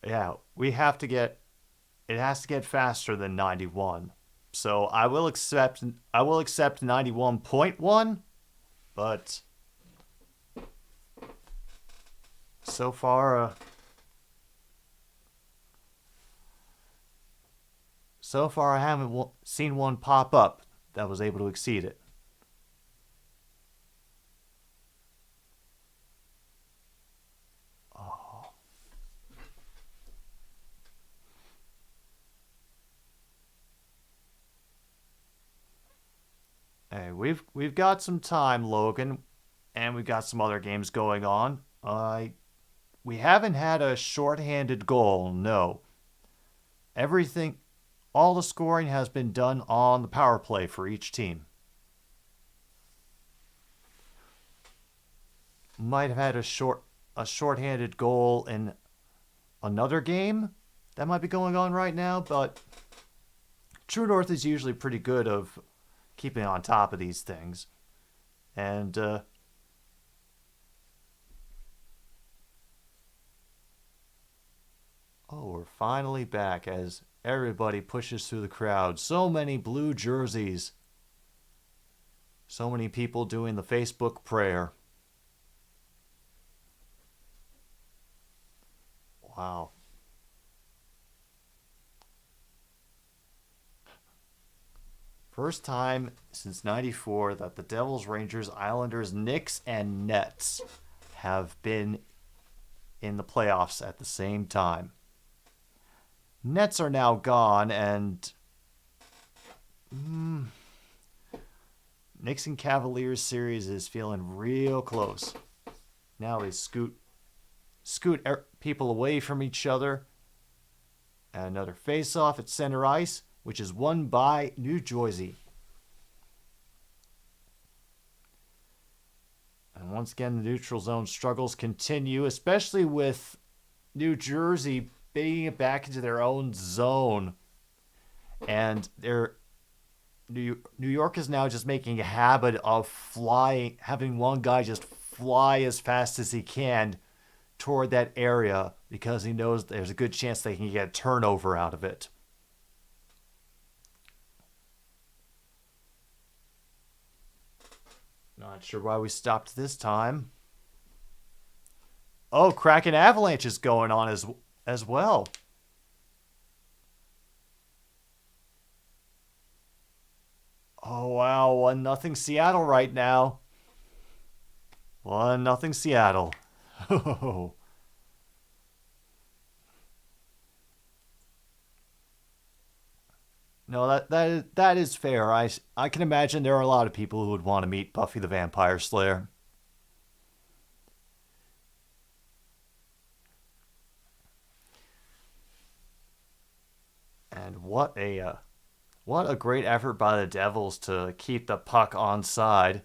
Yeah, we have to get it has to get faster than 91. So I will accept 91.1, but so far I haven't seen one pop up that was able to exceed it. Oh. Hey, we've got some time, Logan, and we've got some other games going on. We haven't had a shorthanded goal, no. Everything, all the scoring has been done on the power play for each team. Might have had a shorthanded goal in another game that might be going on right now, but True North is usually pretty good of keeping on top of these things. And we're finally back as everybody pushes through the crowd. So many blue jerseys. So many people doing the Facebook prayer. Wow. First time since 94 that the Devils, Rangers, Islanders, Knicks, and Nets have been in the playoffs at the same time. Nets are now gone, and Knicks and Cavaliers series is feeling real close. Now they scoot people away from each other. And another face-off at center ice, which is won by New Jersey. And once again, the neutral zone struggles continue, especially with New Jersey beating it back into their own zone. And New York is now just making a habit of flying, having one guy just fly as fast as he can toward that area because he knows there's a good chance they can get a turnover out of it. Not sure why we stopped this time. Oh, Kraken Avalanche is going on as well. Oh, wow. 1-0 Seattle right now. 1-0 Seattle. Oh. No, that is fair. I can imagine there are a lot of people who would want to meet Buffy the Vampire Slayer. And what a great effort by the Devils to keep the puck onside.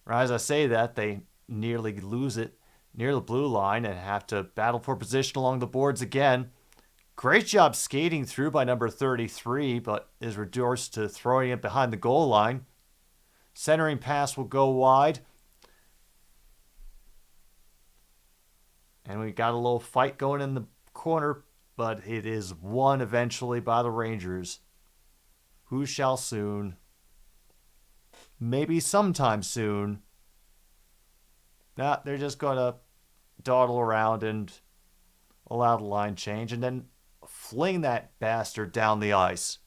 Right as I say that, they nearly lose it near the blue line and have to battle for position along the boards again. Great job skating through by number 33, but is reduced to throwing it behind the goal line. Centering pass will go wide. And we got a little fight going in the corner, but it is won eventually by the Rangers. Who shall soon? Maybe sometime soon. Nah, they're just going to dawdle around and allow the line change and then fling that bastard down the ice.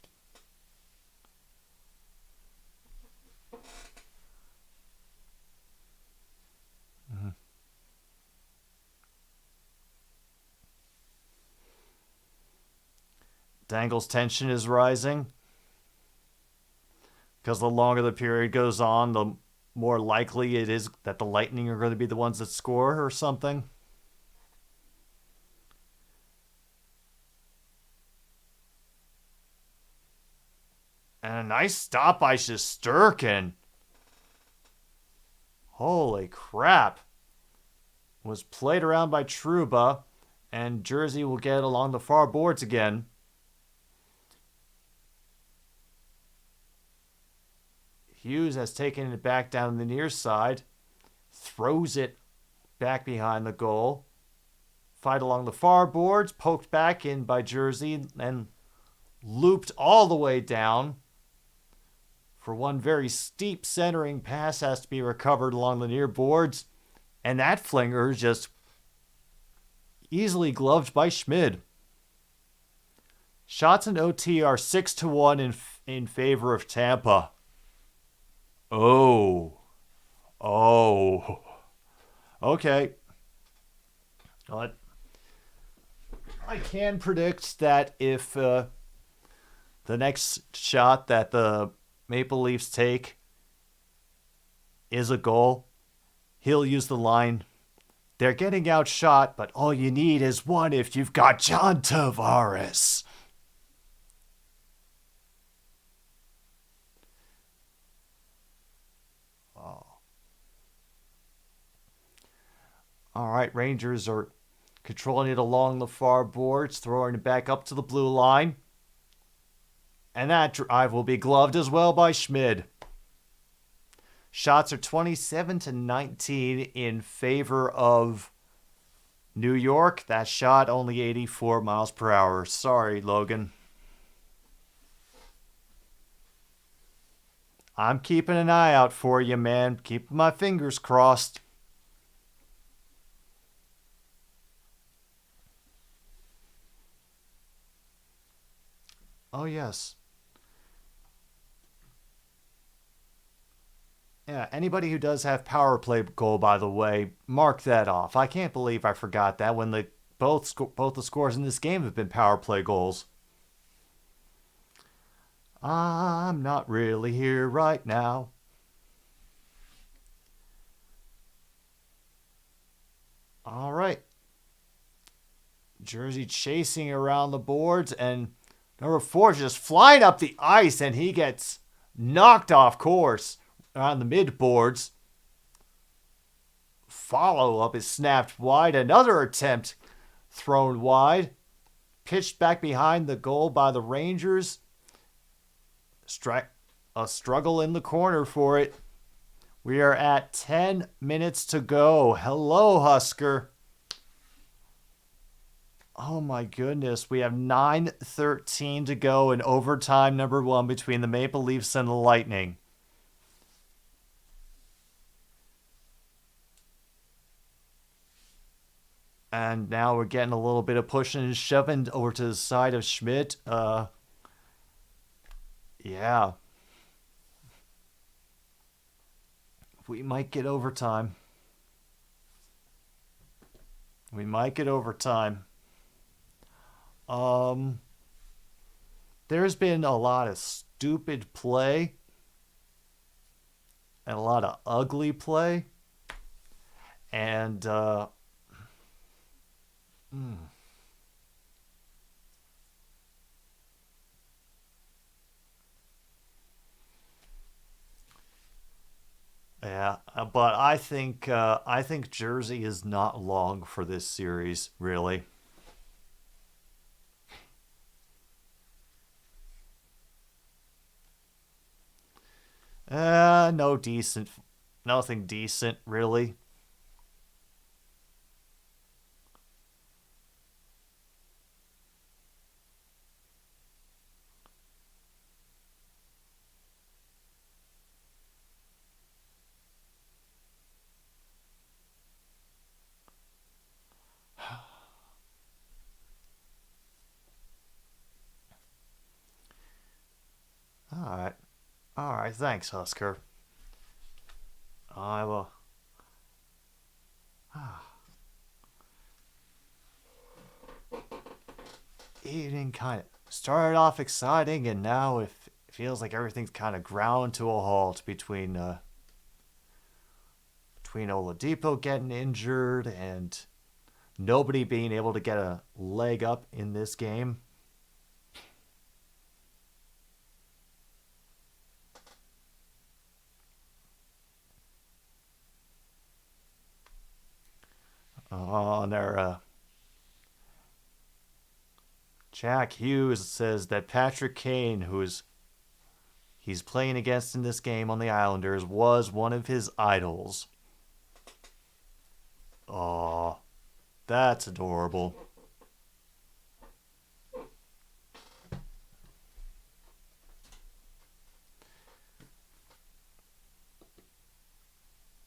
Dangle's tension is rising. Because the longer the period goes on, the more likely it is that the Lightning are going to be the ones that score or something. And a nice stop by Shesterkin. Holy crap. Was played around by Trouba, and Jersey will get along the far boards again. Hughes has taken it back down the near side, throws it back behind the goal. Fight along the far boards, poked back in by Jersey, and looped all the way down. For one very steep centering pass has to be recovered along the near boards. And that flinger is just easily gloved by Schmid. Shots in OT are 6-1 in favor of Tampa. Oh. Okay. But I can predict that if the next shot that the Maple Leafs take is a goal, he'll use the line, "They're getting outshot, but all you need is one if you've got John Tavares." Oh. All right, Rangers are controlling it along the far boards, throwing it back up to the blue line. And that drive will be gloved as well by Schmid. Shots are 27-19 in favor of New York. That shot only 84 miles per hour. Sorry, Logan. I'm keeping an eye out for you, man. Keeping my fingers crossed. Oh, yes. Yeah, anybody who does have power play goal, by the way, mark that off. I can't believe I forgot that when both the scores in this game have been power play goals. I'm not really here right now. All right. Jersey chasing around the boards, and number 4 is just flying up the ice, and he gets knocked off course on the mid boards. Follow-up is snapped wide. Another attempt thrown wide. Pitched back behind the goal by the Rangers. A struggle in the corner for it. We are at 10 minutes to go. Hello, Husker. Oh my goodness. We have 9:13 to go in overtime number 1 between the Maple Leafs and the Lightning. And now we're getting a little bit of pushing and shoving over to the side of Schmidt. Yeah. We might get overtime. There's been a lot of stupid play and a lot of ugly play. And, yeah, but I think Jersey is not long for this series, really. Nothing decent, really. All right, thanks, Husker. I will. Evening kind of started off exciting, and now it feels like everything's kind of ground to a halt between Oladipo getting injured and nobody being able to get a leg up in this game. On there, Jack Hughes says that Patrick Kane, he's playing against in this game on the Islanders, was one of his idols. Oh. That's adorable.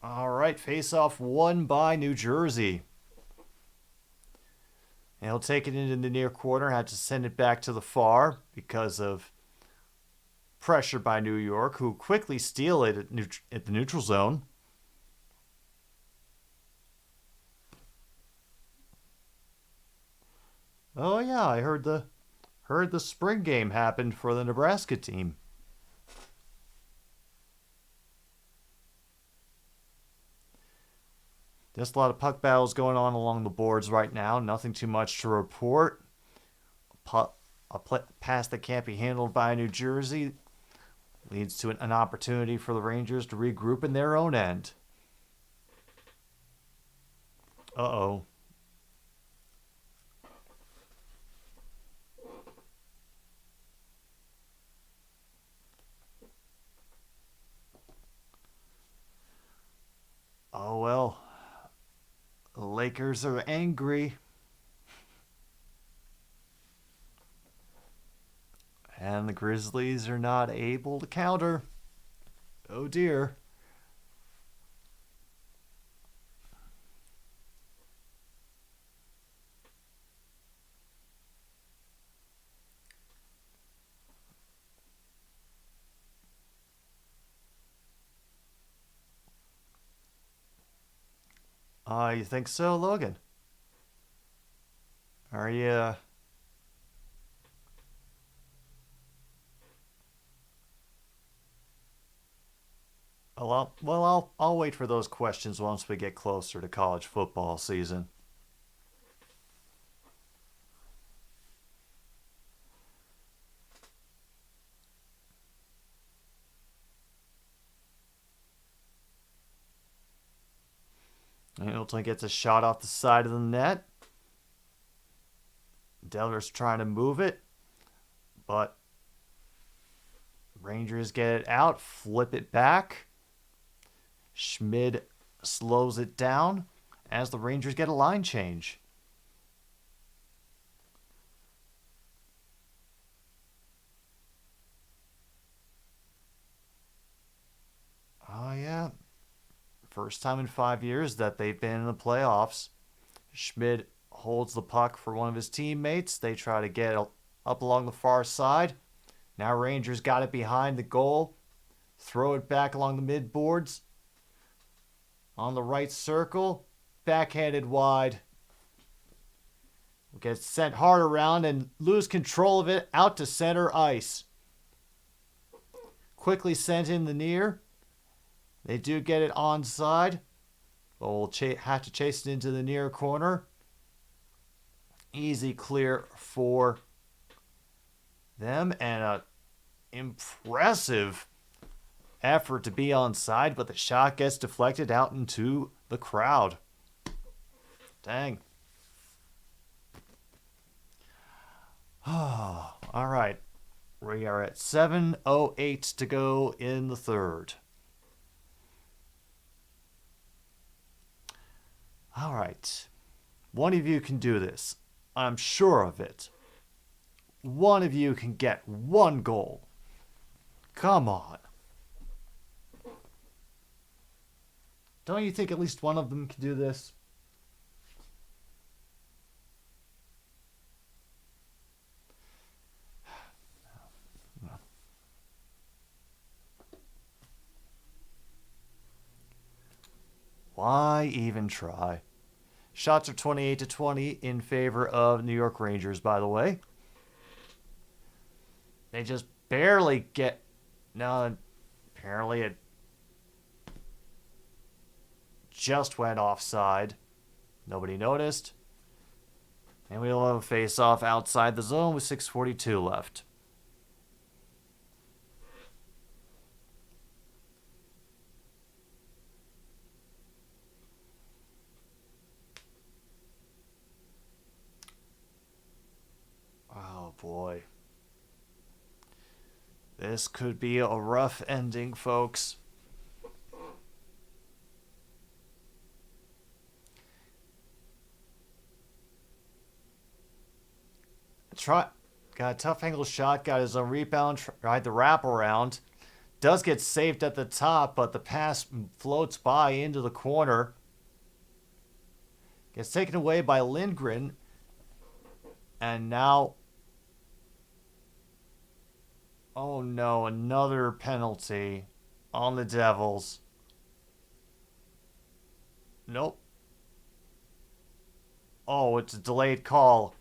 All right, face-off won by New Jersey. And he'll take it into the near corner, had to send it back to the far because of pressure by New York, who quickly steal it at the neutral zone. Oh yeah, I heard the spring game happened for the Nebraska team. Just a lot of puck battles going on along the boards right now. Nothing too much to report. A pass that can't be handled by New Jersey leads to an opportunity for the Rangers to regroup in their own end. Uh-oh. Oh well. The Lakers are angry. And the Grizzlies are not able to counter. Oh dear. You think so, Logan? Are you... I'll wait for those questions once we get closer to college football season. Hamilton gets a shot off the side of the net. Deller's trying to move it, but Rangers get it out, flip it back. Schmid slows it down as the Rangers get a line change. Oh, yeah. First time in 5 years that they've been in the playoffs. Schmid holds the puck for one of his teammates. They try to get up along the far side. Now Rangers got it behind the goal. Throw it back along the mid-boards. On the right circle. Backhanded wide. Gets sent hard around and lose control of it out to center ice. Quickly sent in the near. They do get it onside, but we'll have to chase it into the near corner. Easy clear for them, and an impressive effort to be onside, but the shot gets deflected out into the crowd. Dang. Oh, all right. We are at 7:08 to go in the third. All right. One of you can do this. I'm sure of it. One of you can get one goal. Come on. Don't you think at least one of them can do this? Why even try? Shots are 28-20 in favor of New York Rangers, by the way. They just barely get... No, apparently it just went offside. Nobody noticed. And we'll have a face-off outside the zone with 6:42 left. Oh boy. This could be a rough ending, folks. Got a tough angle shot. Got his own rebound. Tried the wraparound. Does get saved at the top, but the pass floats by into the corner. Gets taken away by Lindgren. And now... Oh no, another penalty on the Devils. Nope. Oh, it's a delayed call.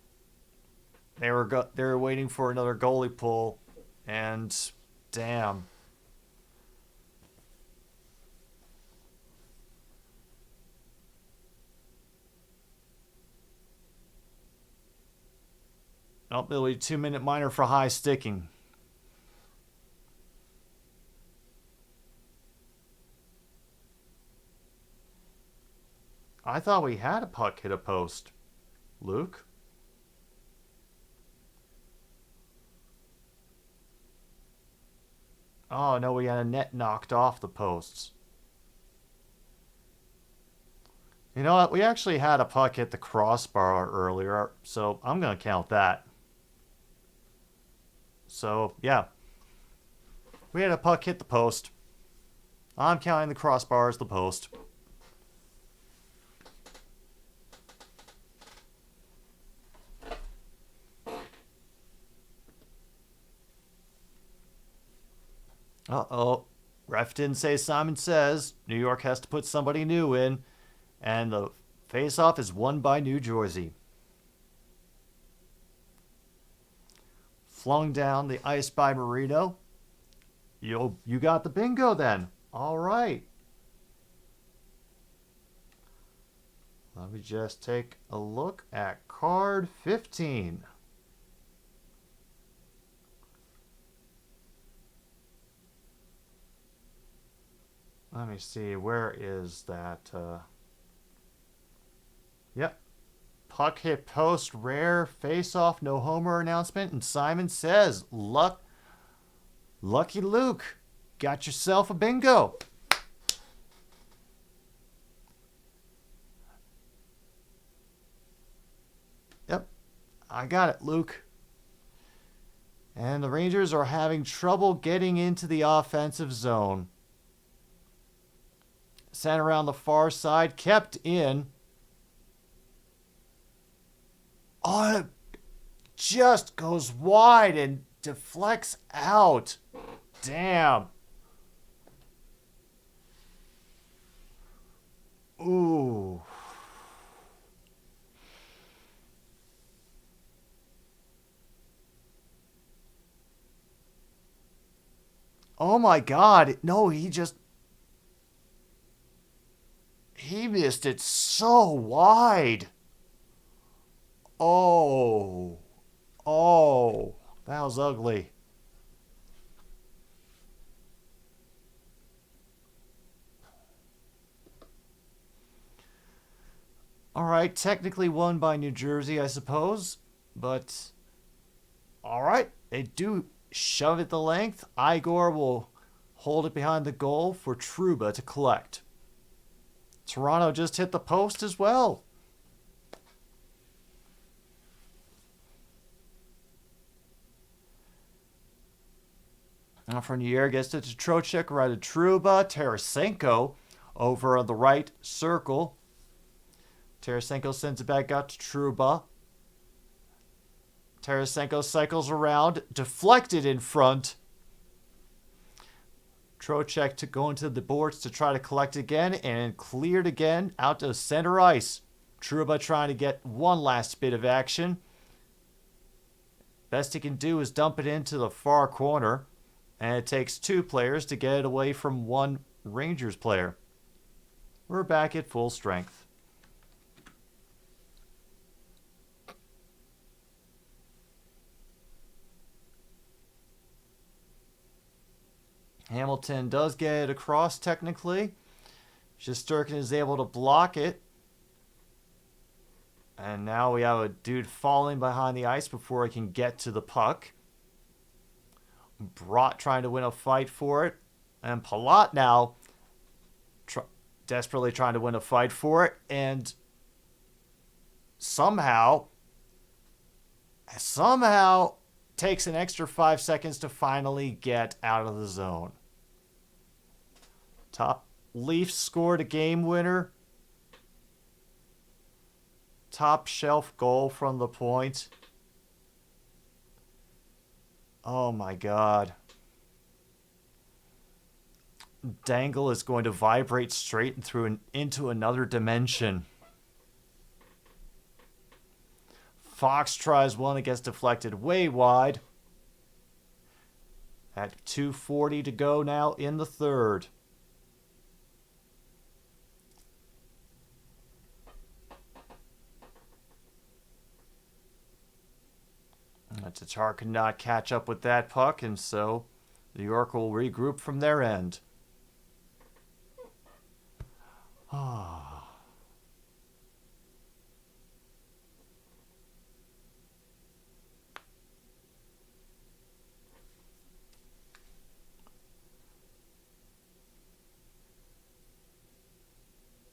They were waiting for another goalie pull, and damn. Nope, it'll be 2-minute minor for high sticking. I thought we had a puck hit a post. Luke? Oh, no, we had a net knocked off the posts. You know what? We actually had a puck hit the crossbar earlier, so I'm going to count that. So, yeah. We had a puck hit the post. I'm counting the crossbar as the post. Uh-oh. Ref didn't say Simon Says. New York has to put somebody new in. And the face-off is won by New Jersey. Flung down the ice by Marino. You got the bingo then. All right. Let me just take a look at card 15. Let me see, where is that? Yep. Puck hit post, rare, face-off, no homer announcement, and Simon Says, Lucky Luke, got yourself a bingo. Yep, I got it, Luke. And the Rangers are having trouble getting into the offensive zone. Sent around the far side, kept in. Oh, it just goes wide and deflects out. Damn. Ooh. Oh my God. No, he missed it so wide. Oh, that was ugly. All right, technically won by New Jersey, I suppose, but all right, they do shove it the length. Igor will hold it behind the goal for Trouba to collect. Toronto just hit the post as well. Now from the air, gets it to Trocheck, right to Trouba. Tarasenko over on the right circle. Tarasenko sends it back out to Trouba. Tarasenko cycles around, deflected in front. Trocheck to go into the boards to try to collect again, and cleared again out to center ice. Trouba trying to get one last bit of action. Best he can do is dump it into the far corner. And it takes two players to get it away from one Rangers player. We're back at full strength. Hamilton does get it across technically. Shesterkin is able to block it. And now we have a dude falling behind the ice before he can get to the puck. Brott trying to win a fight for it. And Palat now desperately trying to win a fight for it. And somehow somehow takes an extra 5 seconds to finally get out of the zone. Top Leafs scored a game winner. Top shelf goal from the point. Oh my god. Dangle is going to vibrate straight and through into another dimension. Fox tries one, it gets deflected way wide. At 2:40 to go now in the third. Tatar could not catch up with that puck, and so New York will regroup from their end.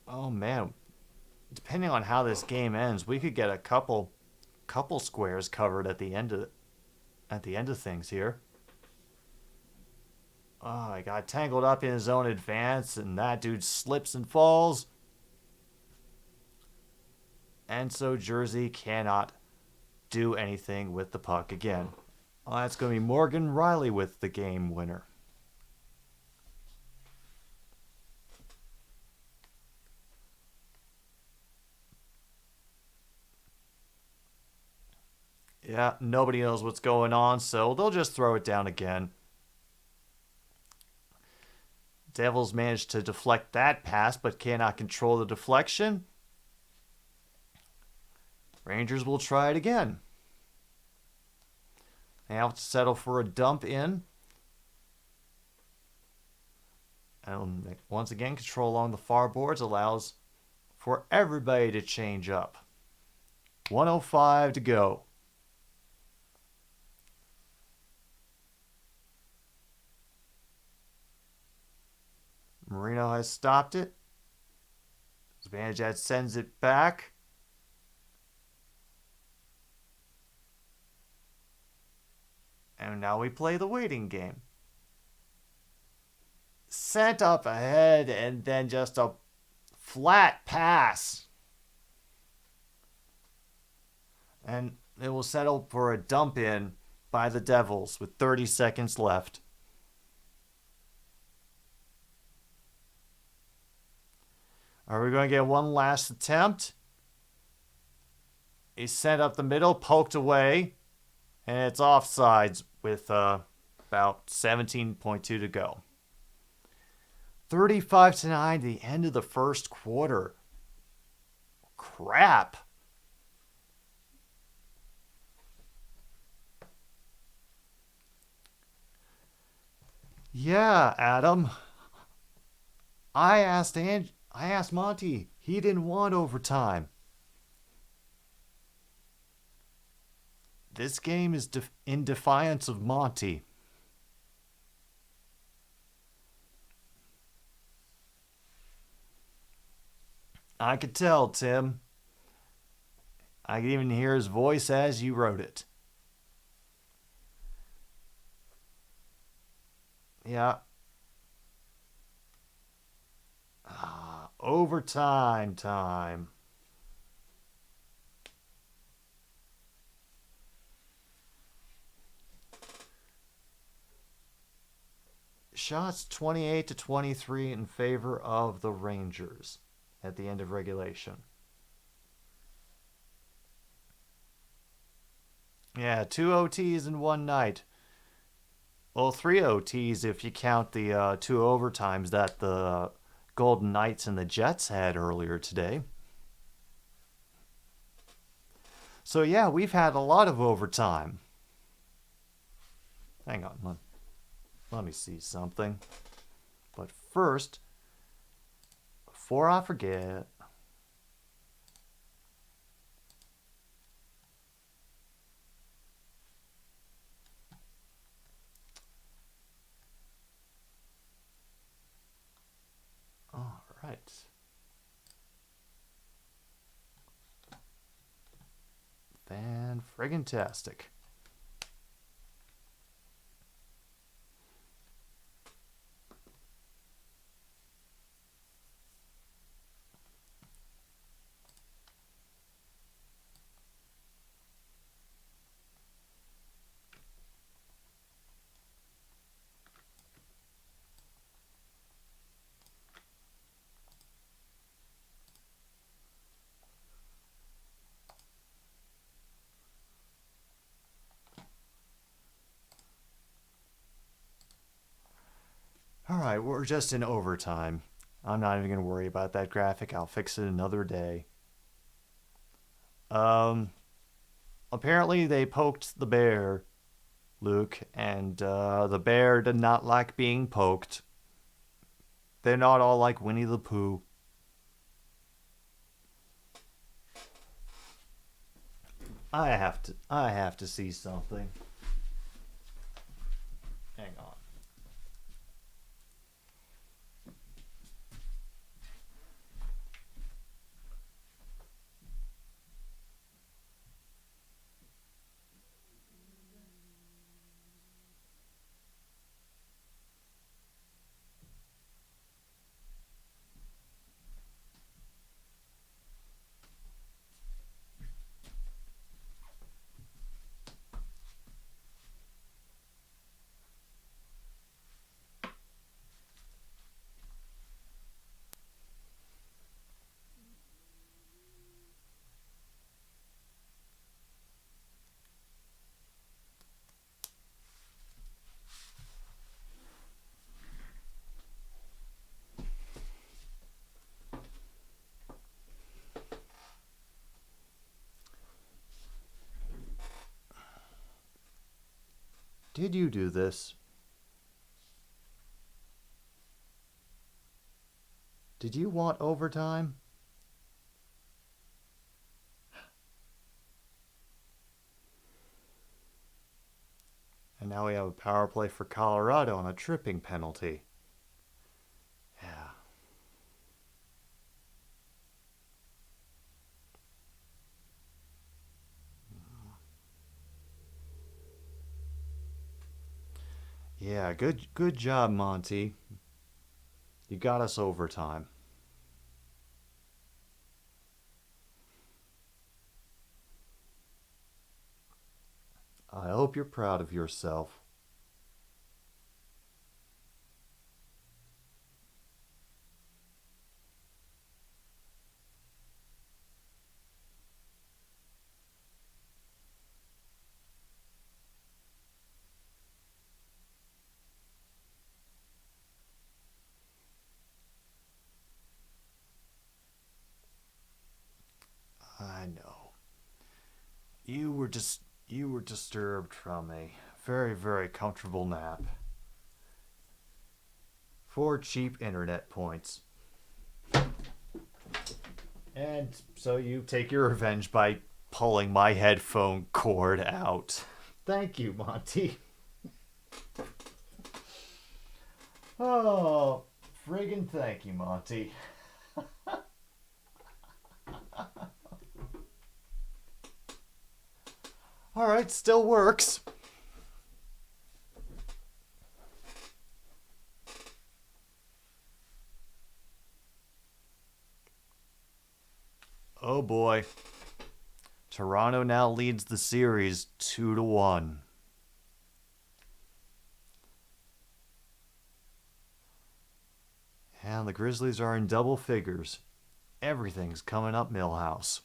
Oh man, depending on how this game ends, we could get a couple squares covered at the end of things here. Oh, I got tangled up in his own advance, and that dude slips and falls. And so Jersey cannot do anything with the puck again. Well, that's going to be Morgan Riley with the game winner. Yeah, nobody knows what's going on, so they'll just throw it down again. Devils managed to deflect that pass, but cannot control the deflection. Rangers will try it again. They have to settle for a dump in. And once again, control along the far boards allows for everybody to change up. 1:05 to go. Marino has stopped it. Zibanejad sends it back. And now we play the waiting game. Sent up ahead and then just a flat pass. And it will settle for a dump in by the Devils with 30 seconds left. Are we going to get one last attempt? He's sent up the middle, poked away, and it's offsides with about 17.2 to go. 35-9, the end of the first quarter. Crap. Yeah, Adam. I asked Monty. He didn't want overtime. This game is in defiance of Monty. I could tell, Tim. I could even hear his voice as you wrote it. Yeah. Overtime time. Shots 28-23 in favor of the Rangers at the end of regulation. Yeah, 2 OTs in one night. Well, 3 OTs if you count the 2 overtimes that the Golden Knights and the Jets had earlier today. So yeah, we've had a lot of overtime. Hang on, let me see something. But first, before I forget, all right. Van Frank. Friggin-tastic. Alright, we're just in overtime. I'm not even going to worry about that graphic. I'll fix it another day. Apparently they poked the bear, Luke, and the bear did not like being poked. They're not all like Winnie the Pooh. I have to see something. Hang on. Did you do this? Did you want overtime? And now we have a power play for Colorado on a tripping penalty. Yeah. Yeah, good job, Monty. You got us overtime. I hope you're proud of yourself. I know. You were disturbed from a very, very comfortable nap. 4 cheap internet points. And so you take your revenge by pulling my headphone cord out. Thank you, Monty. Oh, friggin' thank you, Monty. Alright, still works. Oh boy. Toronto now leads the series 2-1. And the Grizzlies are in double figures. Everything's coming up Millhouse.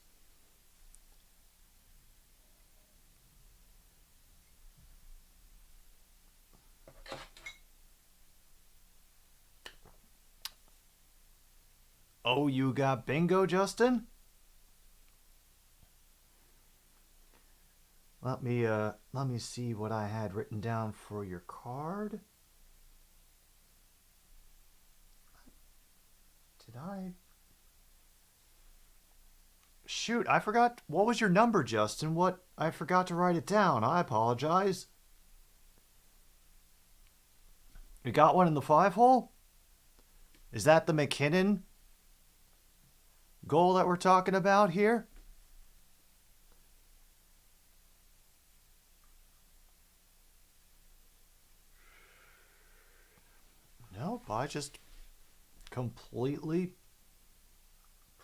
Oh, you got bingo, Justin? Let me see what I had written down for your card. Did I? Shoot, I forgot. What was your number, Justin? I forgot to write it down. I apologize. You got one in the 5-hole? Is that the McKinnon goal that we're talking about here? just completely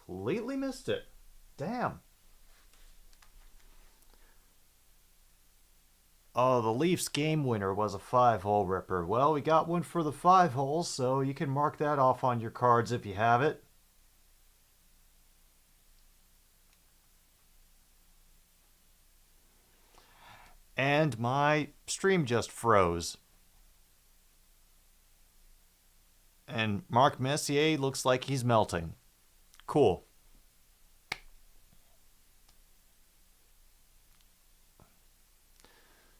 missed it. Damn. Oh, the Leafs game winner was a 5-hole ripper. Well, we got one for the 5 holes, so you can mark that off on your cards if you have it. And my stream just froze. And Mark Messier looks like he's melting. Cool.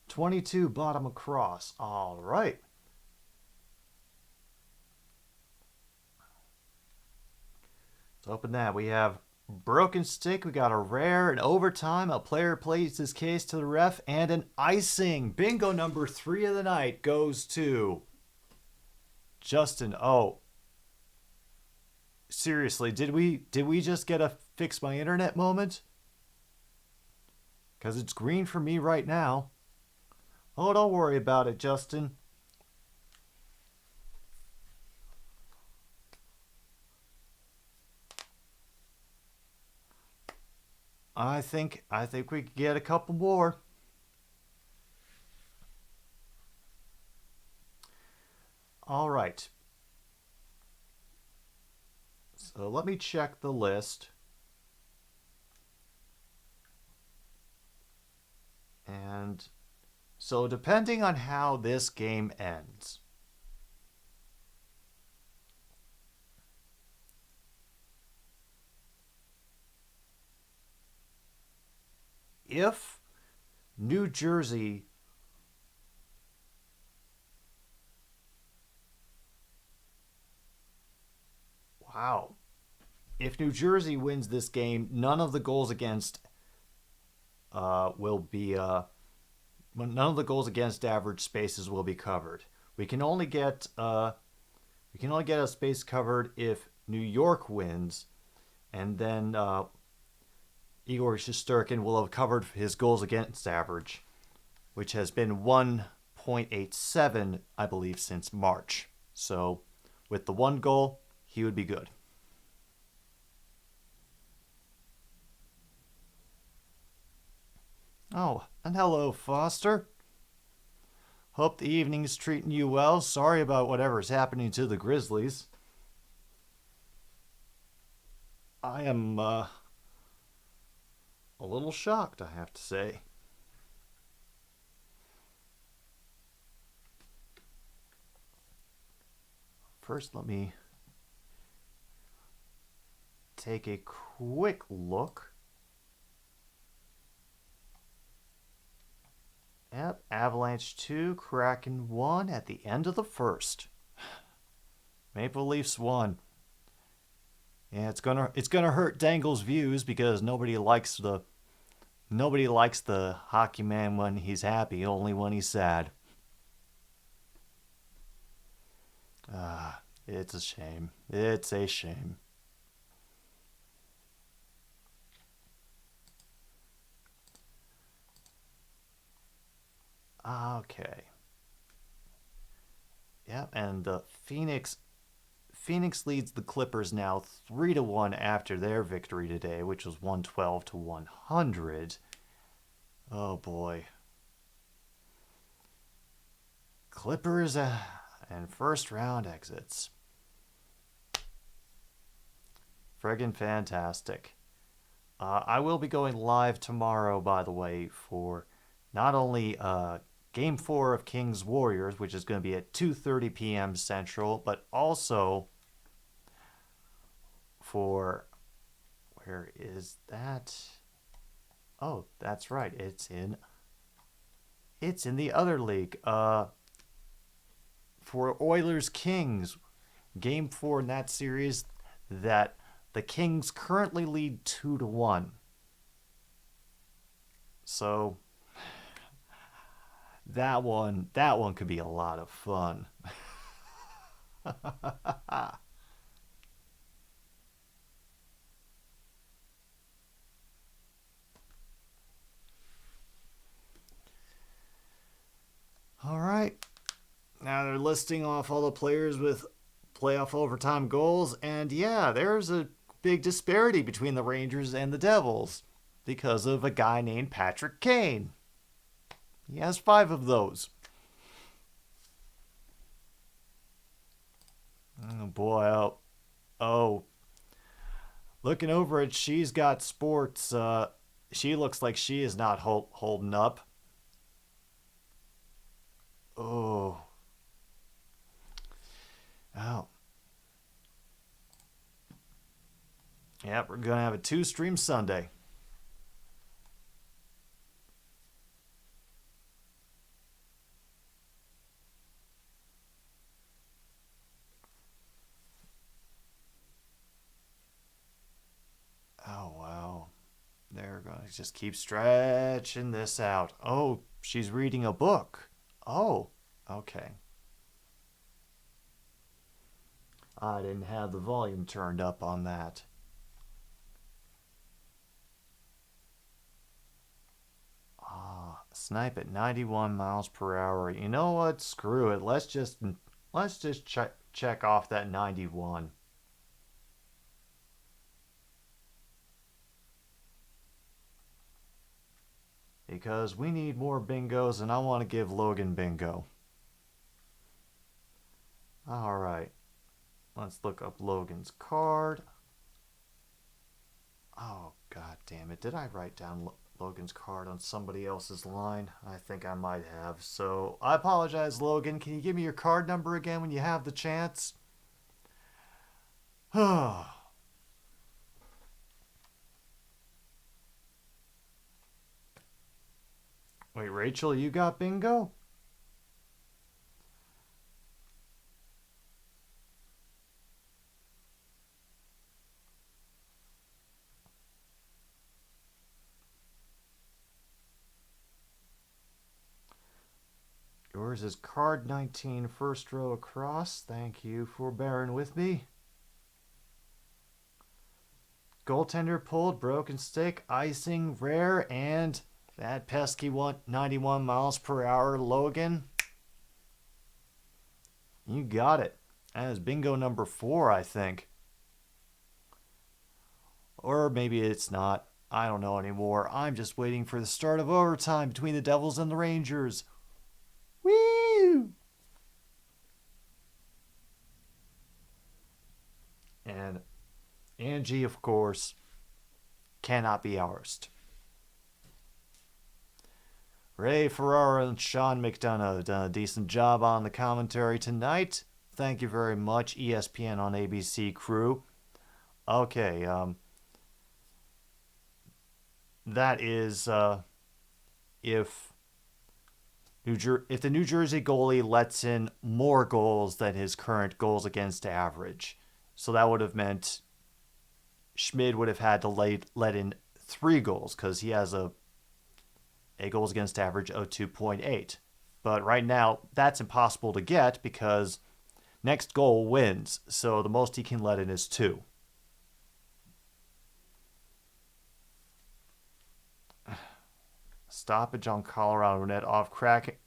$22 bottom across. All right. Let's open that. We have broken stick. We got a rare, an overtime. A player plays his case to the ref, and an icing. Bingo number 3 of the night goes to Justin. Oh, seriously, did we just get a fix my internet moment? Because it's green for me right now. Oh, don't worry about it, Justin. I think we could get a couple more. All right. So let me check the list. And so depending on how this game ends, if New Jersey if New Jersey wins this game, none of the goals against none of the goals against average spaces will be covered. We can only get a space covered if New York wins, and then Igor Shesterkin will have covered his goals against average, which has been 1.87, I believe, since March. So with the 1 goal, he would be good. Oh, and hello, Foster. Hope the evening's treating you well. Sorry about whatever's happening to the Grizzlies. I am a little shocked, I have to say. First, let me take a quick look. Yep, Avalanche 2, Kraken 1 at the end of the first. Maple Leafs 1. Yeah, it's gonna hurt Dangle's views because nobody likes the hockey man when he's happy, only when he's sad. It's a shame. It's a shame. Okay. Yep, and the Phoenix leads the Clippers now 3-1 after their victory today, which was 112-100. Oh boy. Clippers and first round exits. Friggin' fantastic. I will be going live tomorrow, by the way, for not only Game 4 of Kings Warriors, which is going to be at 2:30 p.m. Central, but also for, where is that? Oh, that's right. It's in the other league. For Oilers Kings, Game 4 in that series, that the Kings currently lead 2-1. So that one could be a lot of fun. All right. Now they're listing off all the players with playoff overtime goals. And yeah, there's a big disparity between the Rangers and the Devils because of a guy named Patrick Kane. He has 5 of those. Oh boy, oh. Looking over at She's Got Sports, she looks like she is not holding up. Oh. Oh. Yep, we're going to have a 2-stream Sunday. Oh, wow. They're going to just keep stretching this out. Oh, she's reading a book. Oh, okay. I didn't have the volume turned up on that. Snipe at 91 miles per hour. You know what? Screw it. Let's just check off that 91. Because we need more bingos, and I want to give Logan bingo. All right. Let's look up Logan's card. Oh, god damn it. Did I write down Logan's card on somebody else's line? I think I might have. So, I apologize, Logan. Can you give me your card number again when you have the chance? Wait, Rachel, you got bingo? Yours is card 19, first row across. Thank you for bearing with me. Goaltender pulled, broken stick, icing, rare, and that pesky 91 miles per hour, Logan. You got it. That is bingo number 4, I think. Or maybe it's not. I don't know anymore. I'm just waiting for the start of overtime between the Devils and the Rangers. Woo! And Angie, of course, cannot be ousted. Ray Ferrara and Sean McDonough done a decent job on the commentary tonight. Thank you very much, ESPN on ABC crew. Okay, that is if the New Jersey goalie lets in more goals than his current goals against average. So that would have meant Schmid would have had to let in 3 goals because he has a goals against average of 2.8. But right now, that's impossible to get because next goal wins. So the most he can let in is 2. Stoppage on Colorado net off crack.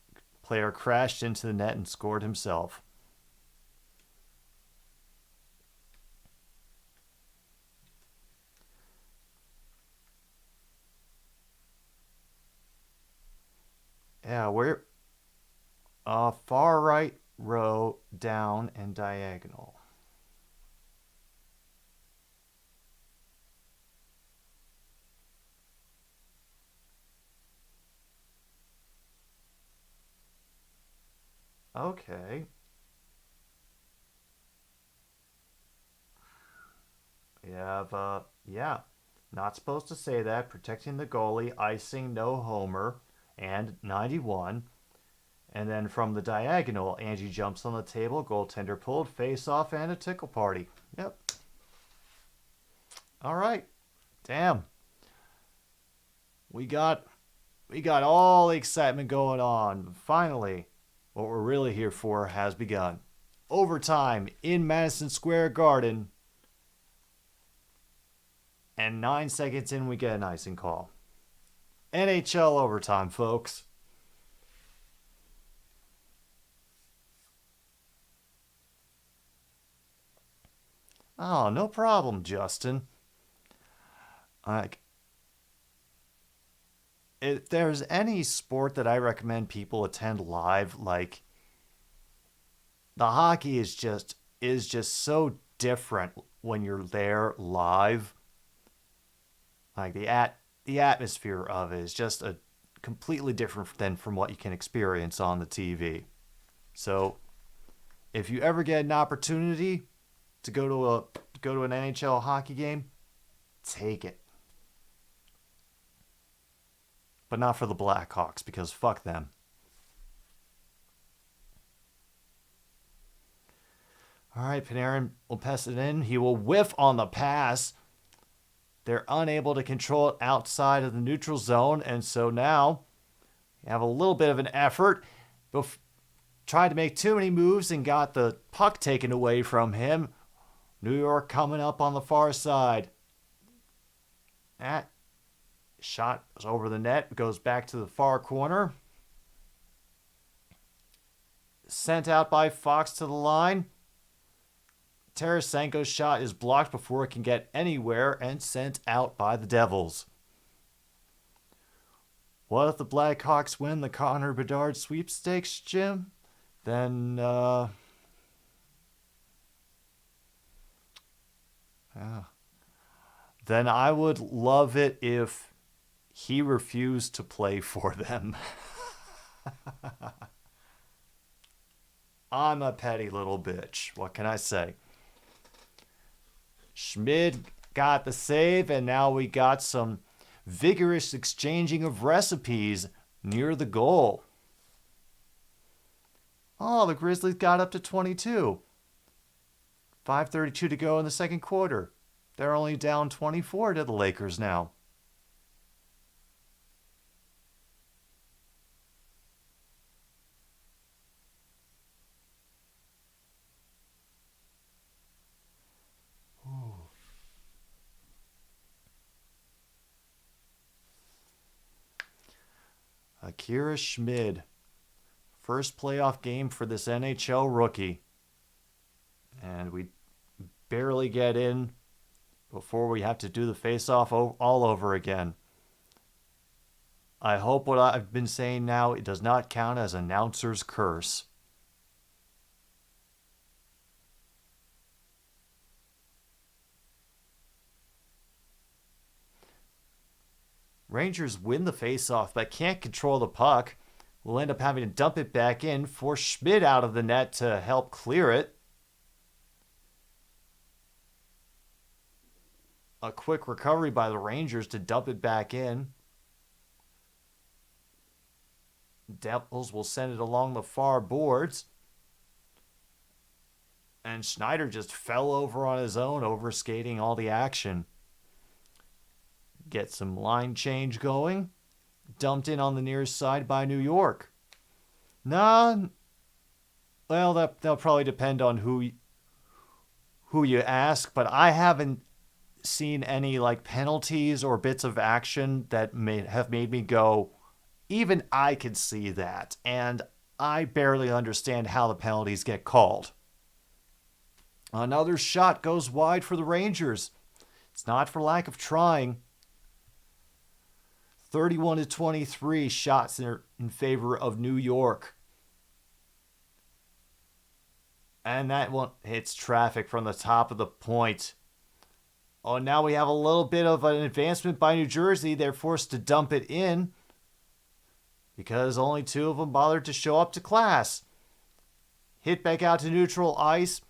Player crashed into the net and scored himself. Yeah, we're far right row, down, and diagonal. Okay. We have, yeah, not supposed to say that. Protecting the goalie, icing, no homer, and 91. And then from the diagonal, Angie jumps on the table, goaltender pulled, face off, and a tickle party. Yep. All right. Damn. We got all the excitement going on. Finally, what we're really here for has begun. Overtime in Madison Square Garden. And 9 seconds in, we get an icing call. NHL overtime, folks. Oh, no problem, Justin. Like, if there's any sport that I recommend people attend live, like the hockey is just so different when you're there live. Like the atmosphere of it is just a completely different than from what you can experience on the TV. So, if you ever get an opportunity to go to an NHL hockey game, take it. But not for the Blackhawks, because fuck them. All right, Panarin will pass it in. He will whiff on the pass. They're unable to control it outside of the neutral zone, and so now you have a little bit of an effort. Tried to make too many moves and got the puck taken away from him. New York coming up on the far side. That shot is over the net, goes back to the far corner. Sent out by Fox to the line. Tarasenko's shot is blocked before it can get anywhere and sent out by the Devils. What if the Blackhawks win the Connor Bedard sweepstakes, Jim? Then, then I would love it if he refused to play for them. I'm a petty little bitch. What can I say? Schmid got the save, and now we got some vigorous exchanging of recipes near the goal. Oh, the Grizzlies got up to 22. 5:32 to go in the second quarter. They're only down 24 to the Lakers now. Akira Schmid. First playoff game for this NHL rookie. And we barely get in before we have to do the face-off all over again. I hope what I've been saying now, it does not count as announcer's curse. Rangers win the face-off, but can't control the puck. We'll end up having to dump it back in, force Schmid out of the net to help clear it. A quick recovery by the Rangers to dump it back in. Devils will send it along the far boards. And Schneider just fell over on his own, overskating all the action. Get some line change going. Dumped in on the near side by New York. Well, that'll probably depend on who you ask, but I haven't seen any like penalties or bits of action that have made me go, even I could see that, and I barely understand how the penalties get called. Another shot goes wide for the Rangers. It's not for lack of trying. 31-23 shots in favor of New York. And that one hits traffic from the top of the point. Oh, now we have a little bit of an advancement by New Jersey. They're forced to dump it in because only two of them bothered to show up to class. Hit back out to neutral ice.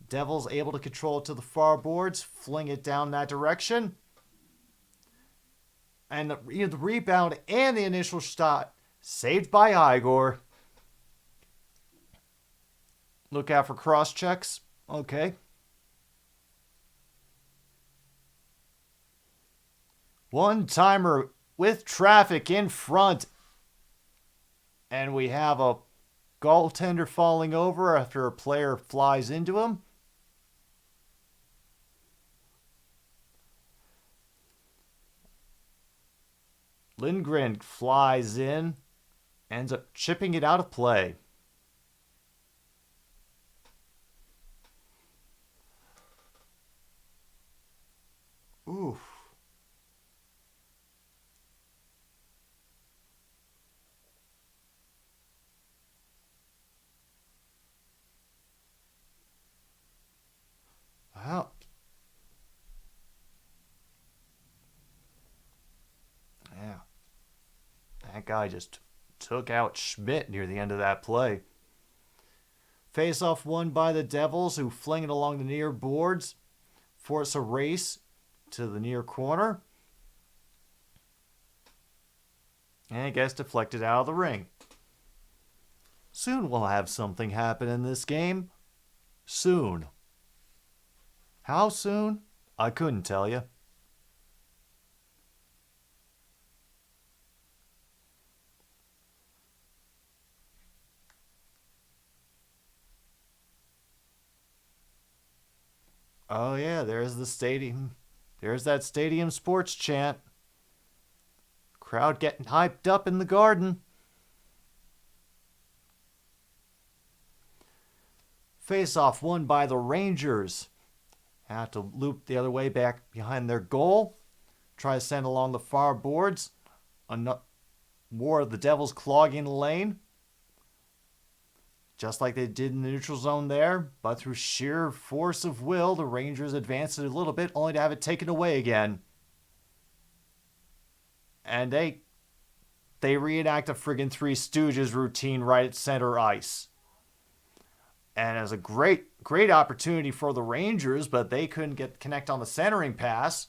Devils able to control it to the far boards, fling it down that direction. And the rebound and the initial shot saved by Igor. Look out for cross checks. Okay. One timer with traffic in front. And we have a goaltender falling over after a player flies into him. Lindgren flies in, ends up chipping it out of play. That guy just took out Schmidt near the end of that play. Face-off won by the Devils, who fling it along the near boards, force a race to the near corner, and it gets deflected out of the ring. Soon we'll have something happen in this game. Soon. How soon? I couldn't tell you. Oh yeah, there's the stadium. There's that stadium sports chant. Crowd getting hyped up in the Garden. Face-off won by the Rangers. Have to loop the other way back behind their goal. Try to send along the far boards. More of the Devils clogging the lane. Just like they did in the neutral zone there. But through sheer force of will, the Rangers advanced it a little bit, only to have it taken away again. And they reenact a friggin' Three Stooges routine right at center ice. And it was a great opportunity for the Rangers, but they couldn't connect on the centering pass.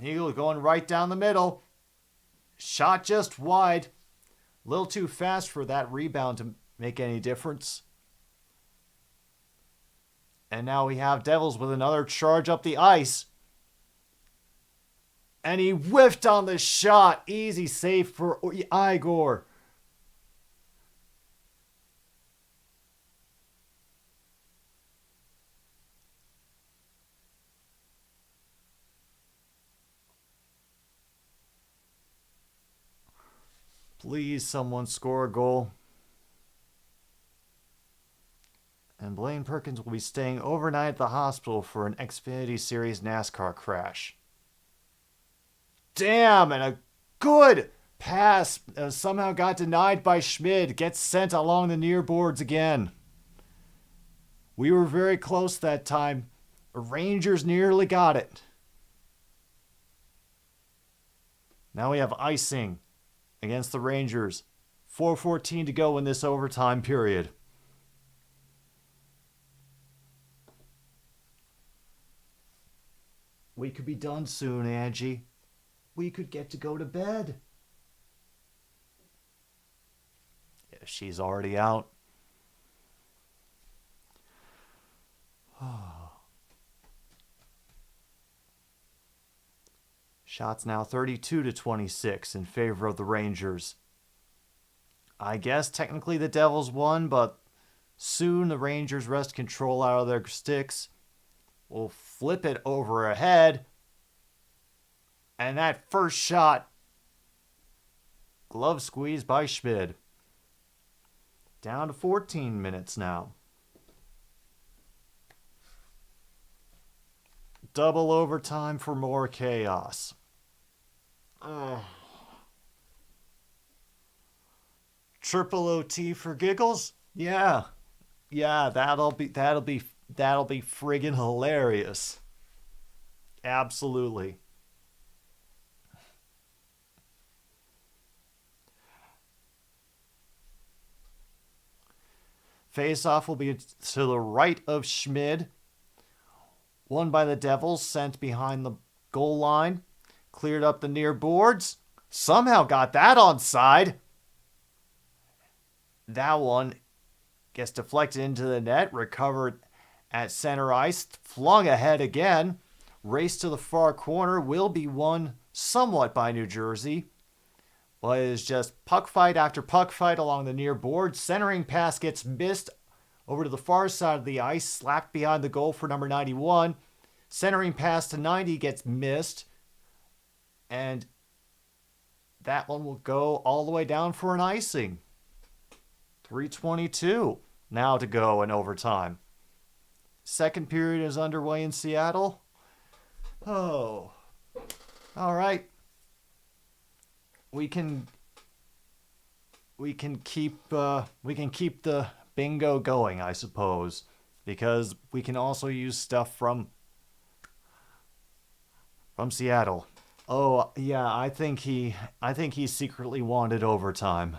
Eagle going right down the middle. Shot just wide. A little too fast for that rebound to make any difference. And now we have Devils with another charge up the ice. And he whiffed on the shot. Easy save for Igor. Please, someone score a goal. And Blaine Perkins will be staying overnight at the hospital for an Xfinity Series NASCAR crash. Damn, and a good pass somehow got denied by Schmid. Gets sent along the near boards again. We were very close that time. Rangers nearly got it. Now we have icing against the Rangers. 4:14 to go in this overtime period. We could be done soon, Angie. We could get to go to bed. Yeah, she's already out. Shots now 32-26 in favor of the Rangers. I guess technically the Devils won, but soon the Rangers wrest control out of their sticks. Will flip it over ahead. And that first shot, glove squeeze by Schmid. Down to 14 minutes now. Double overtime for more chaos. Triple OT for giggles? Yeah, that'll be friggin' hilarious. Absolutely. Face-off will be to the right of Schmid. Won by the Devils, sent behind the goal line. Cleared up the near boards. Somehow got that onside. That one gets deflected into the net. Recovered at center ice. Flung ahead again. Race to the far corner. Will be won somewhat by New Jersey. But it is just puck fight after puck fight along the near board. Centering pass gets missed over to the far side of the ice. Slapped behind the goal for number 91. Centering pass to 90 gets missed. And that one will go all the way down for an icing. 3:22 now to go in overtime. Second period is underway in Seattle. Oh. All right. We can keep the bingo going, I suppose. because we can also use stuff from Seattle. Oh, yeah, I think he secretly wanted overtime.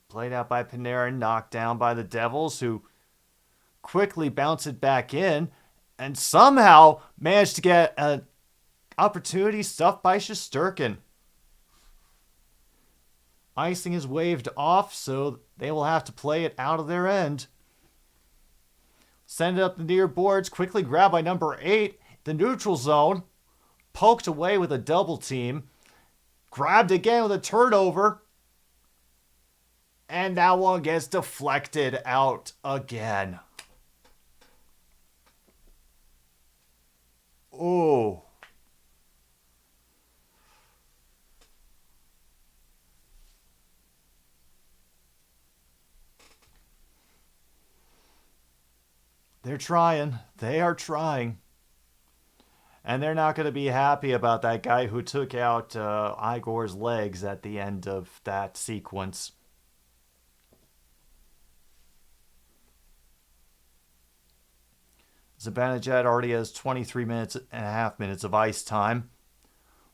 Played out by Panarin, knocked down by the Devils, who quickly bounce it back in and somehow managed to get an opportunity stuffed by Shesterkin. Icing is waved off, so they will have to play it out of their end. Send it up the near boards, quickly grabbed by number 8, the neutral zone. Poked away with a double team. Grabbed again with a turnover. And that one gets deflected out again. Oh. They're trying. They are trying. And they're not going to be happy about that guy who took out Igor's legs at the end of that sequence. Zibanejad already has 23.5 minutes of ice time.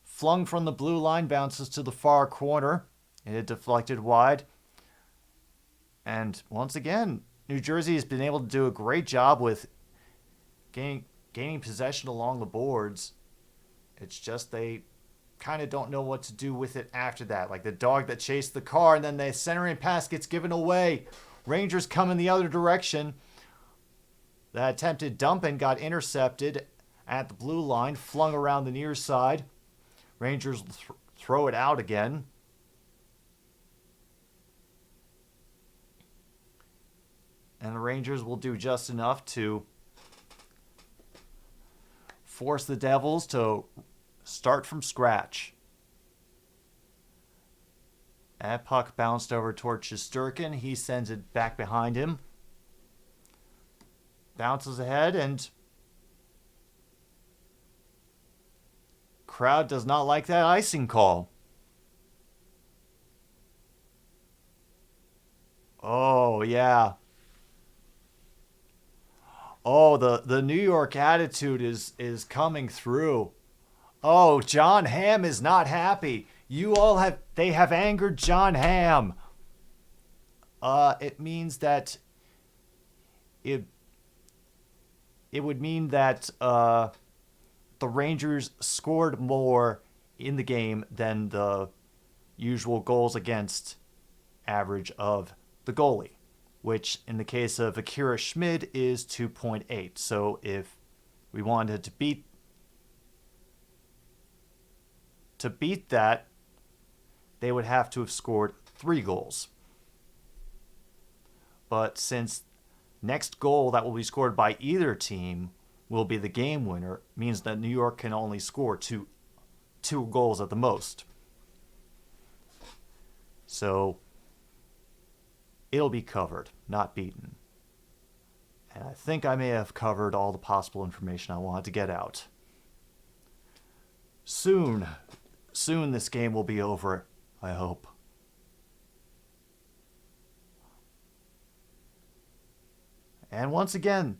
Flung from the blue line, bounces to the far corner. It deflected wide. And once again, New Jersey has been able to do a great job with gaining possession along the boards. It's just they kind of don't know what to do with it after that. Like the dog that chased the car, and then the centering pass gets given away. Rangers come in the other direction. The attempted dump and got intercepted at the blue line, flung around the near side. Rangers throw it out again. And the Rangers will do just enough to force the Devils to start from scratch. That puck bounced over toward Shesterkin. He sends it back behind him. Bounces ahead, and crowd does not like that icing call. Oh, yeah. Oh, the New York attitude is coming through. Oh, John Hamm is not happy. They have angered John Hamm. It means that it would mean that the Rangers scored more in the game than the usual goals against average of the goalie, which in the case of Akira Schmid is 2.8. So if we wanted to beat that, they would have to have scored 3 goals. But since next goal that will be scored by either team will be the game winner, means that New York can only score two goals at the most. So it'll be covered, not beaten. And I think I may have covered all the possible information I wanted to get out. Soon this game will be over, I hope. And once again,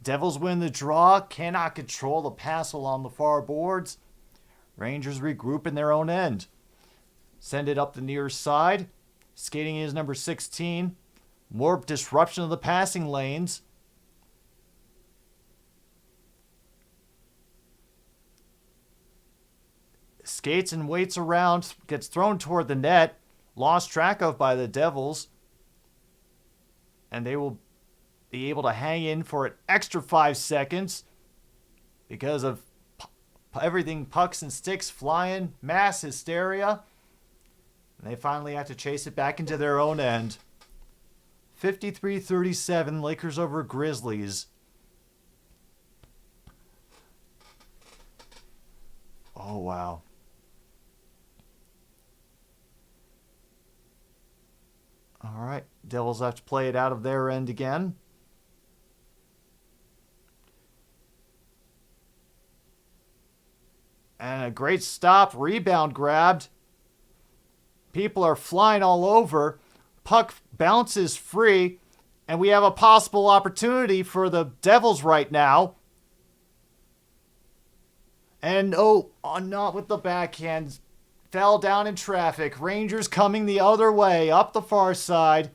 Devils win the draw, cannot control the pass along the far boards. Rangers regroup in their own end. Send it up the near side. Skating is number 16. More disruption of the passing lanes. Skates and waits around, gets thrown toward the net. Lost track of by the Devils. And they will be able to hang in for an extra 5 seconds because of everything pucks and sticks flying, mass hysteria. And they finally have to chase it back into their own end. 53-37, Lakers over Grizzlies. Oh, wow. All right, Devils have to play it out of their end again. And a great stop. Rebound grabbed. People are flying all over. Puck bounces free. And we have a possible opportunity for the Devils right now. And not with the backhand. Fell down in traffic. Rangers coming the other way, up the far side.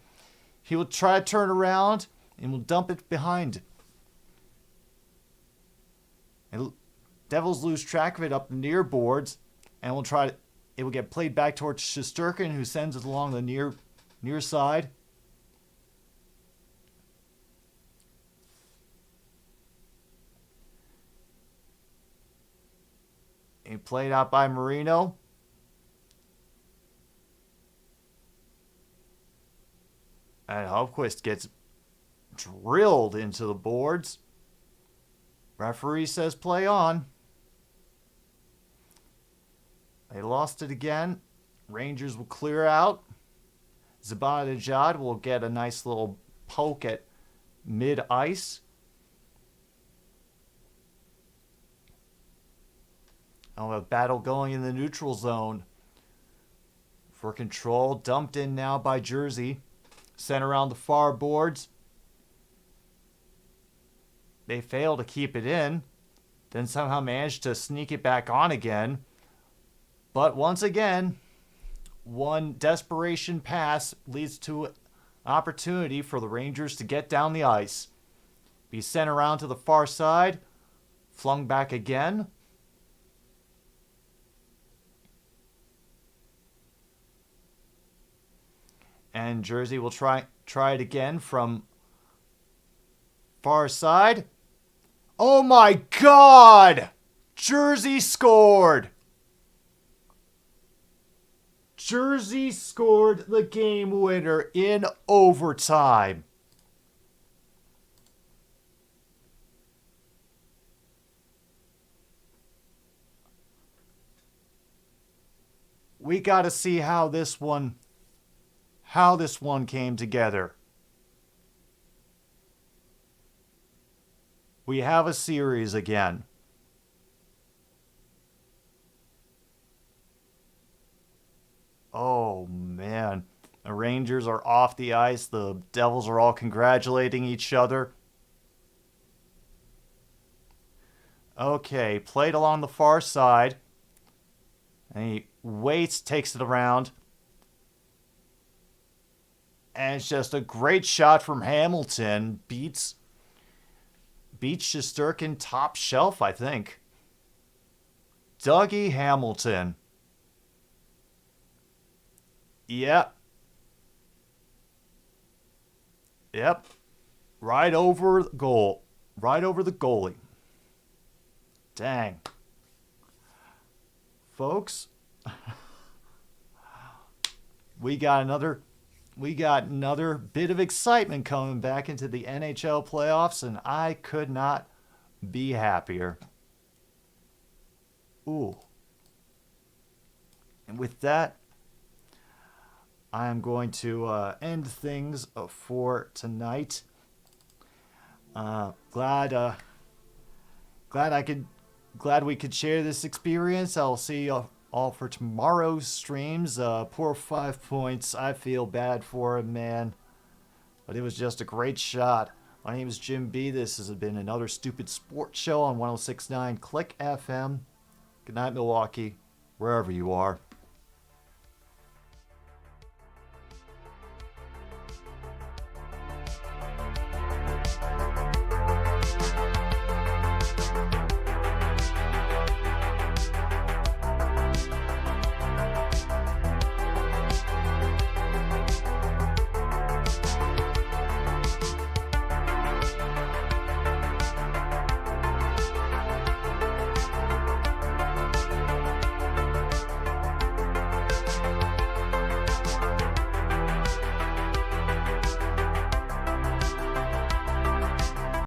He will try to turn around and will dump it behind. And Devils lose track of it up the near boards, and it will get played back towards Shesterkin, who sends it along the near side. And played out by Marino. And Hubquist gets drilled into the boards. Referee says play on. They lost it again. Rangers will clear out. Zibanejad will get a nice little poke at mid-ice. A battle going in the neutral zone for control. Dumped in now by Jersey. Sent around the far boards. They fail to keep it in. Then somehow manage to sneak it back on again. But once again, one desperation pass leads to an opportunity for the Rangers to get down the ice. Be sent around to the far side. Flung back again. And Jersey will try it again from far side. Oh my God! Jersey scored! Jersey scored the game winner in overtime. We got to see how this one came together. We have a series again. Oh, man. The Rangers are off the ice. The Devils are all congratulating each other. Okay, played along the far side. And he waits, takes it around. And it's just a great shot from Hamilton. Beats Shesterkin top shelf, I think. Dougie Hamilton. Yep. Right over the goal. Right over the goalie. Dang. Folks, we got another bit of excitement coming back into the NHL playoffs, and I could not be happier. Ooh. And with that, I am going to end things for tonight. Glad we could share this experience. I'll see you all for tomorrow's streams. Poor 5 points. I feel bad for him, man. But it was just a great shot. My name is Jim B. This has been another Stupid Sports Show on 106.9 Click FM. Good night, Milwaukee, wherever you are.